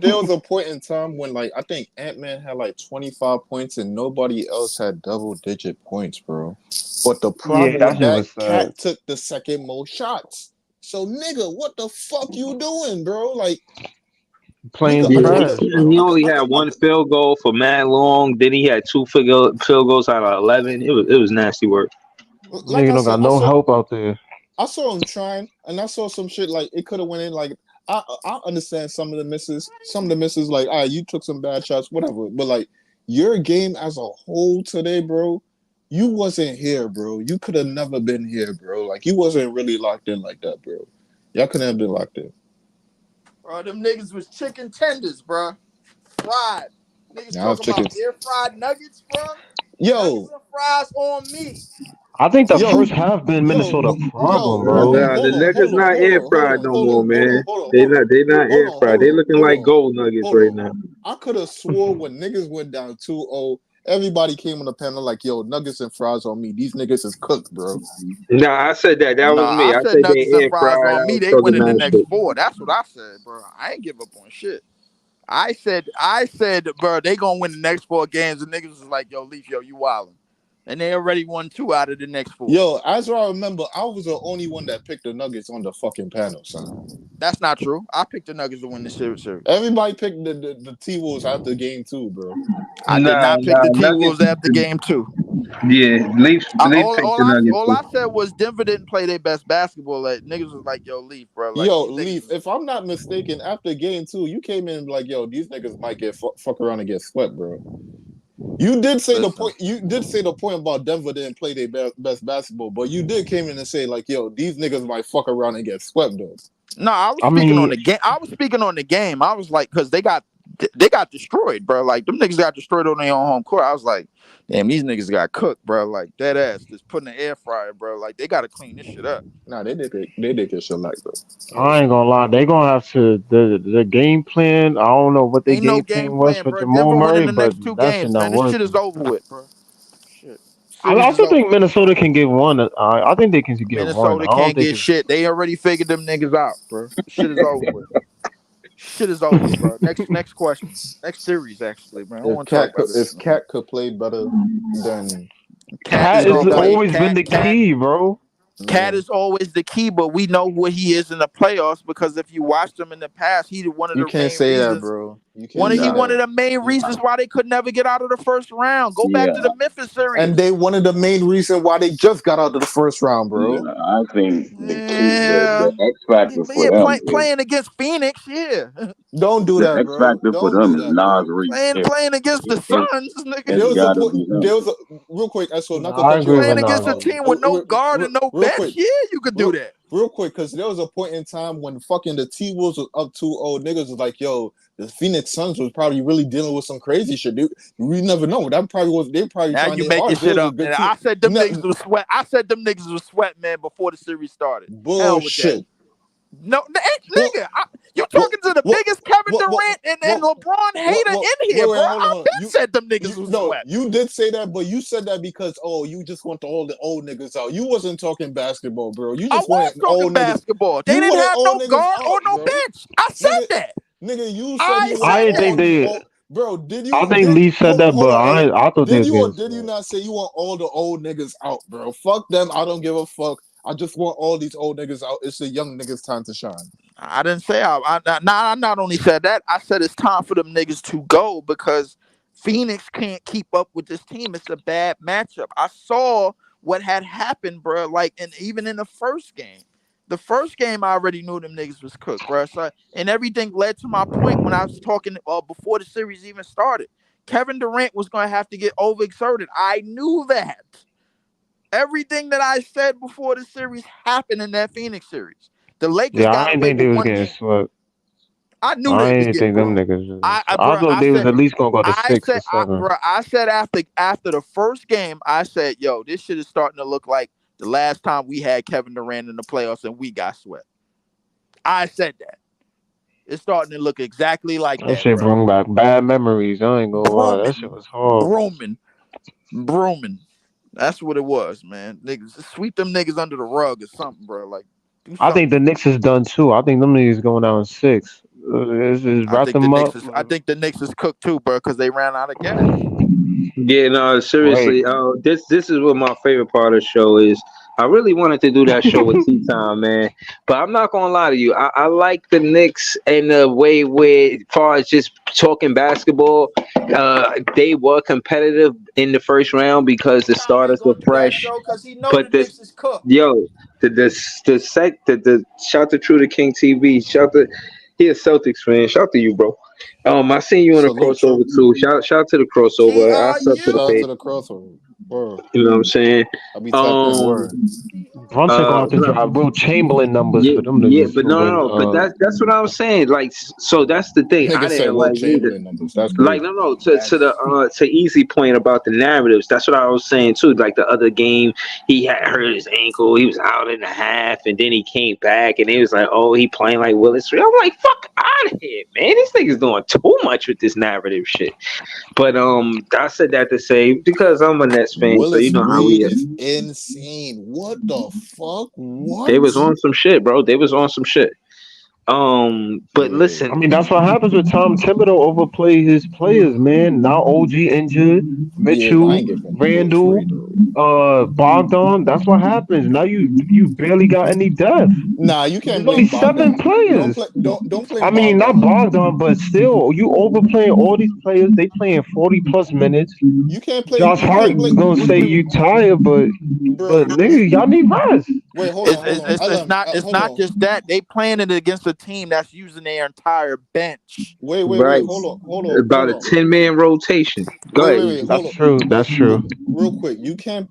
there was a point in time when, like, I think Ant-Man had like 25 points and nobody else had double-digit points, bro. But the problem Yeah, that with shit was that, sad. Cat took the second most shots. So, nigga, what the fuck you doing, bro? Like, Playing nigga, trash. He only had one field goal for mad long. Then he had two field goals out of 11. It was nasty work. like Nigga I don't said, got no help out there. I saw him trying, and I saw some shit like it could have went in. Like I understand some of the misses. Some of the misses, like, you took some bad shots, whatever. But like your game as a whole today, bro, you wasn't here, bro. You could have never been here, bro. Like you wasn't really locked in like that, bro. Y'all couldn't have been locked in. Bro, them niggas was chicken tenders, bro. Fried. Niggas Nah, I was talking about chicken. air fried nuggets, bro. Yo, Nuggets and fries on me. I think the Yo, first half been Minnesota problem, bro. Nah, the niggas not air fried no more, man. They not air fried. They looking like gold nuggets right now. I could have swore when niggas went down 2-0, everybody came on the panel like, yo, nuggets and fries on me. These niggas is cooked, bro. Nah, I said that. That was me. I said they nuggets air and fries fried. on me. They talking win in the mad next shit. 4. That's what I said, bro. I ain't give up on shit. I said, bro, they gonna win the next 4 games. The niggas was like, yo, Leaf, yo, you wildin'. And they already won 2 out of the next 4. Yo, as I remember, I was the only one that picked the Nuggets on the fucking panel, son. That's not true. I picked the Nuggets to win the series. Everybody picked the T-Wolves after game 2, bro. I did not pick the T-Wolves after game 2. Yeah, Leaf picked the Nuggets. All I said was Denver didn't play their best basketball. Like niggas was like, yo, Leaf, bro. Like, Yo, Leaf, if I'm not mistaken, after game 2, you came in like, yo, these niggas might get fuck around and get swept, bro. You did say the point. You did say the point about Denver didn't play their best basketball, but you did came in and say like, "Yo, these niggas might fuck around and get swept, though." No, I was speaking on the game. I was speaking on the game. I was like, because they got destroyed, bro. Like them niggas got destroyed on their own home court. I was like, damn, these niggas got cooked, bro. Like that ass just put in the air fryer, bro. Like they got to clean this shit up. Nah, they did get shit like, bro. I ain't gonna lie, they gonna have to the game plan. I don't know what the game plan was for Jamal Murray, but that shit not This working. shit is over with, bro. Shit. I also think Minnesota can get one. I think they can get one. Minnesota can't get shit. They already figured them niggas out, bro. Shit is over with. Shit is over, bro. Next question. Next series, actually, bro. I don't want to talk about this. If Cat could play better than Cat has always been the key, bro. Cat is always the key, but we know what he is in the playoffs because if you watched him in the past, he one of the you can't main say reasons, that, bro. One of the main reasons why they could never get out of the first round. Go back to the Memphis series, and they one of the main reason why they just got out of the first round, bro. Yeah, I think the X factor for them playing against Phoenix, Don't do that, X factor for them is Nas Reed. Playing against the Suns, nigga. There was a real quick. So not playing against a team with no guard and no bench. Yeah, you could do that. Real quick, because there was a point in time when fucking the T-Wolves was up 2-0. Niggas was like, yo, the Phoenix Suns was probably really dealing with some crazy shit. We never know. That probably was. They probably now trying you to making shit up. And I said them niggas was sweat. I said them niggas was sweat, man, before the series started. Bullshit. No, nigga, you talking to the biggest Kevin Durant and LeBron hater in here, bro. I been said them niggas was sweat. You did say that, but you said that because you just want all the old niggas out. You wasn't talking basketball, bro. You just wanted old basketball. Niggas. They didn't have no guard or no bench. I said that. Nigga, you said I didn't think they. Bro, did you? I think Lee said that, but I thought they did. Did you not say you want all the old niggas out, bro? Fuck them. I don't give a fuck. I just want all these old niggas out. It's the young niggas' time to shine. I didn't say I not only said that, I said it's time for them niggas to go because Phoenix can't keep up with this team. It's a bad matchup. I saw what had happened, bro. Like, and even in the first game. The first game, I already knew them niggas was cooked, bro. So, and everything led to my point when I was talking before the series even started. Kevin Durant was going to have to get overexerted. I knew that. Everything that I said before the series happened in that Phoenix series. The Lakers Yeah, I got didn't away think they with was one getting game. swept. I knew I they was didn't getting think them swept. niggas. I thought they was said, at least gonna go to 6 or 7. I said after the first game, I said, yo, this shit is starting to look like the last time we had Kevin Durant in the playoffs and we got swept. I said that. It's starting to look exactly like That that, shit bro. bring back bad memories. I ain't gonna lie. That shit was horrible. Brooming. That's what it was, man. Niggas, sweep them niggas under the rug or something, bro. Like, do I think something. the Knicks is done too. I think them niggas going down in 6. Just wrap them up. I think the Knicks is cooked too, bro, because they ran out of gas. Yeah, no, seriously. This is what my favorite part of the show is. I really wanted to do that show with Tea Time, man. But I'm not gonna lie to you. I like the Knicks in the way where, as far as just talking basketball, they were competitive in the first round because the starters were fresh. But the shout to True to King TV. He a Celtics fan. Shout to you, bro. I seen you in a crossover too. Shout to the crossover. I sub to the Shout out page. to the crossover. Word. You know what I'm saying? I be tapping in word. Brunson gonna have to drop Will Chamberlain numbers for them niggas. But no, but that's what I was saying. Like, so that's the thing. I Nigga said didn't Will like either. Chamberlain numbers. That's Like, crazy. no, to Easy point about the narratives. That's what I was saying too. Like the other game, he had hurt his ankle. He was out in the half, and then he came back, and he was like, "Oh, he playing like Willis." I'm like, "Fuck out of here, man! This nigga's doing too much with this narrative shit." But I said that to say because I'm a Nets fan, so you know how we is insane. What the fuck? What? They was on some shit, bro. They was on some shit. But listen, I mean, that's what happens with Tom Thibodeau overplay his players, man. Now OG injured, Mitchell, Randall, Bogdan. That's what happens. Now you barely got any depth. Nah, you can't There's only blame 7 Bogdan. players. Don't play. I mean, not Bogdan, but still, you overplaying all these players. They playing 40+ minutes. You can't play. Josh Hart gonna say you tired, but nigga, y'all need rest. Wait, hold on. It's not just that. They playing it against a team that's using their entire bench. Wait, hold on. About a 10-man rotation. Go ahead. That's true. That's true. Real quick, you can't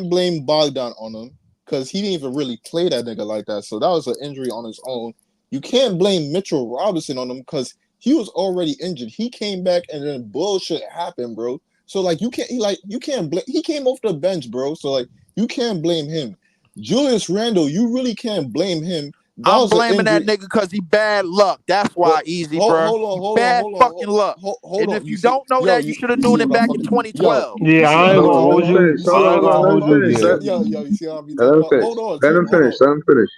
blame Bogdan on him because he didn't even really play that nigga like that. So that was an injury on his own. You can't blame Mitchell Robinson on him because he was already injured. He came back and then bullshit happened, bro. So like you can't blame. He came off the bench, bro. So like you can't blame him. Julius Randle, you really can't blame him. I'm blaming that nigga because he bad luck. That's why, Easy, bro. Hold bad on, fucking luck. And if you don't know that, you should have known it back in 2012. Yeah, I ain't gonna hold you. You see how I be talking about? Hold on. Let him finish.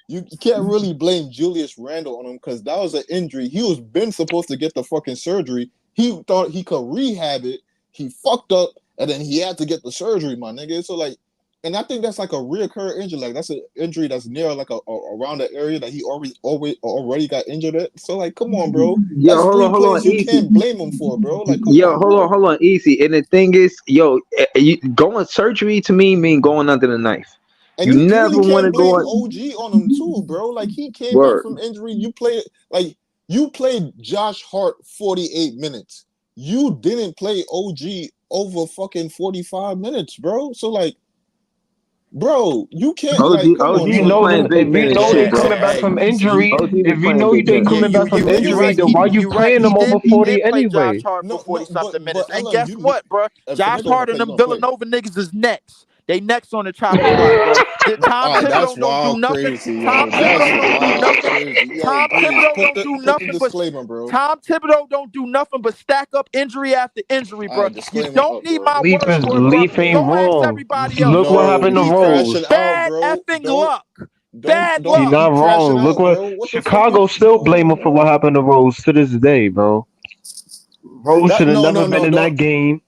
You can't really blame Julius Randle on him because that was an injury. He was been supposed to get the fucking surgery. He thought he could rehab it. He fucked up, and then he had to get the surgery, my nigga. So like, and I think that's like a reoccurring injury. Like that's an injury that's near like around the area that he already got injured at. So like, come on, bro. Yo, hold on, you Easy. can't blame him for, bro. Like, hold on, Easy. And the thing is, going surgery to me mean going under the knife. And you never really want to go OG on him too, bro. Like he came back from injury. You played Josh Hart 48 minutes. You didn't play OG over fucking 45 minutes, bro. So like, bro, you can't. If you know they coming back from injury, if you know they coming back from injury, then why you playing them over 40 anyway? Josh Hart for 40-something minutes. And guess what, bro? Josh Hart and them Villanova niggas is next. They next on the chopping block, bro. Tom Thibodeau don't do nothing. Tom Thibodeau don't do nothing. Tom Thibodeau don't do nothing but stack up injury after injury, bro. You don't need my word for it, Leaf ain't wrong. Look what happened to Rose. Bad effing luck. Bad luck. He's not wrong. Look what Chicago still blame him for what happened to Rose to this day, bro. Rose should have never been in that game,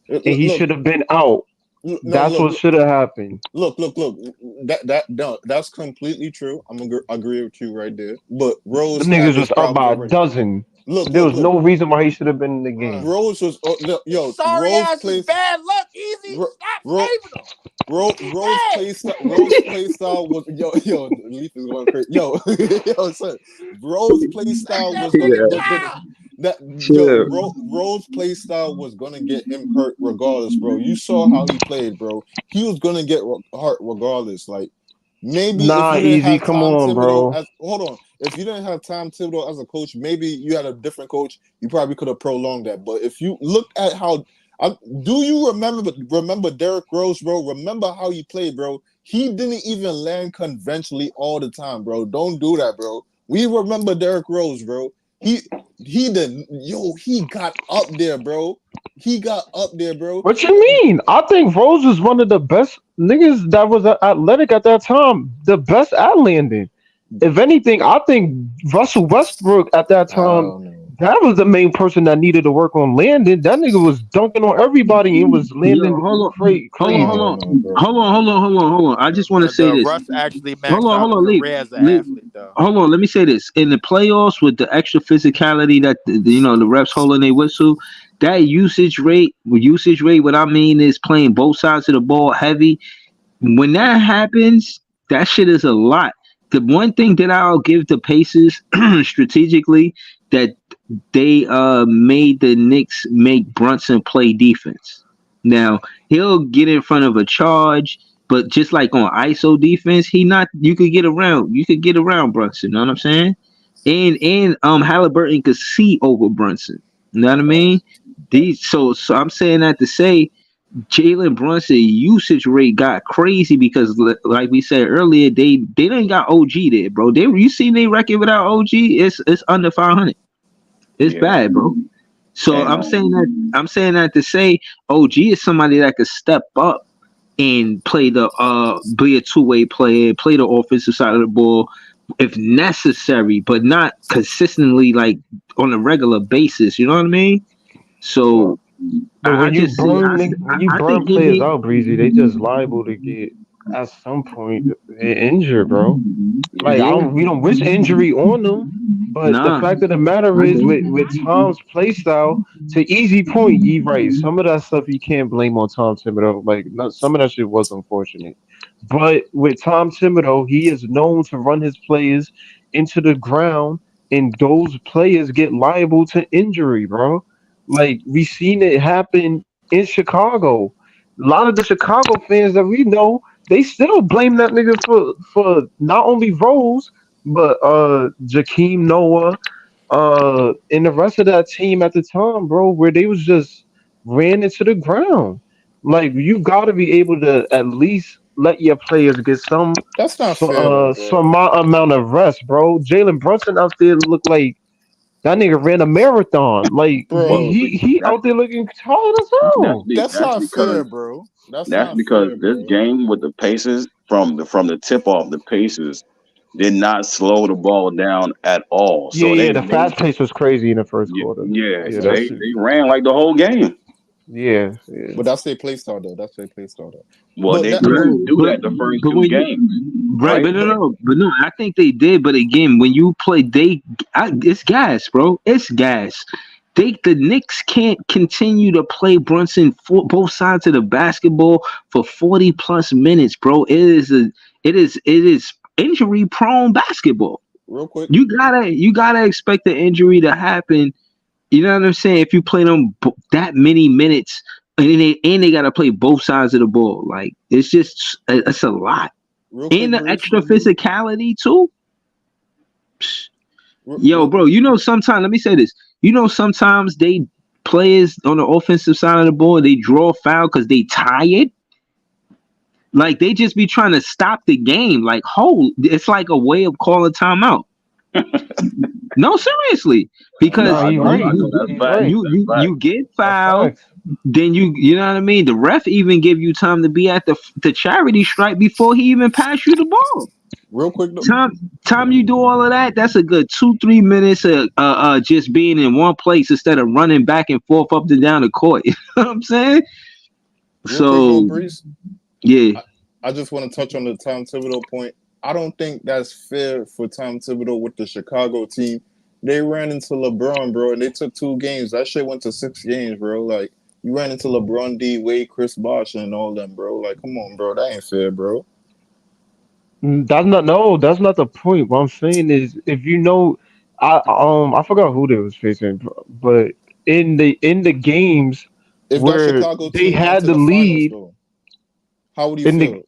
and he should have been out. That's what should have happened. Look. That's completely true. I'm gonna agree with you right there. But Rose, the niggas was up by a dozen. There was no reason why he should have been in the game. Rose was sorry Rose ass plays bad luck. Easy. Rose play style was yo. Leaf is going crazy. Yo, son. Rose play style was Rose play style was gonna get him hurt regardless, bro. You saw how he played, bro. He was gonna get hurt regardless. Like Maybe Nah, if you didn't easy. have Come Tom on, Thibodeau bro. as hold on, if you didn't have Tom Thibodeau as a coach, maybe you had a different coach. You probably could have prolonged that. But if you look at how, do you remember Derrick Rose, bro? Remember how he played, bro? He didn't even land conventionally all the time, bro. Don't do that, bro. We remember Derrick Rose, bro. He didn't. Yo, he got up there, bro. He got up there, bro. What you mean? I think Rose was one of the best niggas that was athletic at that time. The best at landing. If anything, I think Russell Westbrook at that time, that was the main person that needed to work on landing. That nigga was dunking on everybody and was landing Hold crazy. on. I just want to say The this. Russ actually Hold maxed out on, his leave. career as an athlete, though. Hold on, let me say this. In the playoffs, with the extra physicality that the refs holding their whistle, that usage rate, what I mean is playing both sides of the ball heavy. When that happens, that shit is a lot. The one thing that I'll give the Pacers strategically, that they made the Knicks make Brunson play defense. Now he'll get in front of a charge, but just like on ISO defense, you could get around Brunson. You know what I'm saying? And Halliburton could see over Brunson. You know what I mean? So I'm saying that to say Jalen Brunson usage rate got crazy because, like we said earlier, they didn't got OG there, bro. You seen their record without OG? It's under 500. It's bad, bro. So I'm saying that to say OG is somebody that could step up and play be a two-way player, play the offensive side of the ball if necessary, but not consistently, like on a regular basis. You know what I mean? So. But when you burn players out, Breezy, they just liable to get at some point injured, bro. Like we don't wish injury on them, but the fact of the matter is, with Tom's play style, to easy point, you right. Some of that stuff you can't blame on Tom Thibodeau. Like some of that shit was unfortunate, but with Tom Thibodeau, he is known to run his players into the ground, and those players get liable to injury, bro. Like we seen it happen in Chicago. A lot of the Chicago fans that we know, they still blame that nigga for not only Rose, but Jakeem Noah, and the rest of that team at the time, bro, where they was just ran into the ground. Like you gotta be able to at least let your players get some That's not fair, some amount of rest, bro. Jalen Brunson out there looked like that nigga ran a marathon. Like, bro, he out there looking tired as hell. That's not fair, bro. That's because this game with the Pacers, from the tip off, the Pacers did not slow the ball down at all. So the fast pace was crazy in the first quarter. So they ran like the whole game. Yeah. But that's their play style, though. Well, they couldn't do that the first two games. Right, but no, I think they did. But again, when you play, it's gas, bro. It's gas. The Knicks can't continue to play Brunson for both sides of the basketball for 40 plus minutes, bro. It is injury prone basketball. Real quick, you gotta expect the injury to happen. You know what I'm saying? If you play them that many minutes, and they gotta play both sides of the ball, like it's a lot. And the extra physicality too. Yo, bro, sometimes, let me say this. Sometimes players on the offensive side of the ball, they draw foul because they tired. Like they just be trying to stop the game. Like, it's like a way of calling timeout. No, seriously, because you get fouled, then you know what I mean. The ref even give you time to be at the charity stripe before he even pass you the ball. Real quick, time you do all of that, that's a good 2-3 minutes of just being in one place instead of running back and forth up and down the court. You know what I'm saying? Real quick, yeah. I just want to touch on the Tom Thibodeau point. I don't think that's fair for Tom Thibodeau with the Chicago team. They ran into LeBron, bro, and they took 2 games. That shit went to 6 games, bro. Like, you ran into LeBron, D. Wade, Chris Bosh, and all them, bro. Like, come on, bro. That ain't fair, bro. That's not the point. What I'm saying is, if you know, I forgot who they was facing, but in the games where they had the lead, how would you feel?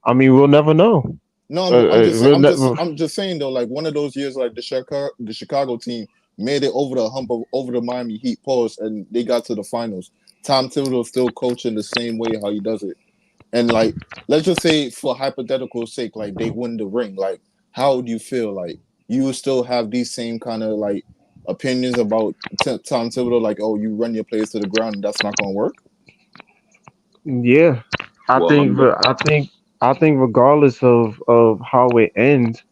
I mean, we'll never know. No, I'm just saying though, like one of those years, like the Chicago team made it over the hump of over the Miami Heat post, and they got to the finals. Tom Thibodeau still coaching the same way how he does it, and like let's just say for hypothetical sake, like they win the ring. Like, how would you feel? Like you would still have these same kind of like opinions about Tom Thibodeau, like, oh, you run your players to the ground, and that's not going to work. Yeah, I think regardless of how it ends,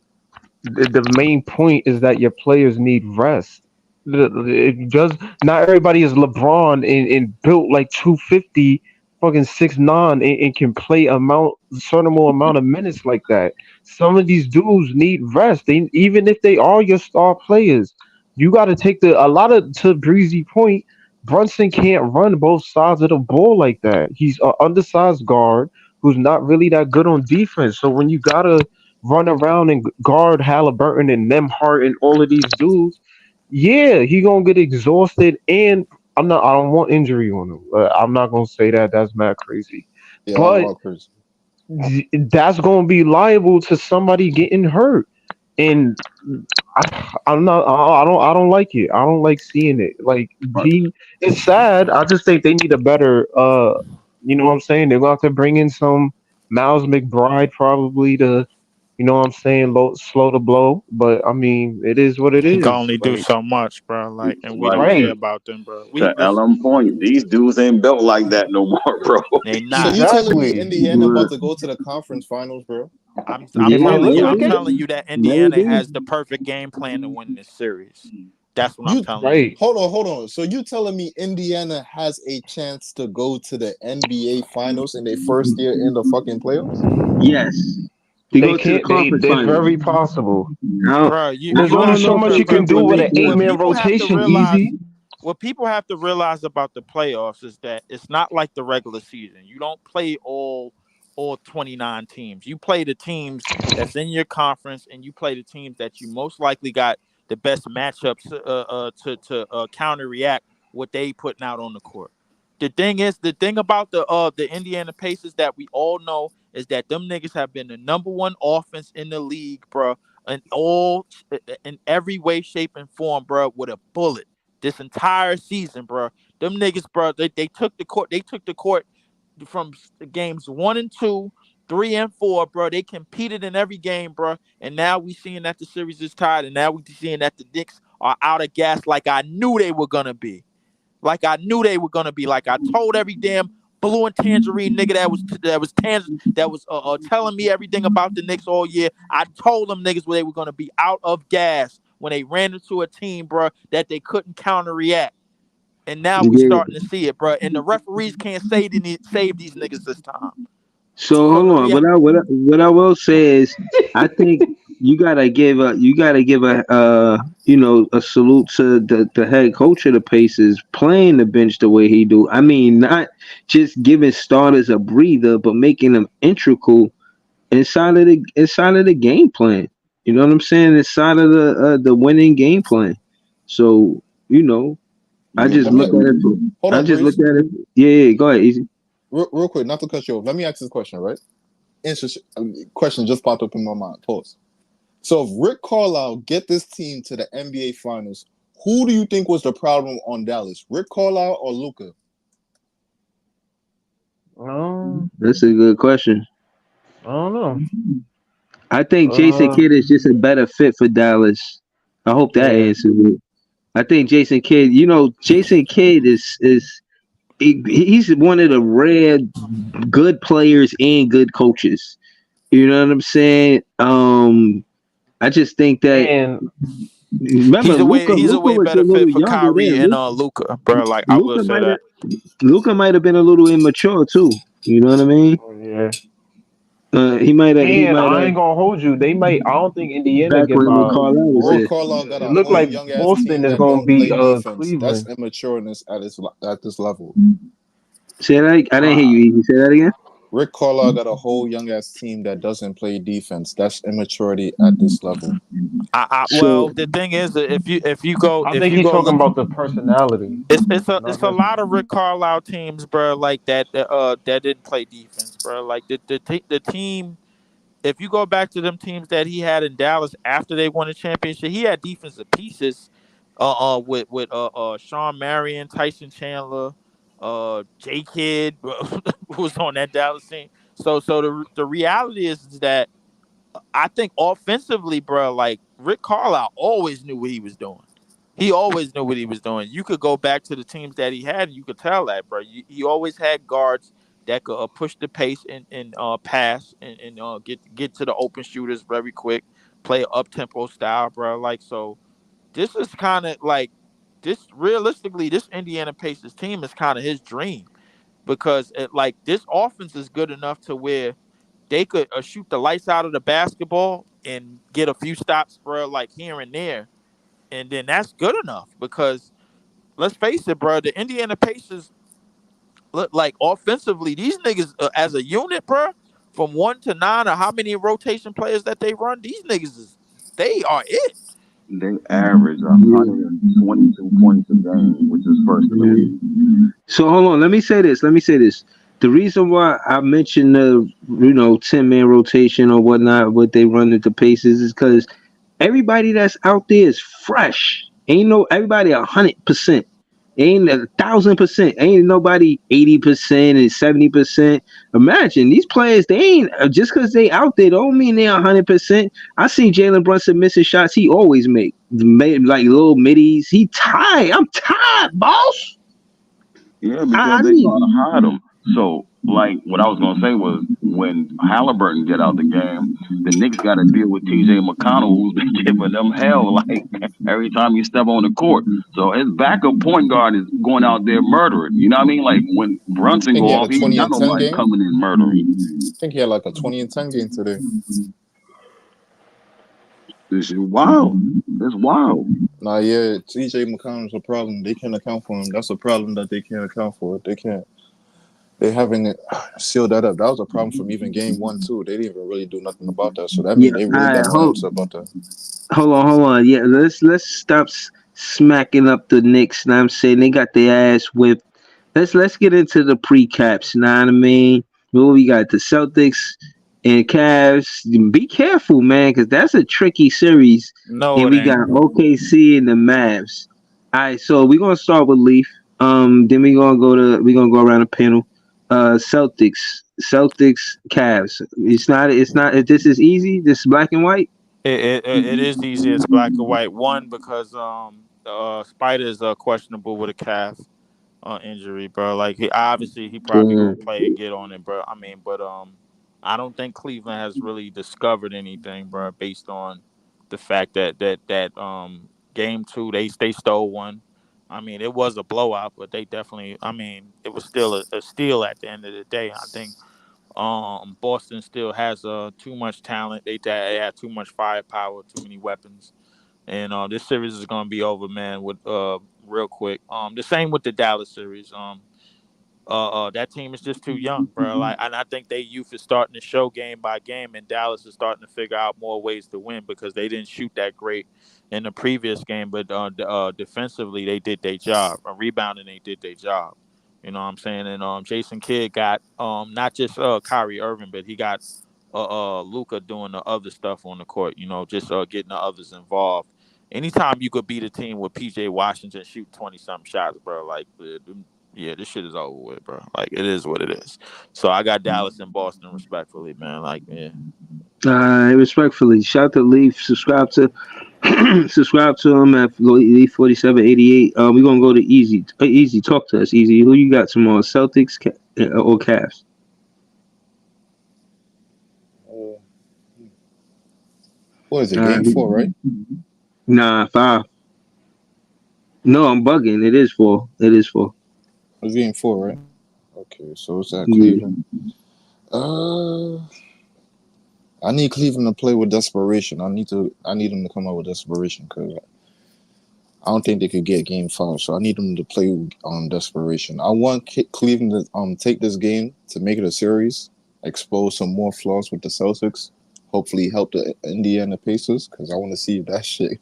the main point is that your players need rest. It does not everybody is LeBron and built like 250, fucking 6'9", and can play certain amount of minutes like that. Some of these dudes need rest. Even if they are your star players, you got to take to Breezy point. Brunson can't run both sides of the ball like that. He's an undersized guard who's not really that good on defense. So when you gotta run around and guard Halliburton and Nembhard and all of these dudes, yeah, he gonna get exhausted. And I don't want injury on him. I'm not gonna say that. That's mad crazy. Yeah, but that's gonna be liable to somebody getting hurt. And I don't like it. I don't like seeing it. Like it's sad. I just think they need a better you know what I'm saying? They're gonna have to bring in some Miles McBride probably to, you know what I'm saying, slow the blow. But I mean, it is what it is. You can only do so much, bro. Like, and we don't care about them, bro. LM point. These dudes ain't built like that no more, bro. They not. So you telling me Indiana about to go to the conference finals, bro? I'm telling you that Indiana has the perfect game plan to win this series. That's what I'm telling you. Hold on. So you telling me Indiana has a chance to go to the NBA finals in their first year in the fucking playoffs? Yes. They're very possible. Bro, there's only so much you can do with an 8-man rotation. Easy. What people have to realize about the playoffs is that it's not like the regular season. You don't play all 29 teams. You play the teams that's in your conference, and you play the teams that you most likely got the best matchups to counter react what they putting out on the court. The thing about the Indiana Pacers that we all know is that them niggas have been the number one offense in the league, bro, in every way, shape, and form, bro, with a bullet this entire season, bro. Them niggas, bro, they took the court. They took the court from games 1 and 2, 3 and 4, bro. They competed in every game, bro. And now we seeing that the series is tied, and now we seeing that the Knicks are out of gas like I knew they were gonna be. Like I told every damn blue and tangerine nigga that was telling me everything about the Knicks all year. I told them niggas they were gonna be out of gas when they ran into a team, bro, that they couldn't counter react. And now we're starting to see it, bro. And the referees can't save these niggas this time. So hold on. What I will say is, I think you gotta give a salute to the head coach of the Pacers playing the bench the way he do. I mean, not just giving starters a breather, but making them integral inside of the game plan. You know what I'm saying? Inside of the winning game plan. So I just look at it. Yeah. Go ahead, Easy. Real quick, not to cut you off. Let me ask this question, right? Question just popped up in my mind. Pause. So if Rick Carlisle get this team to the NBA Finals, who do you think was the problem on Dallas? Rick Carlisle or Luka? That's a good question. I don't know. I think Jason Kidd is just a better fit for Dallas. I hope that answers it. I think Jason Kidd, Jason Kidd he's one of the rare good players and good coaches. You know what I'm saying? I just think that remember, he's a way better fit for Kyrie and Luka, bro. Like I will say that. Luka might have been a little immature too. You know what I mean? Yeah. He might have. I ain't gonna hold you. They might. I don't think Indiana get Carlisle got a look like young Boston is gonna be Cleveland. That's immatureness at this level. Say that. I didn't hear you. You say that again. Rick Carlisle got a whole young ass team that doesn't play defense. That's immaturity at this level. Well, the thing is, if you go, I think he's talking about the personality. It's a lot of Rick Carlisle teams, bro, like that didn't play defense. bro. Like the team. If you go back to them teams that he had in Dallas after they won the championship, he had defensive pieces, with Sean Marion, Tyson Chandler, J Kidd who was on that Dallas team. So the reality is that I think offensively, bro, like Rick Carlisle always knew what he was doing. He always knew what he was doing. You could go back to the teams that he had, and you could tell that, bro. He always had guards that could push the pace and pass and get to the open shooters very quick, play up tempo style, bro. Like, so this is kind of like this. Realistically, this Indiana Pacers team is kind of his dream because this offense is good enough to where they could shoot the lights out of the basketball and get a few stops, bro, like here and there. And then that's good enough because let's face it, bro, the Indiana Pacers look like offensively, these niggas as a unit, bro, from 1 to 9 or how many rotation players that they run, these niggas they are it. They average 122 points a game, which is first in the league. So hold on, let me say this. The reason why I mentioned the 10-man rotation or whatnot, what they run at the Pacers, is because everybody that's out there is fresh. Everybody 100%. Ain't 1,000%. Ain't nobody 80% and 70%. Imagine these players, they ain't just because they out there don't mean they're 100%. I see Jalen Brunson missing shots he always made like little middies. He tired. I'm tired, boss. Yeah, because they trying to hide him. So, like, what I was gonna say was when Halliburton get out the game, the Knicks got to deal with T.J. McConnell, who's been giving them hell like every time you step on the court. So his backup point guard is going out there murdering. You know what I mean? Like when Brunson go off, he ain't got nobody coming in murdering. I think he had like a 20-10 game today. This is wild. It's wild. Nah, yeah, T.J. McConnell's a problem. They can't account for him. That's a problem that they can't account for. They can't. They haven't sealed that up. That was a problem from even game 1, too. They didn't even really do nothing about that. So that means they really got no answer about that. Hold on. Yeah, let's stop smacking up the Knicks. Know what I'm saying they got their ass whipped. Let's get into the pre-caps. Know what I mean? Well, we got the Celtics and Cavs. Be careful, man, because that's a tricky series. No, and we got OKC and the Mavs. All right, so we're gonna start with Leaf. Then we're gonna go around the panel. Celtics, Cavs. It's not. This is easy. This is black and white. It is easy. It's black and white. One because Spider is questionable with a calf injury, bro. Like he probably gonna play and get on it, bro. I mean, but I don't think Cleveland has really discovered anything, bro, based on the fact that game 2 they stole one. I mean, it was a blowout, but they definitely. I mean, it was still a steal at the end of the day. I think Boston still has too much talent. They have too much firepower, too many weapons, and this series is gonna be over, man. With real quick. The same with the Dallas series. That team is just too young, bro. Like, and I think their youth is starting to show game by game, and Dallas is starting to figure out more ways to win because they didn't shoot that great in the previous game, but defensively they did their job. Rebounding, they did their job. You know what I'm saying? And Jason Kidd got not just Kyrie Irving, but he got Luka doing the other stuff on the court. You know, just getting the others involved. Anytime you could beat a team with PJ Washington shoot 20-something shots, bro, like. Yeah, this shit is over with, bro. Like, it is what it is. So I got Dallas and Boston respectfully, man. Like, yeah. Respectfully, shout to Leaf. Subscribe to him at Leaf 4788. We're gonna go to Easy. Easy, talk to us. Easy, who you got tomorrow? Celtics or Cavs? What is it? Game 4, right? Nah, 5. No, I'm bugging. It is 4. It's game 4, right? Okay, so it's at Cleveland. I need Cleveland to play with desperation. I need them to come out with desperation because I don't think they could get game 5. So I need them to play on desperation. I want Cleveland to take this game to make it a series, expose some more flaws with the Celtics. Hopefully help the Indiana Pacers because I want to see if that shit.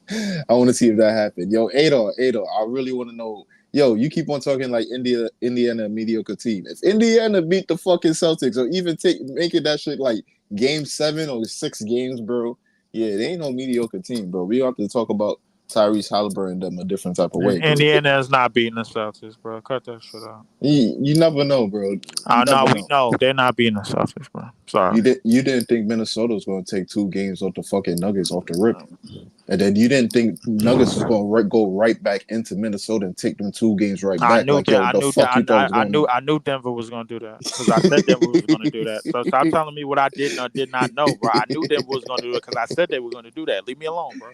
I want to see if that happened. Yo, Adol, I really want to know Yo, you keep on talking like Indiana a mediocre team. If Indiana beat the fucking Celtics or even making that shit like game 7 or 6 games, bro, yeah, they ain't no mediocre team, bro. We have to talk about Tyrese Halliburton them a different type of way, bro. Indiana is not beating the Celtics, bro. Cut that shit out. You never know, bro. You No, never we know. know they're not beating the Celtics, bro. Sorry. You didn't think Minnesota was going to take 2 games off the fucking Nuggets off the rip, and then you didn't think Nuggets was going to go right back into Minnesota and take them 2 games right I back. knew Like, that. yo, I the knew fuck that. you thought was going on? I knew Denver was gonna do that because I said Denver was gonna do that. So stop telling me what I did or did not know, bro. I knew Denver was gonna do it because I said they were gonna do that. Leave me alone, bro.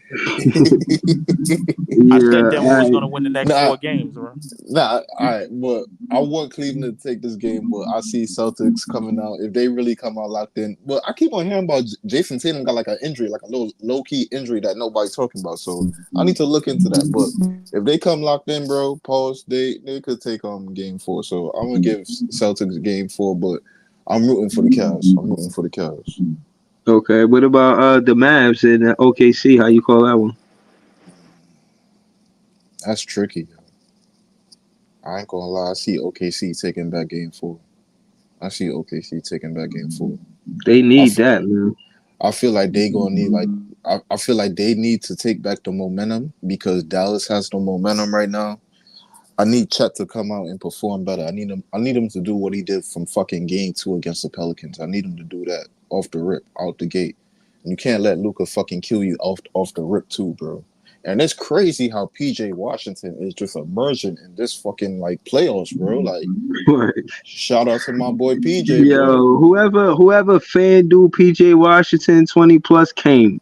I said Denver was gonna win the next 4 games, bro. Nah, all right, but I want Cleveland to take this game, but I see Celtics coming out. If they really come out locked in, but I keep on hearing about Jason Tatum got like an injury, like a little low-key injury that nobody's talking about. So I need to look into that. But if they come locked in, bro, pause, they could take on game 4. So I'm gonna give Celtics game 4, but I'm rooting for the Cavs. Okay, what about the Mavs and OKC? How you call that one? That's tricky. I ain't gonna lie. I see OKC taking back game 4. They need that, man. I feel like they gonna need I feel like they need to take back the momentum because Dallas has the momentum right now. I need Chet to come out and perform better. I need him to do what he did from fucking game 2 against the Pelicans. I need him to do that off the rip, out the gate. And you can't let Luka fucking kill you off the rip too, bro. And it's crazy how PJ Washington is just emerging in this fucking like playoffs, bro. Like, shout out to my boy PJ. Yo, bro. whoever FanDuel PJ Washington 20 plus came,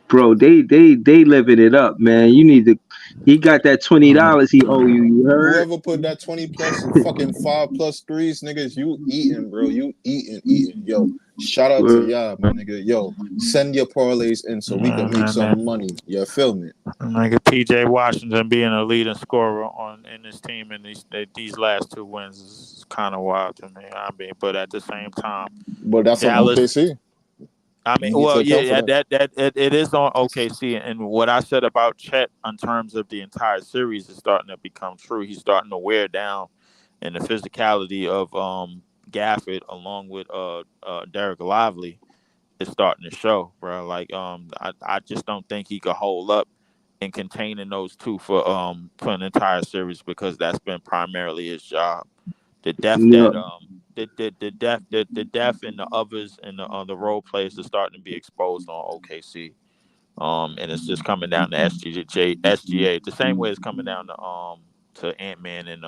bro. They living it up, man. You need to. He got that $20 he owe you. You heard? Whoever put that 20 plus and fucking 5+ threes, niggas, you eating, bro. You eating. Yo, shout out to y'all, my nigga. Yo, send your parlays in so we can make some money. You feel me? Nigga, PJ Washington being a leading scorer in this team in these last 2 wins is kind of wild to me. I mean, but at the same time, but that's Dallas, on OKC. I mean, well, yeah, it is on OKC, and what I said about Chet in terms of the entire series is starting to become true. He's starting to wear down, and the physicality of Gafford along with Derek Lively is starting to show, bro. Like, I just don't think he could hold up in containing those two for an entire series because that's been primarily his job. The depth the depth and the others and the role players are starting to be exposed on OKC. And it's just coming down to SGA the same way it's coming down to Ant-Man and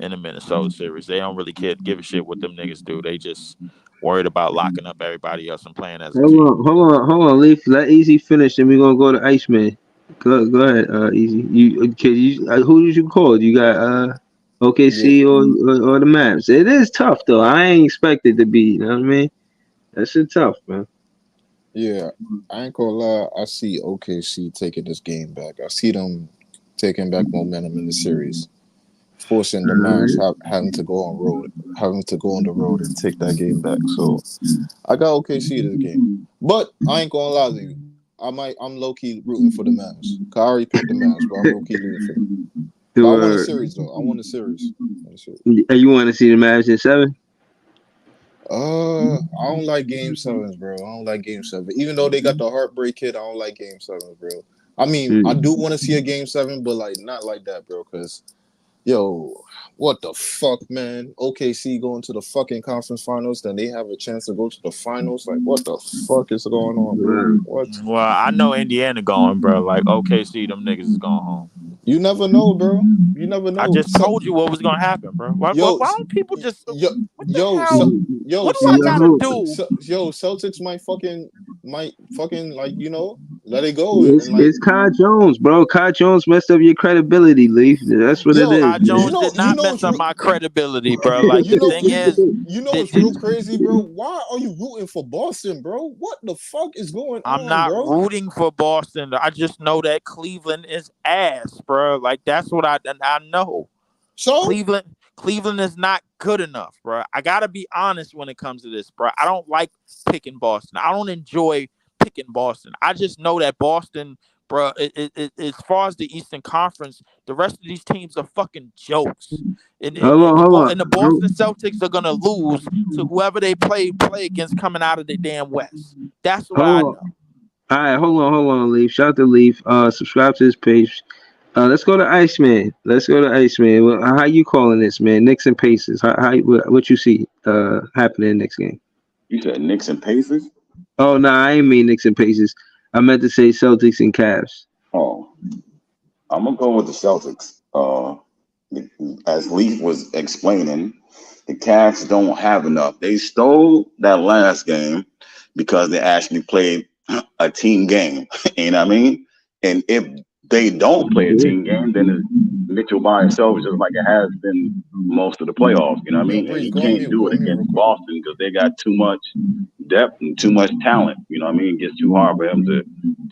in the Minnesota series. They don't really give a shit what them niggas do. They just worried about locking up everybody else and playing as a team. Hold on, Leaf. Let Easy finish, and we're gonna go to Iceman. Go ahead, Easy. Who did you call? You got OKC or the Mavs? It is tough though. I ain't expected to be. You know what I mean? That shit tough, man. Yeah, I ain't gonna lie. I see OKC taking this game back. I see them taking back momentum in the series, forcing the Mavs having to go on the road and take that game back. So I got OKC this game, but I ain't gonna lie to you. I'm low key rooting for the Mavs. I already picked the Mavs, but I'm low key rooting for them. But I want a series though. I want a series. You want to see the Mavs in 7? I don't like game 7s, bro. I don't like game 7. Even though they got the heartbreak kid, I don't like game 7s, bro. I mean, I do want to see a game 7, but like not like that, bro. Because, yo, what the fuck, man? OKC going to the fucking conference finals, then they have a chance to go to the finals. Like, what the fuck is going on, bro? What? Well, I know Indiana going, bro. Like OKC, them niggas is going home. You never know, bro. You never know. I just told you what was gonna happen, bro. Why don't people just? What do I gotta do? Celtics might fucking like let it go. It's Kai Jones, bro. Kai Jones messed up your credibility, Leaf. That's what it is. Kai Jones did not mess up my credibility, bro. Like the thing is, it's real crazy, bro. Why are you rooting for Boston, bro? What the fuck is going on? I'm not rooting for Boston. I just know that Cleveland is ass, bro. Like that's what I know. So Cleveland is not good enough, bro. I gotta be honest when it comes to this, bro. I don't like picking Boston. I don't enjoy picking Boston. I just know that Boston bro. As far as the Eastern Conference, the rest of these teams are fucking jokes. And the Boston Celtics are gonna lose to whoever they play against coming out of the damn West. That's what I know. All right, hold on, Leaf. Shout out to Leaf. Subscribe to his page. Let's go to Iceman. Well, how you calling this, man? Knicks and Pacers. What you see happening next game? You said Knicks and Pacers? Oh no, I ain't mean Knicks and Pacers. I meant to say Celtics and Cavs. Oh, I'm gonna go with the Celtics. As Leaf was explaining, the Cavs don't have enough. They stole that last game because they actually played a team game. You know what I mean? And if they don't play a team game, then Mitchell by himself is just like it has been most of the playoffs. You know what I mean? And he can't do it against Boston because they got too much depth and too much talent. You know what I mean? It gets too hard for him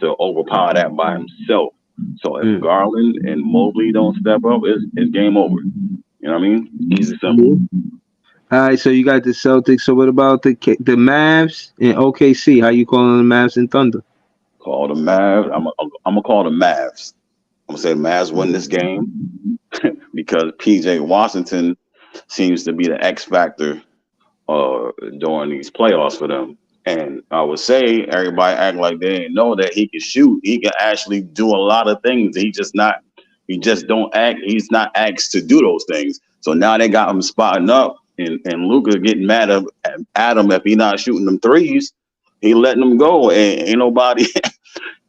to overpower that by himself. So if Garland and Mobley don't step up, it's game over. You know what I mean? Easy, simple. All right, so you got the Celtics. So what about the Mavs and OKC? How you calling the Mavs and Thunder? Call the Mavs. I'm gonna call the Mavs. I'm gonna say the Mavs win this game because PJ Washington seems to be the X factor during these playoffs for them. And I would say everybody act like they didn't know that he can shoot. He can actually do a lot of things. He just don't act. He's not asked to do those things. So now they got him spotting up, and Luka getting mad at him if he not shooting them threes. He letting them go, and ain't nobody.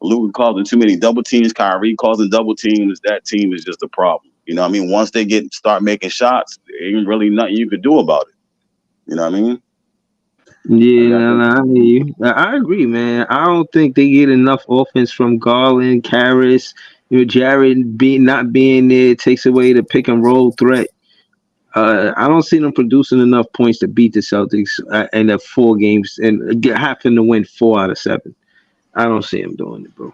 Luka causing too many double teams. Kyrie causing double teams. That team is just a problem. You know what I mean? Once they start making shots, there ain't really nothing you could do about it. You know what I mean? Yeah, I hear you. I agree, man. I don't think they get enough offense from Garland, Karras. Jared not being there takes away the pick and roll threat. I don't see them producing enough points to beat the Celtics in the 4 games and happen to win 4 out of 7. I don't see him doing it, bro.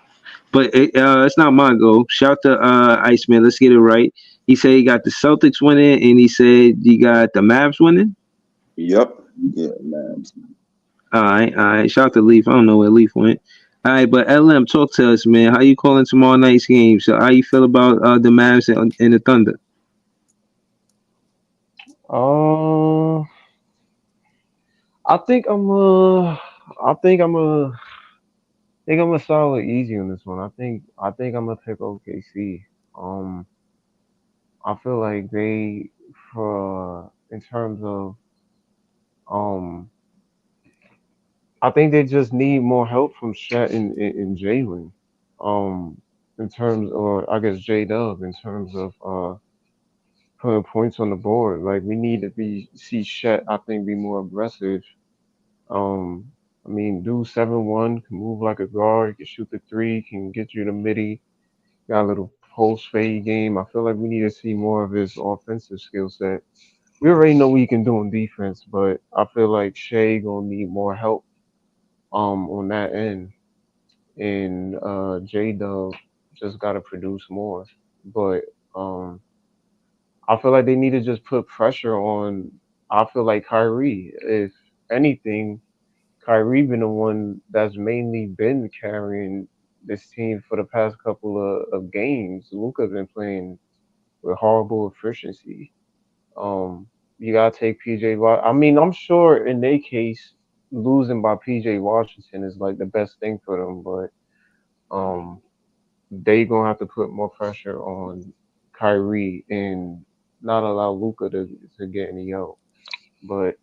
But it's not my goal. Shout to Iceman. Let's get it right. He said he got the Celtics winning, and he said you got the Mavs winning. Yep. Yeah, Mavs. All right. Shout out to Leaf. I don't know where Leaf went. All right, but LM, talk to us, man. How you calling tomorrow night's game? So how you feel about the Mavs and the Thunder? I think I'm gonna start easy on this one. I think I'm gonna pick OKC. I feel like they, in terms of I think they just need more help from Shet and Jalen. In terms, or I guess J-Dub, in terms of putting points on the board. Like we need to see Shet, I think, be more aggressive. I mean, do 7-1, can move like a guard, can shoot the 3, can get you the midi, got a little post fade game. I feel like we need to see more of his offensive skill set. We already know what he can do on defense, but I feel like Shea gonna need more help on that end. And J-Dub just gotta produce more. But I feel like they need to just put pressure on. I feel like Kyrie, if anything, Kyrie been the one that's mainly been carrying this team for the past couple of games. Luka been playing with horrible efficiency. You gotta take PJ. I mean, I'm sure in their case, losing by PJ Washington is like the best thing for them, but they gonna have to put more pressure on Kyrie and not allow Luka to get any help. But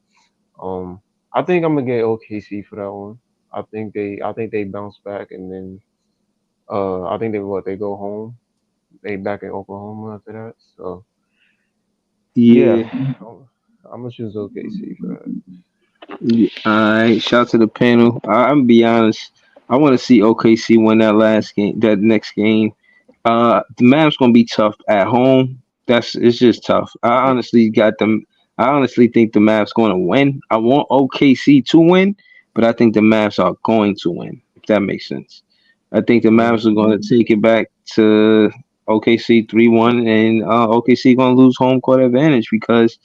I think I'm gonna get OKC for that one. I think they bounce back, and then I think they go home. They back in Oklahoma after that. So yeah, I'm gonna choose OKC for that. Yeah. All right. Shout to the panel. I'm gonna be honest. I want to see OKC win that next game. The Mavs gonna be tough at home. It's just tough. I honestly think the Mavs going to win. I want OKC to win, but I think the Mavs are going to win, if that makes sense. I think the Mavs are going to take it back to OKC 3-1, and OKC going to lose home court advantage because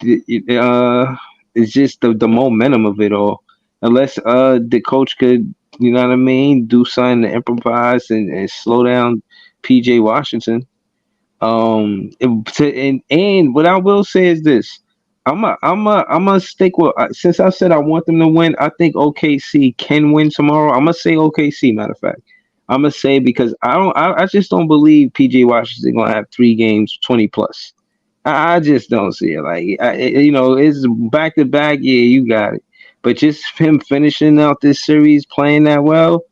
it's just the momentum of it all. Unless the coach could You know what I mean? Do something to improvise and slow down PJ Washington. And what I will say is this: I'm a stick with. Since I said I want them to win, I think OKC can win tomorrow. I'm gonna say OKC. Matter of fact, I'm gonna say because I just don't believe PJ Washington gonna have 3 games 20 plus. I just don't see it. Like it's back to back. Yeah, you got it. But just him finishing out this series playing that well,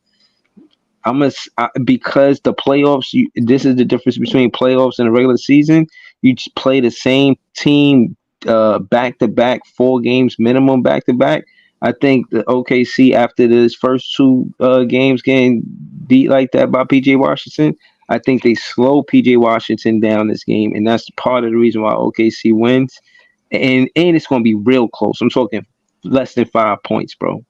because the playoffs. This is the difference between playoffs and a regular season. You just play the same team back to back, 4 games minimum back to back. I think the OKC after this first 2 games getting beat like that by PJ Washington, I think they slow PJ Washington down this game, and that's part of the reason why OKC wins. And it's going to be real close. I'm talking less than 5 points, bro.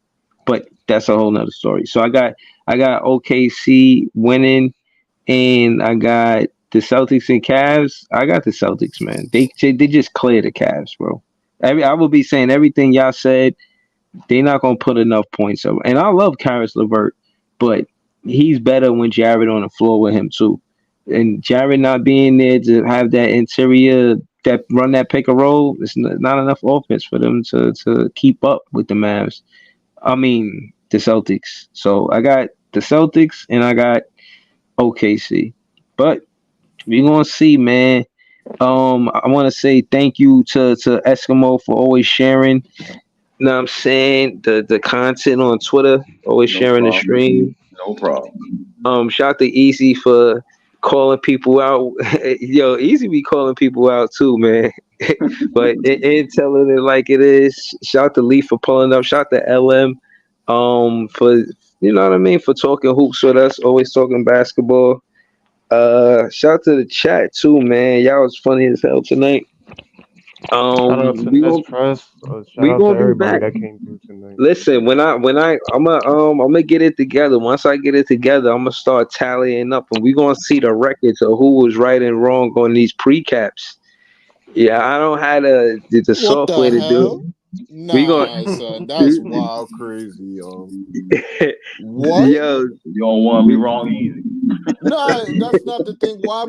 But that's a whole nother story. So I got OKC winning, and I got the Celtics and Cavs. I got the Celtics, man. They just clear the Cavs, bro. I will be saying everything y'all said. They're not gonna put enough points up. And I love Karis LeVert, but he's better when Jared on the floor with him too. And Jared not being there to have that interior that run that pick and roll, it's not enough offense for them to keep up with the Mavs. I mean the Celtics. So I got the Celtics and I got OKC. But we're gonna see, man. I want to say thank you to Eskimo for always sharing. You know what I'm saying? The content on Twitter, always sharing the stream. No problem. Shout out to Easy for calling people out. Yo, Easy be calling people out too, man. But and telling it like it is. Shout out to Lee for pulling up. Shout out to LM for you know what I mean, for talking hoops with us, always talking basketball. Shout out to the chat too, man. Y'all was funny as hell tonight. Shout out to We Nest gonna Press. Shout we out to gonna be everybody back. that came through tonight. Listen, I'm gonna get it together. Once I get it together, I'm gonna start tallying up, and we gonna see the records of who was right and wrong on these precaps. Yeah, I don't have the What the software to do hell? it. We Nah, gonna son, that's wild crazy, yo. What? yo. You don't want to be wrong easy. Nah, that's not the thing. Why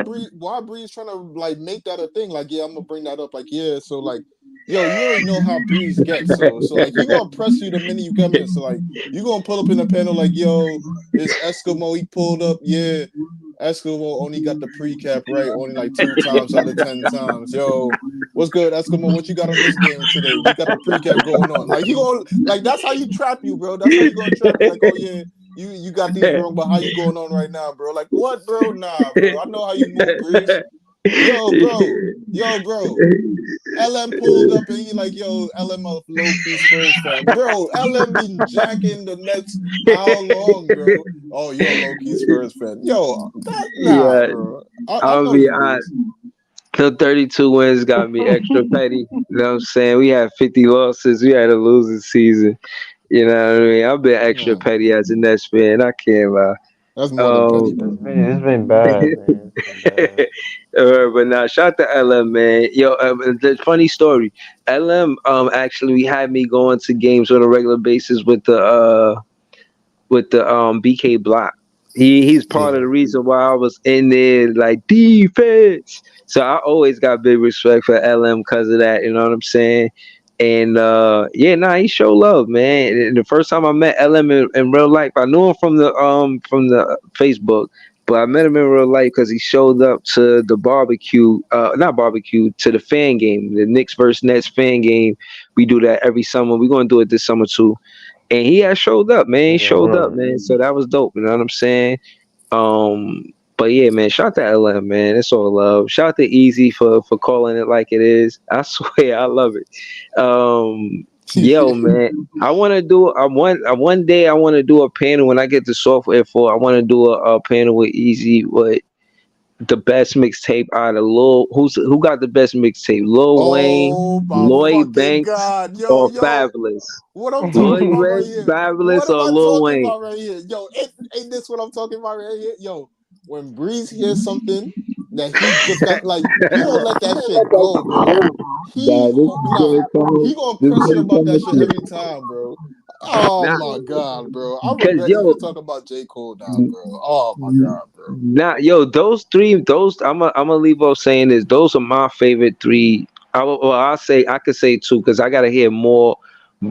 Breeze trying to like make that a thing? Like, yeah, I'm gonna bring that up. Like, yeah, so like, yo, you already know how Breeze gets. So like, he gonna press you the minute you come in. So like, you gonna pull up in the panel like, yo, it's Eskimo. He pulled up. Yeah, Eskimo only got the pre-cap right, only like 2 times out of 10 times. Yo, what's good, Eskimo? What you got on this game today? We got the pre-cap going on. Like he gonna like that's how you trap you, bro. That's how you gonna trap you. Like, oh yeah. You got these wrong, but how you going on right now, bro? Like what, bro? Nah, bro. I know how you move, Breeze. Yo, bro. LM pulled up and he like, yo, LM a low-key Spurs fan. Bro, LM been jacking the Nets how long, bro? Oh, you're a low-key Spurs fan. Yo, nah, bro. I I'll know be you, honest. The 32 wins got me extra petty. You know what I'm saying? We had 50 losses. We had a losing season. You know what I mean? I've been extra petty as a Nets fan. I can't lie. That's more than petty, bro. It's been bad, man. It's been bad. But now, shout out to LM, man. Yo, the funny story. LM actually had me going to games on a regular basis with the BK Block. He's part of the reason why I was in there like defense. So I always got big respect for LM because of that. You know what I'm saying? And he showed love, man. And the first time I met LM in real life, I knew him from the Facebook, but I met him in real life because he showed up to the to the fan game, the Knicks versus Nets fan game. We do that every summer. We're gonna do it this summer too. And he had showed up, man. He showed up, man. So that was dope. You know what I'm saying? But yeah, man, shout out to LM, man. It's all love. Shout out to Easy for calling it like it is. I swear, I love it. Yo, man, I want to do one day. I want to do a panel when I get the software for. I want to do a panel with Easy with the best mixtape out of Lil. Who got the best mixtape? Lil Wayne, Lloyd Banks, or Fabulous? What I'm talking about right here? Fabulous, what or am I Lil talking Wayne? about right here? Yo, ain't this what I'm talking about right here? Yo, when Breeze hears something that he just got, like, he don't let that shit go, bro. He gonna press you about that shit every time, bro. Oh Now, my god, bro! I cause regret yo, even talking about J. Cole now, bro. Oh my god, bro. now yo, those three, those I'm gonna leave off saying this. Those are my favorite three. I'll say I could say two because I gotta hear more.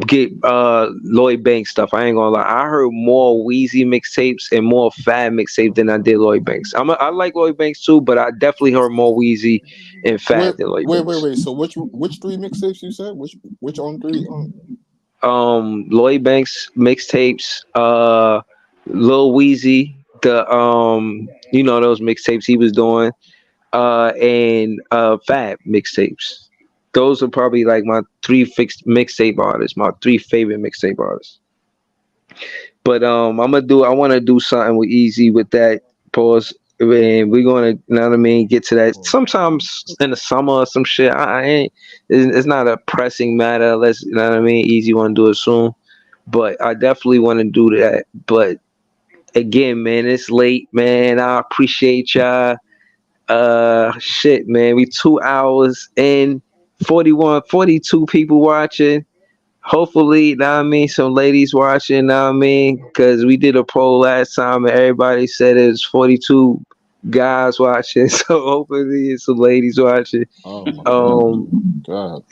Get Lloyd Banks stuff. I ain't gonna lie. I heard more Wheezy mixtapes and more Fab mixtape than I did Lloyd Banks. I like Lloyd Banks too, but I definitely heard more Wheezy and Wait, Fab than Lloyd wait, Banks. wait, wait. So which three mixtapes you said? Which on three? Lloyd Banks mixtapes, Lil Weezy, the you know those mixtapes he was doing, and Fab mixtapes. Those are probably like my three fixed mixtape artists, my three favorite mixtape artists. But I want to do something with Easy with that pause. And we're gonna, you know what I mean, get to that sometimes in the summer or some shit. I ain't. It's not a pressing matter. Let's, you know what I mean. Easy want to do it soon, but I definitely want to do that. But again, man, it's late, man. I appreciate y'all. Shit, man. We 2 hours in, 41, 42 people watching. Hopefully, know what I mean, some ladies watching, know what I mean, because we did a poll last time and everybody said it was 42 guys watching. So hopefully it's some ladies watching. Oh my god.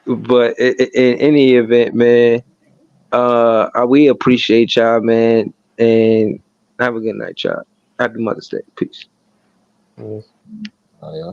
But in any event, man, we appreciate y'all, man, and have a good night, y'all. Happy Mother's Day. Peace. Oh yeah.